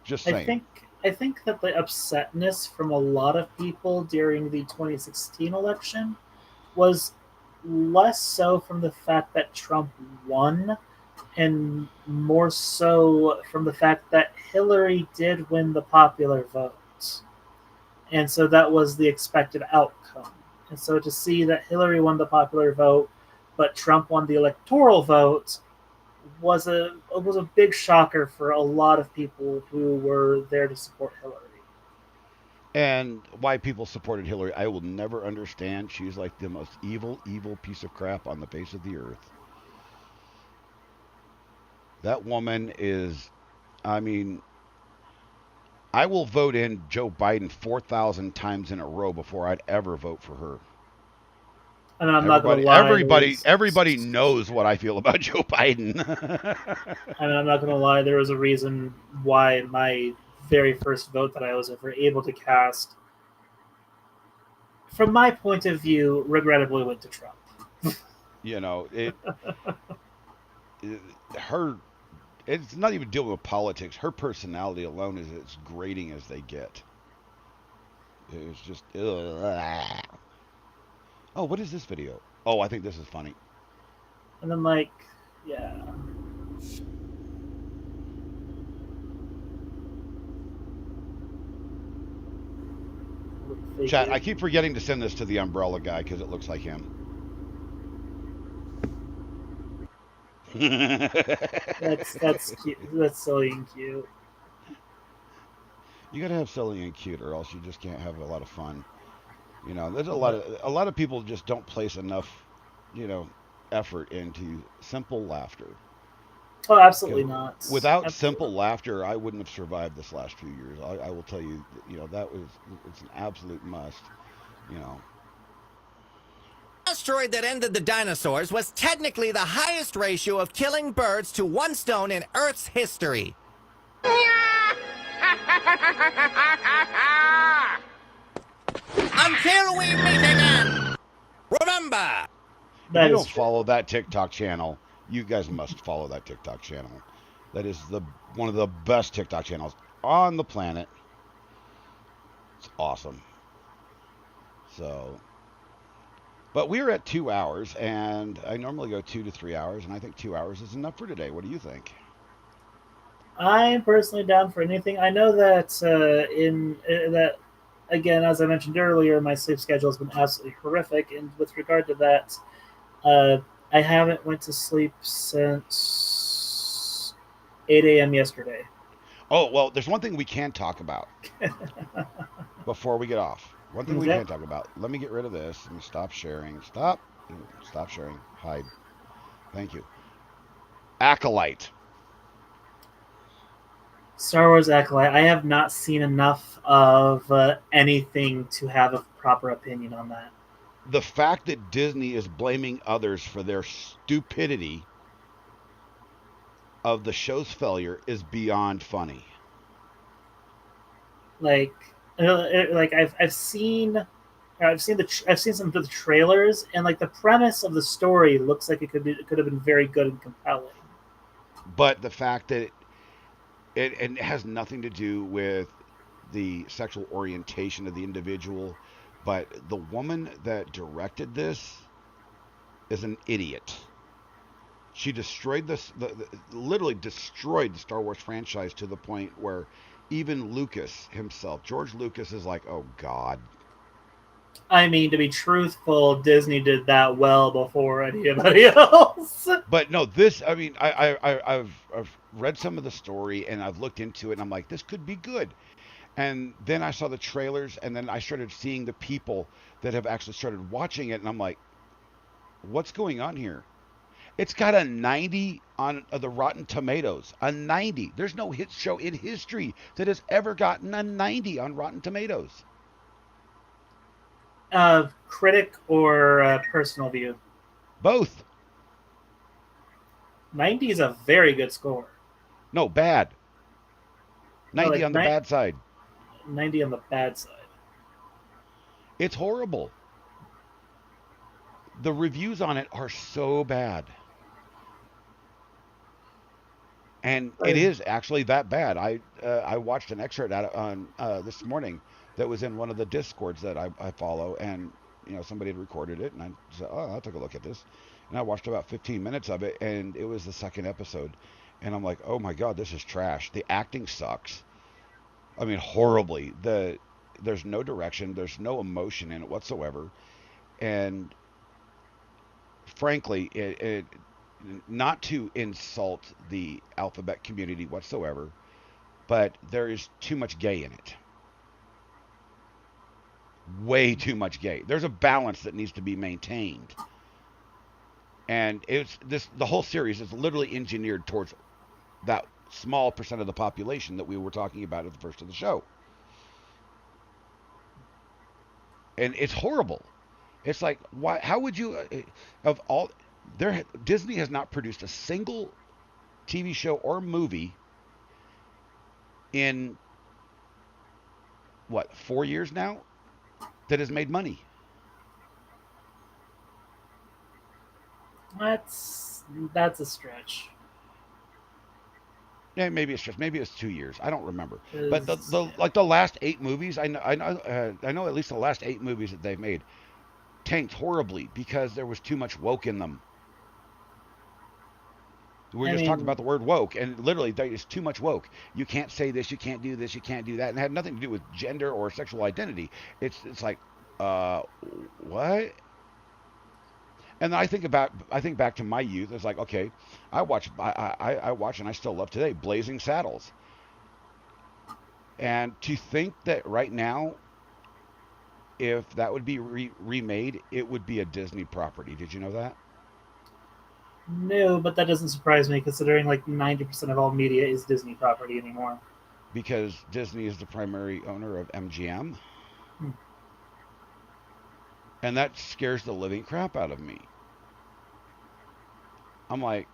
Just saying. I think that the upsetness from a lot of people during the 2016 election was less so from the fact that Trump won and more so from the fact that Hillary did win the popular vote. And so that was the expected outcome. And so to see that Hillary won the popular vote, but Trump won the electoral vote was a big shocker for a lot of people who were there to support Hillary. And why people supported Hillary, I will never understand. She's like the most evil piece of crap on the face of the earth. That woman is, I mean, I will vote in Joe Biden 4,000 times in a row before I'd ever vote for her. And I'm not going to lie. Everybody knows what I feel about Joe Biden. And I'm not going to lie. There was a reason why my very first vote that I was ever able to cast, from my point of view, regrettably went to Trump. You know, it's not even dealing with politics. Her personality alone is as grating as they get. It was just, ugh. Oh, what is this video? Oh, I think this is funny. And then, like, yeah. Chat, I keep forgetting to send this to the umbrella guy because it looks like him. That's cute. That's silly and cute. You gotta have silly and cute, or else you just can't have a lot of fun. You know, there's a lot of people just don't place enough, you know, effort into simple laughter. Oh, absolutely not. Without simple laughter, I wouldn't have survived this last few years. I will tell you, you know, it's an absolute must. You know. The asteroid that ended the dinosaurs was technically the highest ratio of killing birds to one stone in Earth's history. Until we meet again. Remember! If you don't follow that TikTok channel, you guys must follow that TikTok channel. That is one of the best TikTok channels on the planet. It's awesome. So, but we're at 2 hours, and I normally go 2 to 3 hours, and I think 2 hours is enough for today. What do you think? I'm personally down for anything. I know that again, as I mentioned earlier, my sleep schedule has been absolutely horrific, and with regard to that, I haven't went to sleep since 8 a.m. yesterday. Oh, well, there's one thing we can talk about before we get off. One thing we can talk about. Let me get rid of this. Let me stop sharing. Stop sharing. Hide. Thank you. Acolyte. Star Wars Acolyte. I have not seen enough of anything to have a proper opinion on that. The fact that Disney is blaming others for their stupidity of the show's failure is beyond funny. Like I've seen some of the trailers, and like the premise of the story looks like it could have been very good and compelling. But the fact that it has nothing to do with the sexual orientation of the individual, but the woman that directed this is an idiot. She destroyed literally destroyed the Star Wars franchise to the point where even Lucas himself, George Lucas, is like, oh God. I mean, to be truthful, Disney did that well before anybody else. But no, this, I mean, I've read some of the story and I've looked into it and I'm like, this could be good. And then I saw the trailers and then I started seeing the people that have actually started watching it and I'm like, what's going on here? It's got a 90 on the Rotten Tomatoes. A 90. There's no hit show in history that has ever gotten a 90 on Rotten Tomatoes. Critic or personal view? Both. 90 is a very good score. No, bad. 90 on the bad side. 90 on the bad side. It's horrible. The reviews on it are so bad. And it is actually that bad. I watched an excerpt on this morning that was in one of the Discords that I follow, and somebody had recorded it, and I said, oh, I'll take a look at this. And I watched about 15 minutes of it, and it was the second episode. And I'm like, oh my God, this is trash. The acting sucks. I mean, horribly. There's no direction. There's no emotion in it whatsoever. And frankly, it not to insult the alphabet community whatsoever, but there is too much gay in it. Way too much gay. There's a balance that needs to be maintained. And the whole series is literally engineered towards that small percent of the population that we were talking about at the first of the show. And it's horrible. It's like, why? How would you, Disney has not produced a single TV show or movie in, 4 years now that has made money. That's a stretch. Yeah, maybe it's 2 years. I don't remember. But the last 8 movies, I know at least the last 8 movies that they've made tanked horribly because there was too much woke in them. We're just talking about the word woke, and literally there is too much woke. You can't say this, you can't do this, you can't do that, and it had nothing to do with gender or sexual identity. It's like, what? And I think back to my youth. It's like, okay, I watch and I still love today Blazing Saddles. And to think that right now, if that would be remade, it would be a Disney property. Did you know that? No, but that doesn't surprise me considering like 90% of all media is Disney property anymore. Because Disney is the primary owner of MGM. And that scares the living crap out of me. I'm like,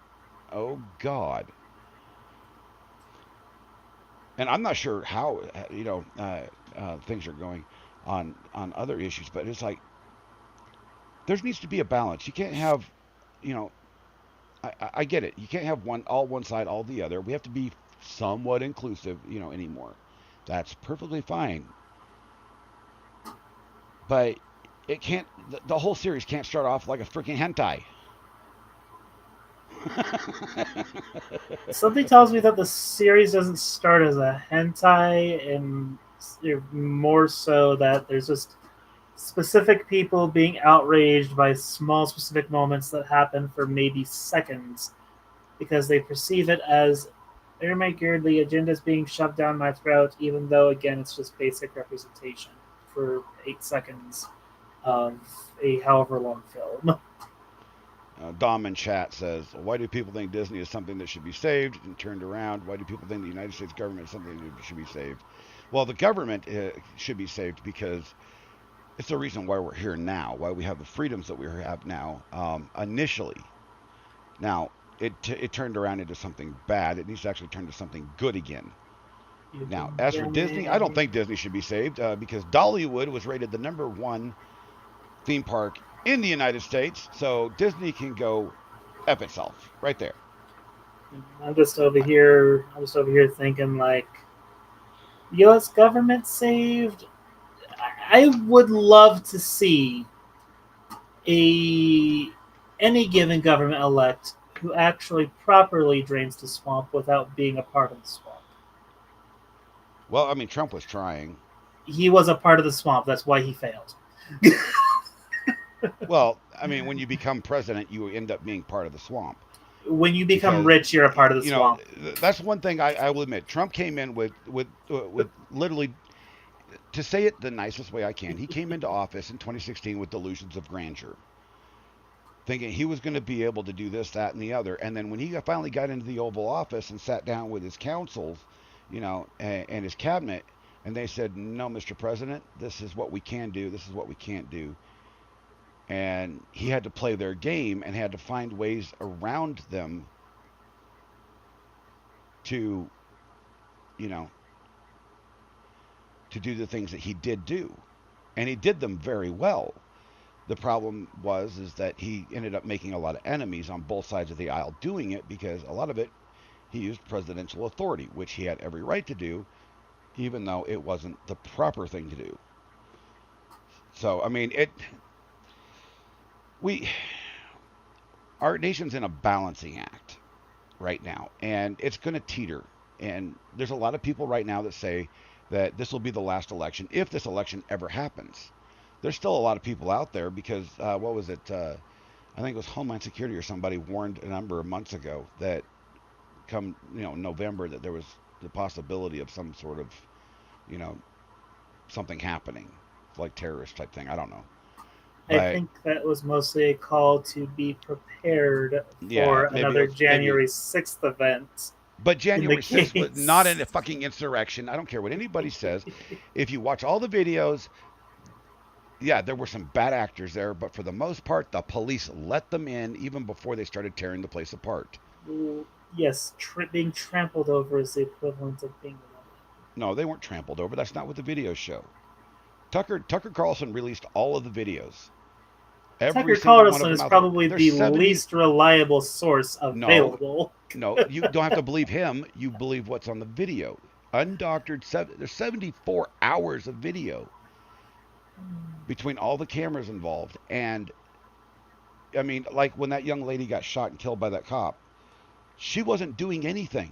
oh God. And I'm not sure how, things are going on other issues, but it's like, there needs to be a balance. You can't have, you know, I get it. You can't have one side, all the other. We have to be somewhat inclusive, anymore. That's perfectly fine. But it can't. The whole series can't start off like a freaking hentai. Something tells me that the series doesn't start as a hentai, and more so that there's just specific people being outraged by small specific moments that happen for maybe seconds because they perceive it as, oh my god, the agenda is being shoved down my throat, even though, again, it's just basic representation for 8 seconds of a however long film. Dom in chat says, why do people think Disney is something that should be saved and turned around? Why do people think the United States government is something that should be saved? Well, the government should be saved because it's the reason why we're here now, why we have the freedoms that we have now, initially. Now, it turned around into something bad. It needs to actually turn into something good again. Now, as for Disney, I don't think Disney should be saved because Dollywood was rated the #1 theme park in the United States, so Disney can go F itself right there. I'm just over here thinking, like, U.S. government saved. I would love to see any given government elect who actually properly drains the swamp without being a part of the swamp. Well, I mean, Trump was trying. He was a part of the swamp. That's why he failed. Well, I mean, when you become president, you end up being part of the swamp. When you become rich, you're a part of the swamp. That's one thing I will admit. Trump came in with literally, to say it the nicest way I can, he came into office in 2016 with delusions of grandeur, thinking he was going to be able to do this, that, and the other. And then when he finally got into the Oval Office and sat down with his councils, and his cabinet, and they said, no, Mr. President, this is what we can do, this is what we can't do. And he had to play their game and had to find ways around them to, to do the things that he did do. And he did them very well. The problem is that he ended up making a lot of enemies on both sides of the aisle doing it, because a lot of it, he used presidential authority, which he had every right to do, even though it wasn't the proper thing to do. So, I mean, our nation's in a balancing act right now, and it's going to teeter. And there's a lot of people right now that say that this will be the last election, if this election ever happens. There's still a lot of people out there because, what was it? I think it was Homeland Security or somebody warned a number of months ago that come, November, that there was the possibility of some sort of, something happening, like terrorist type thing. I don't know. I think that was mostly a call to be prepared for another January 6th event. But January 6th was not a fucking insurrection. I don't care what anybody says. If you watch all the videos, yeah, there were some bad actors there, but for the most part, the police let them in even before they started tearing the place apart. Yes, being trampled over is the equivalent of being allowed. No, they weren't trampled over. That's not what the videos show. Tucker Carlson released all of the videos. Tucker Carlson is probably the least reliable source available. No, you don't have to believe him. You believe what's on the video. Undoctored, there's 74 hours of video between all the cameras involved. And, I mean, like when that young lady got shot and killed by that cop, she wasn't doing anything.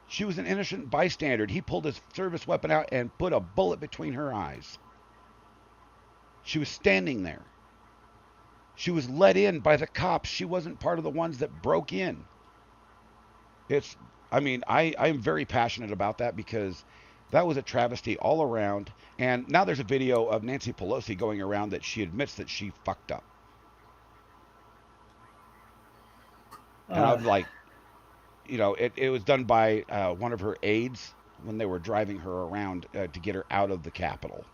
She was an innocent bystander. He pulled his service weapon out and put a bullet between her eyes. She was standing there. She was let in by the cops. She wasn't part of the ones that broke in. I'm very passionate about that because that was a travesty all around. And now there's a video of Nancy Pelosi going around that she admits that she fucked up. And I was like, it was done by one of her aides when they were driving her around to get her out of the Capitol.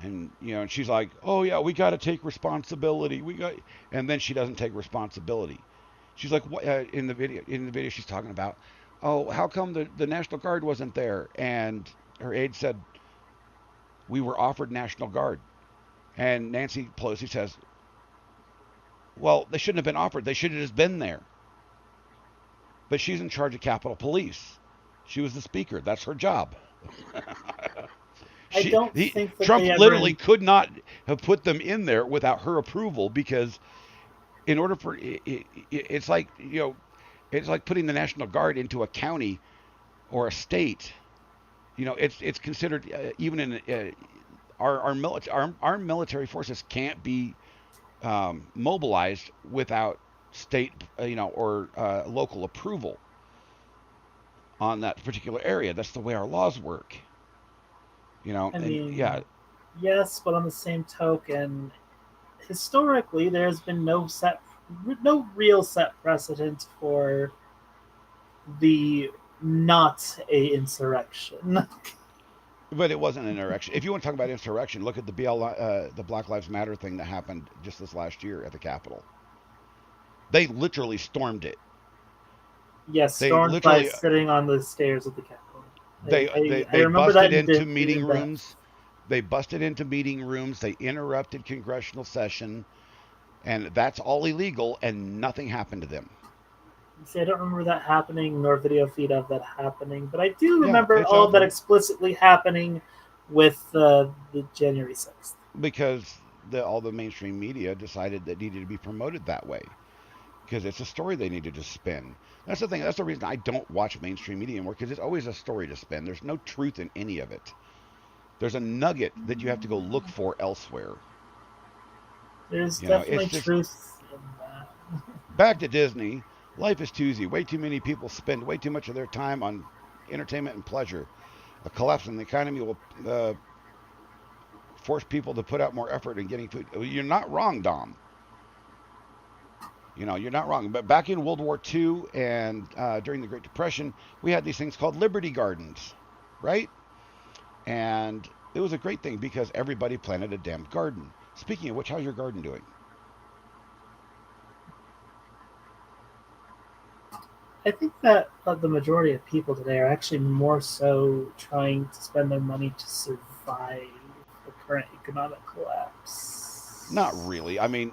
And, and she's like, oh, yeah, we got to take responsibility. And then she doesn't take responsibility. She's like, what, in the video she's talking about, oh, how come the National Guard wasn't there? And her aide said, we were offered National Guard. And Nancy Pelosi says, well, they shouldn't have been offered. They should have just been there. But she's in charge of Capitol Police. She was the speaker. That's her job. I don't think that Trump they ever- literally could not have put them in there without her approval, because in order for it's like, you know, it's like putting the National Guard into a county or a state. You know, it's considered even in our military forces can't be mobilized without state, or local approval on that particular area. That's the way our laws work. You know, I mean, yeah. Yes, but on the same token, historically, there's been no real set precedent for the not a insurrection. But it wasn't an insurrection. If you want to talk about insurrection, look at the Black Lives Matter thing that happened just this last year at the Capitol. They literally stormed it. Yes, They stormed by literally- sitting on the stairs of the Capitol. They I remember busted that and into did meeting that. rooms. They busted into meeting rooms. They interrupted congressional session, and that's all illegal. And nothing happened to them. See, I don't remember that happening, nor video feed of that happening, but I do remember it's all of that open. explicitly happening with the January 6th. Because all the mainstream media decided that needed to be promoted that way, because it's a story they needed to spin. That's the thing. That's the reason I don't watch mainstream media anymore, because it's always a story to spin. There's no truth in any of it. There's a nugget that you have to go look for elsewhere. There's You know, definitely it's just- truth in that. Back to Disney. Life is too easy. Way too many people spend way too much of their time on entertainment and pleasure. A collapse in the economy will force people to put out more effort in getting food. You're not wrong, Dom. You know, you're not wrong. But back in World War II and during the Great Depression, we had these things called Liberty Gardens, right? And it was a great thing because everybody planted a damn garden. Speaking of which, how's your garden doing? I think that the majority of people today are actually more so trying to spend their money to survive the current economic collapse. Not really. I mean,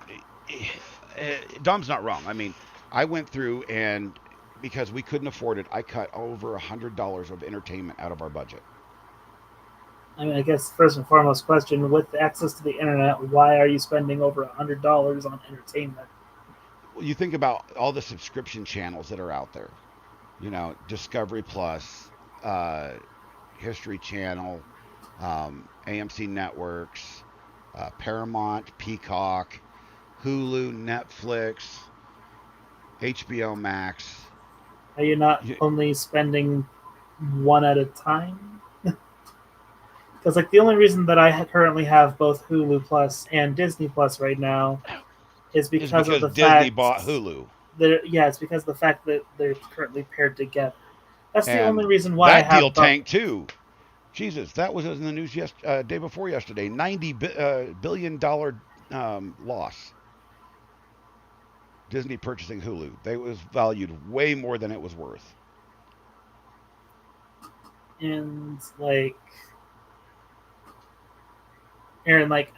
Dom's not wrong. I mean, I went through and because we couldn't afford it, I cut over $100 of entertainment out of our budget. I mean, I guess first and foremost question, with access to the internet, why are you spending over $100 on entertainment? You think about all the subscription channels that are out there. You know, Discovery Plus, History Channel, AMC Networks, Paramount, Peacock, Hulu, Netflix, HBO Max. Are you not only spending one at a time? Because like the only reason that I currently have both Hulu Plus and Disney Plus right now is because of the Disney fact bought Hulu. Yeah, it's because of the fact that they're currently paired together. That's the And only reason why I that have deal both. tanked too. Jesus, that was in the news day before yesterday. $90 billion loss. Disney purchasing Hulu. They was valued way more than it was worth. And like Aaron, like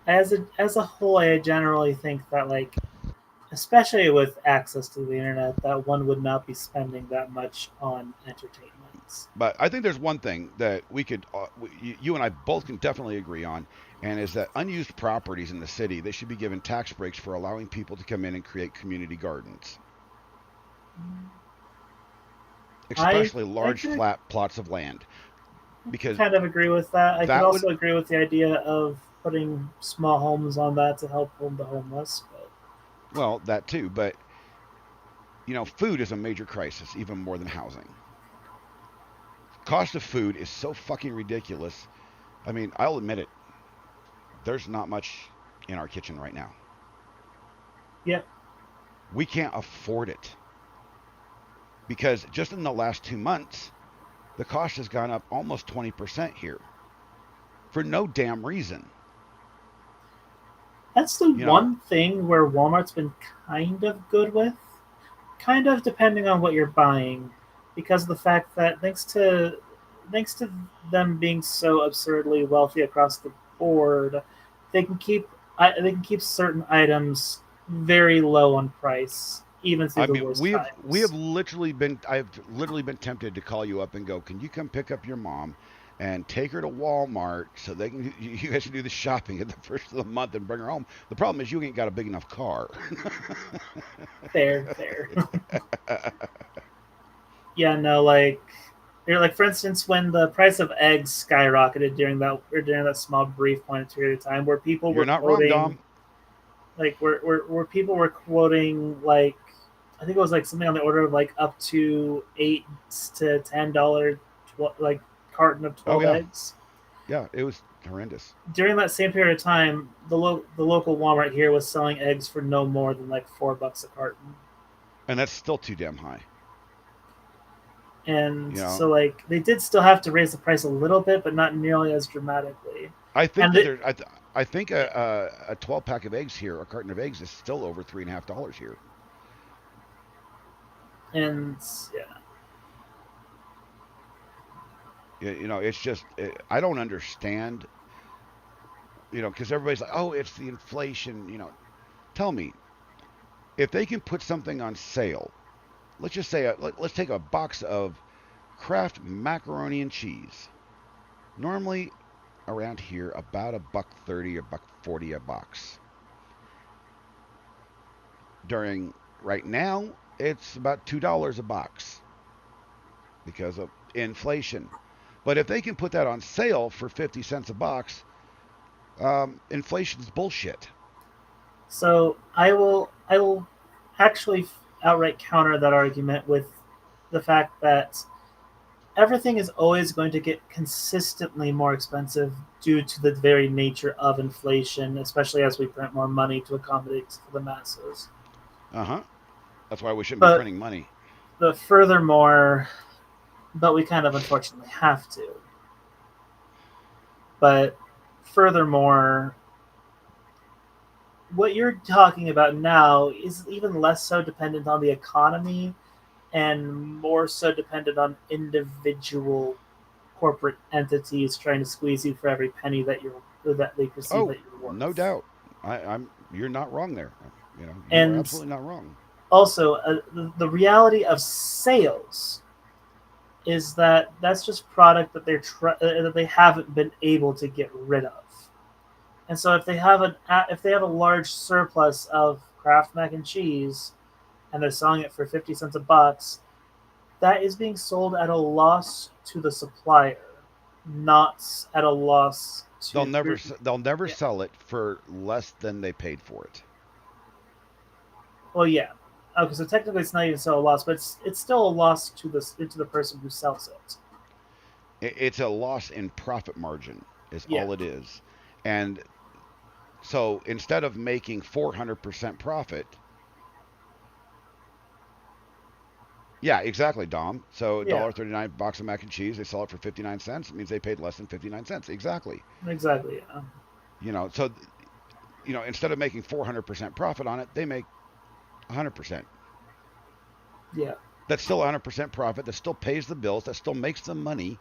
as a whole, I generally think that like, especially with access to the internet, that one would not be spending that much on entertainment. But I think there's one thing that we could, you and I both can definitely agree on, and is that unused properties in the city, they should be given tax breaks for allowing people to come in and create community gardens. Especially large agree. flat plots of land. Because Kind of agree with that. I that can also would- agree with the idea of putting small homes on that to help the homeless. But well, that too, but you know, food is a major crisis, even more than housing. Cost of food is so fucking ridiculous. I mean, I'll admit it. There's not much in our kitchen right now. Yep. We can't afford it. Because just in the last 2 months, the cost has gone up almost 20% here. For no damn reason. that's the one thing where Walmart's been kind of good with. Kind of depending on what you're buying. Because of the fact that thanks to thanks to them being so absurdly wealthy across the board, they can keep certain items very low on price, even through the worst times. I've literally been tempted to call you up and go, can you come pick up your mom and take her to Walmart so they can you guys can do the shopping at the first of the month and bring her home. The problem is you ain't got a big enough car. Fair. Yeah, no, like for instance, when the price of eggs skyrocketed during that small brief point period of time, where people You're were not quoting, wrong, Dom. like where people were quoting, like, I think it was like something on the order of like up to $8 to $10 like carton of 12 eggs. Yeah, it was horrendous. During that same period of time, the local Walmart here was selling eggs for no more than like $4 a carton. And that's still too damn high. And so, like, they did still have to raise the price a little bit, but not nearly as dramatically. I think I think a 12-pack of eggs here, a carton of eggs, is still over $3.50 here. And it's just I don't understand. Because everybody's like, oh, it's the inflation. Tell me, if they can put something on sale. Let's just say, let's take a box of Kraft macaroni and cheese. Normally, around here, about $1.30 or $1.40 a box. Right now, it's about $2 a box because of inflation. But if they can put that on sale for 50 cents a box, inflation's bullshit. So I will actually outright counter that argument with the fact that everything is always going to get consistently more expensive due to the very nature of inflation, especially as we print more money to accommodate for the masses. That's why we shouldn't be printing money. But we kind of unfortunately have to. But furthermore, what you're talking about now is even less so dependent on the economy and more so dependent on individual corporate entities trying to squeeze you for every penny that they perceive that you're worth. No doubt. You're not wrong there. You're absolutely not wrong. Also, the reality of sales is that that's just product that that they haven't been able to get rid of. And so if they have a large surplus of Kraft mac and cheese and they're selling it for 50 cents a box, that is being sold at a loss to the supplier, not at a loss to They'll never sell it for less than they paid for it. Well, yeah. Okay, so technically it's not even still a loss, but it's still a loss to the person who sells it. It's a loss in profit margin is all it is. And so instead of making 400% profit, yeah, exactly, Dom. So $1.39 box of mac and cheese, they sell it for 59 cents. It means they paid less than 59 cents. Exactly. Exactly, yeah. So instead of making 400% profit on it, they make 100%. Yeah. That's still 100% profit. That still pays the bills. That still makes them money.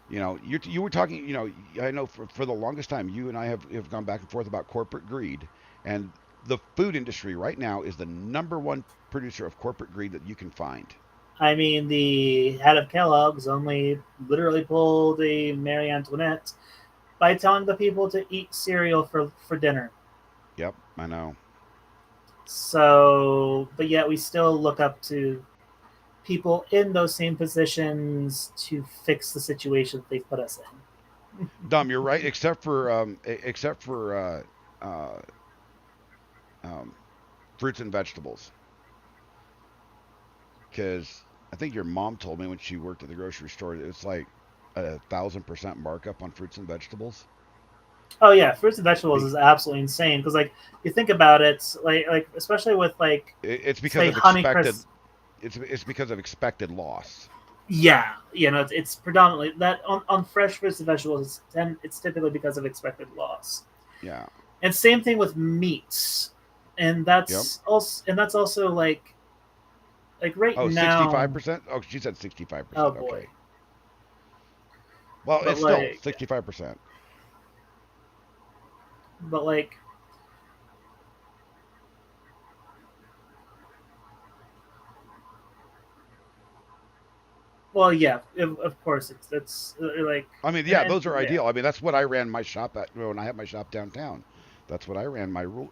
You were talking, I know for the longest time, you and I have gone back and forth about corporate greed. And the food industry right now is the #1 producer of corporate greed that you can find. I mean, the head of Kellogg's only literally pulled a Marie Antoinette by telling the people to eat cereal for dinner. Yep, I know. So, but yet we still look up to people in those same positions to fix the situation they've put us in. Dom, you're right, except for fruits and vegetables. Because I think your mom told me when she worked at the grocery store, it's like 1,000% markup on fruits and vegetables. Oh yeah, fruits and vegetables is absolutely insane because, like, you think about it, like especially with like it's because of expected. It's because of expected loss. Yeah, it's predominantly that on fresh fruits and vegetables. It's typically because of expected loss. Yeah. And same thing with meats, and that's also like right now. 65%. Oh, she said 65%. Oh boy. Well, But it's still like, 65%. but like, well, yeah, of course it's like. I mean, yeah, those are yeah. ideal. I mean, that's what I ran my shop at when I had my shop downtown. That's what I ran my rule.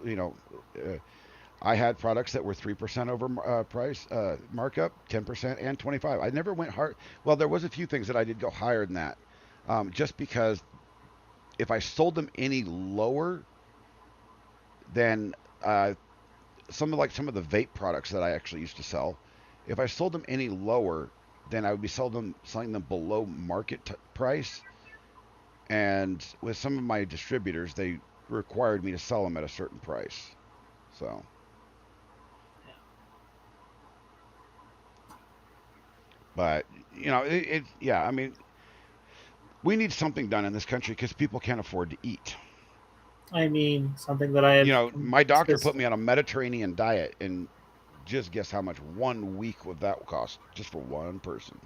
I had products that were 3% over price markup, 10%, and 25. I never went hard. Well, there was a few things that I did go higher than that, just because if I sold them any lower than some of the vape products that I actually used to sell, if I sold them any lower, then I would be selling them below market price. And with some of my distributors, they required me to sell them at a certain price. So. But, yeah, I mean, we need something done in this country because people can't afford to eat. I mean, something that I have. My doctor put me on a Mediterranean diet, and just guess how much 1 week would that cost just for one person?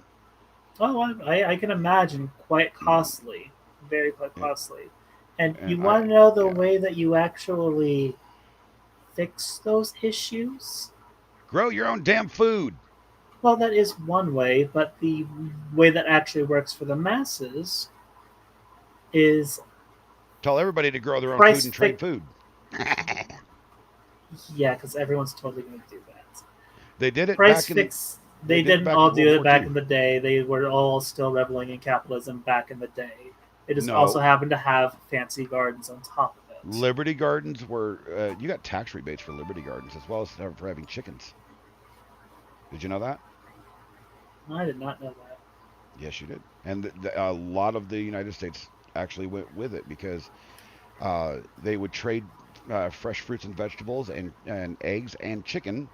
Oh, I can imagine quite costly, very quite costly. And you want to know the way that you actually fix those issues? Grow your own damn food. Well, that is one way, but the way that actually works for the masses is tell everybody to grow their own food and trade food. Yeah, because everyone's totally going to do that. They did it price back in. Fix. They didn't all do it back in the day. They were all still reveling in capitalism back in the day. They just also happened to have fancy gardens on top of it. Liberty Gardens were you got tax rebates for Liberty Gardens as well as for having chickens. Did you know that? I did not know that. Yes, you did. And a lot of the United States actually went with it because they would trade fresh fruits and vegetables and eggs and chicken,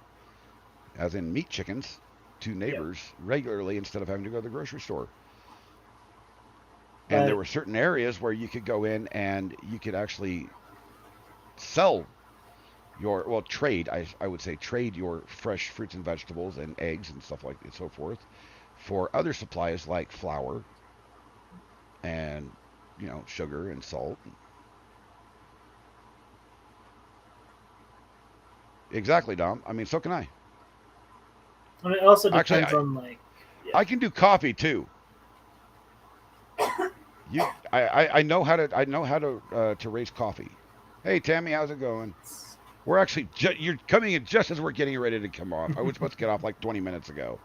as in meat chickens, to neighbors regularly instead of having to go to the grocery store. And there were certain areas where you could go in and you could actually sell trade, I would say, trade your fresh fruits and vegetables and eggs and stuff like and so forth for other supplies like flour and, sugar and salt. Exactly, Dom. I mean, so can I. I mean, it also depends on I can do coffee too. I know how to raise coffee. Hey, Tammy, how's it going? We're actually you're coming in just as we're getting ready to come off. I was supposed to get off like 20 minutes ago,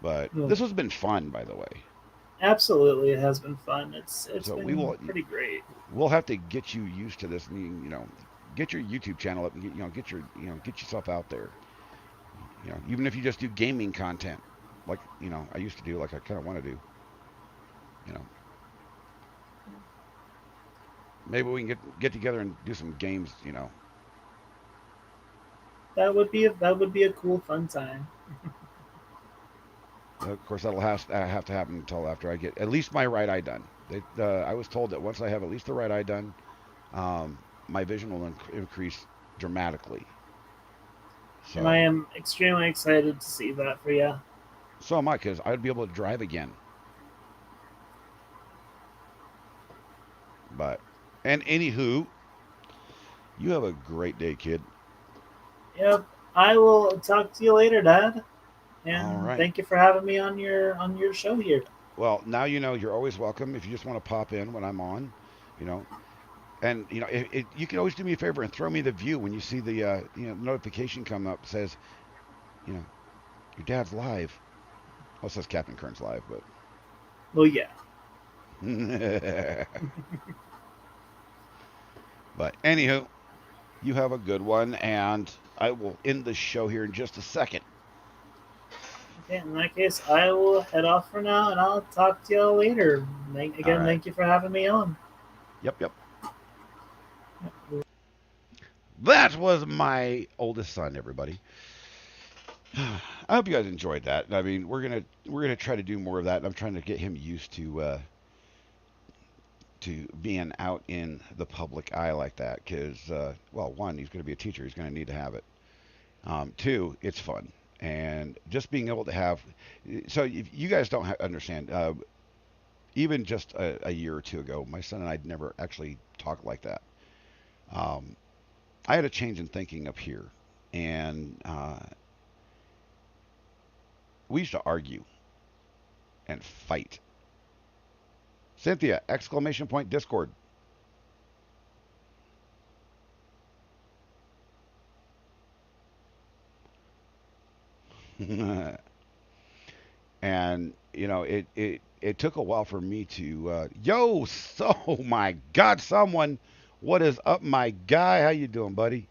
but this has been fun, by the way. Absolutely, it has been fun. It's been pretty great. We'll have to get you used to this, and get your YouTube channel up, and get yourself out there. Even if you just do gaming content, like I used to do, like I kind of want to do. Maybe we can get together and do some games. That would be a cool, fun time. Of course, that'll have to happen until after I get at least my right eye done. I was told that once I have at least the right eye done, my vision will increase dramatically. So, and I am extremely excited to see that for you. So am I, because I'd be able to drive again. And anywho, you have a great day, kid. Yep. I will talk to you later, Dad. And all right. Thank you for having me on your show here. Well, now you're always welcome if you just want to pop in when I'm on, And you can always do me a favor and throw me the view when you see the notification come up says, your dad's live. Well, it says Captain Kern's live, but. Well, yeah. But anywho, you have a good one, and I will end the show here in just a second. Okay, in that case, I will head off for now, and I'll talk to y'all later. Thank you for having me on. Yep. That was my oldest son, everybody. I hope you guys enjoyed that. I mean, we're gonna try to do more of that. And I'm trying to get him used to being out in the public eye like that. Because, one, he's going to be a teacher. He's going to need to have it. Two, it's fun, and just being able to have. So if you guys don't understand. even just a year or two ago, my son and I'd never actually talked like that. Um, I had a change in thinking up here, and we used to argue and fight. Cynthia! Exclamation point Discord. And it took a while for me to so my God, someone, what is up, my guy? How you doing, buddy?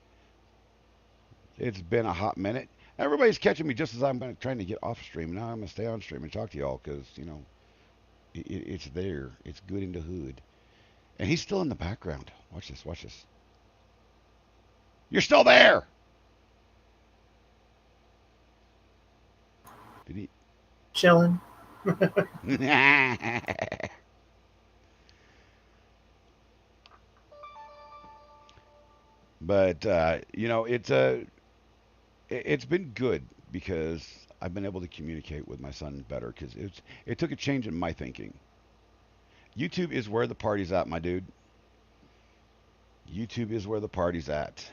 It's been a hot minute. Everybody's catching me just as I'm trying to get off stream. Now I'm gonna stay on stream and talk to y'all because it's there. It's good in the hood, and he's still in the background. Watch this. Watch this. You're still there. Did he? Chilling. But it's been good because I've been able to communicate with my son better because it took a change in my thinking. YouTube is where the party's at, my dude. YouTube is where the party's at.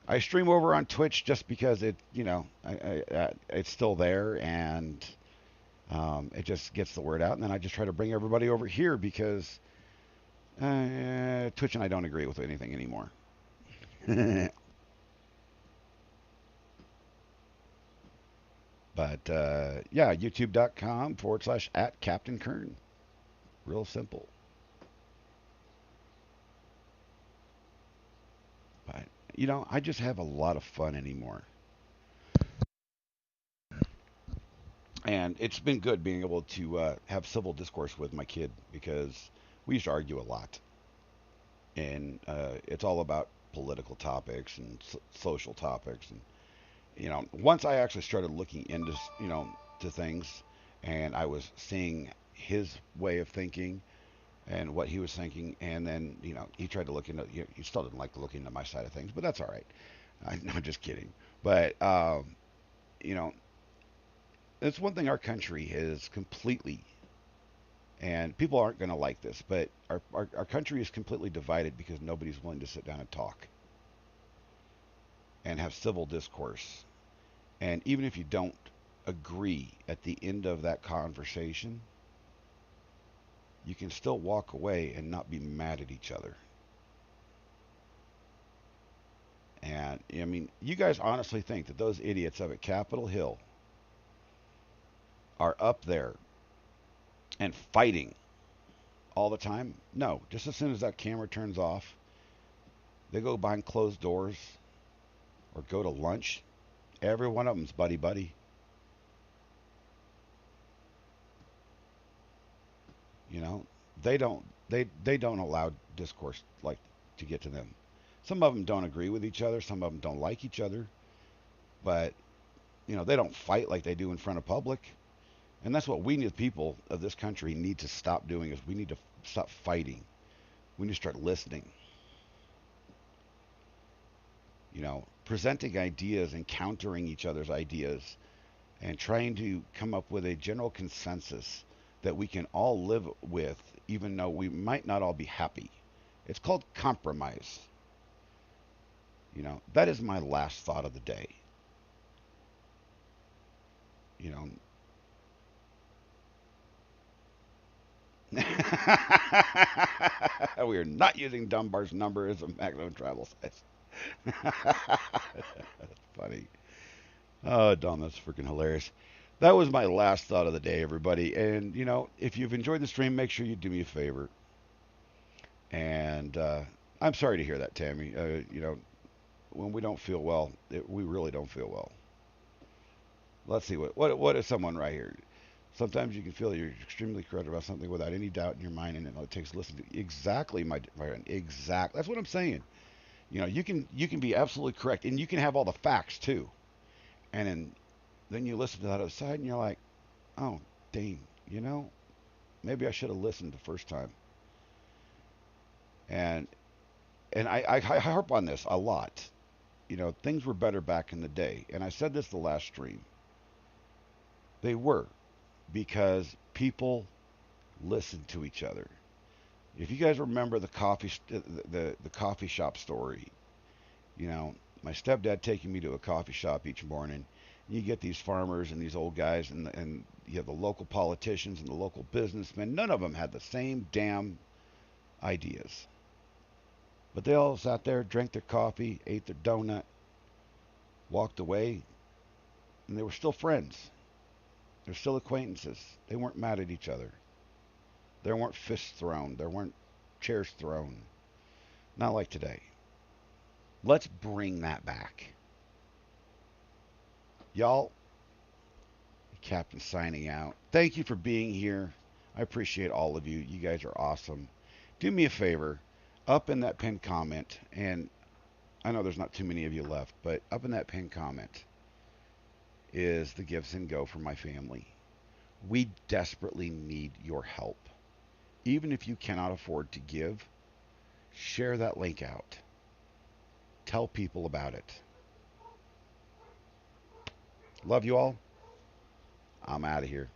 I stream over on Twitch just because it's still there, and it just gets the word out. And then I just try to bring everybody over here because Twitch and I don't agree with anything anymore. But yeah, youtube.com/@Captain Kern. Real simple. But I just have a lot of fun anymore. And it's been good being able to have civil discourse with my kid because we used to argue a lot. And it's all about political topics and social topics. And, once I actually started looking into, to things, and I was seeing his way of thinking and what he was thinking, and then, he tried to look into, he still didn't like to look into my side of things, but that's all right. I'm just kidding. But, it's one thing our country is completely, and people aren't going to like this, but our country is completely divided because nobody's willing to sit down and talk and have civil discourse. And even if you don't agree at the end of that conversation, you can still walk away and not be mad at each other. And, I mean, you guys honestly think that those idiots up at Capitol Hill are up there and fighting all the time? No. Just as soon as that camera turns off, they go behind closed doors or go to lunch. Every one of them's buddy-buddy. They don't allow discourse like to get to them. Some of them don't agree with each other. Some of them don't like each other. But, they don't fight like they do in front of public. And that's what we, the people of this country, need to stop doing, is we need to stop fighting. We need to start listening. Presenting ideas and countering each other's ideas and trying to come up with a general consensus that we can all live with, even though we might not all be happy. It's called compromise. That is my last thought of the day. We are not using Dunbar's number as a maximum travel size. That's funny. Oh, Dom, that's freaking hilarious. That was my last thought of the day, everybody. And, if you've enjoyed the stream, make sure you do me a favor. And I'm sorry to hear that, Tammy. When we don't feel well, we really don't feel well. Let's see, what is someone right here? Sometimes you can feel you're extremely correct about something without any doubt in your mind, and it takes listening to exactly, my friend. Exactly. That's what I'm saying. You can be absolutely correct, and you can have all the facts too. And then you listen to that other side, and you're like, oh, dang, maybe I should have listened the first time. And I harp on this a lot. Things were better back in the day, and I said this the last stream. They were. because people listen to each other. If you guys remember the coffee shop story, you know, my stepdad taking me to a coffee shop each morning. You get these farmers and these old guys, and you have the local politicians and the local businessmen. None of them had the same damn ideas. But they all sat there, drank their coffee, ate their donut, walked away, and they were still friends. They're still acquaintances. They weren't mad at each other. There weren't fists thrown. There weren't chairs thrown. Not like today. Let's bring that back. Y'all, Captain signing out. Thank you for being here. I appreciate all of you. You guys are awesome. Do me a favor. Up in that pinned comment, and I know there's not too many of you left, but up in that pinned comment is the Give Send Go for my family. We desperately need your help. Even if you cannot afford to give, share that link out. Tell people about it. Love you all. I'm out of here.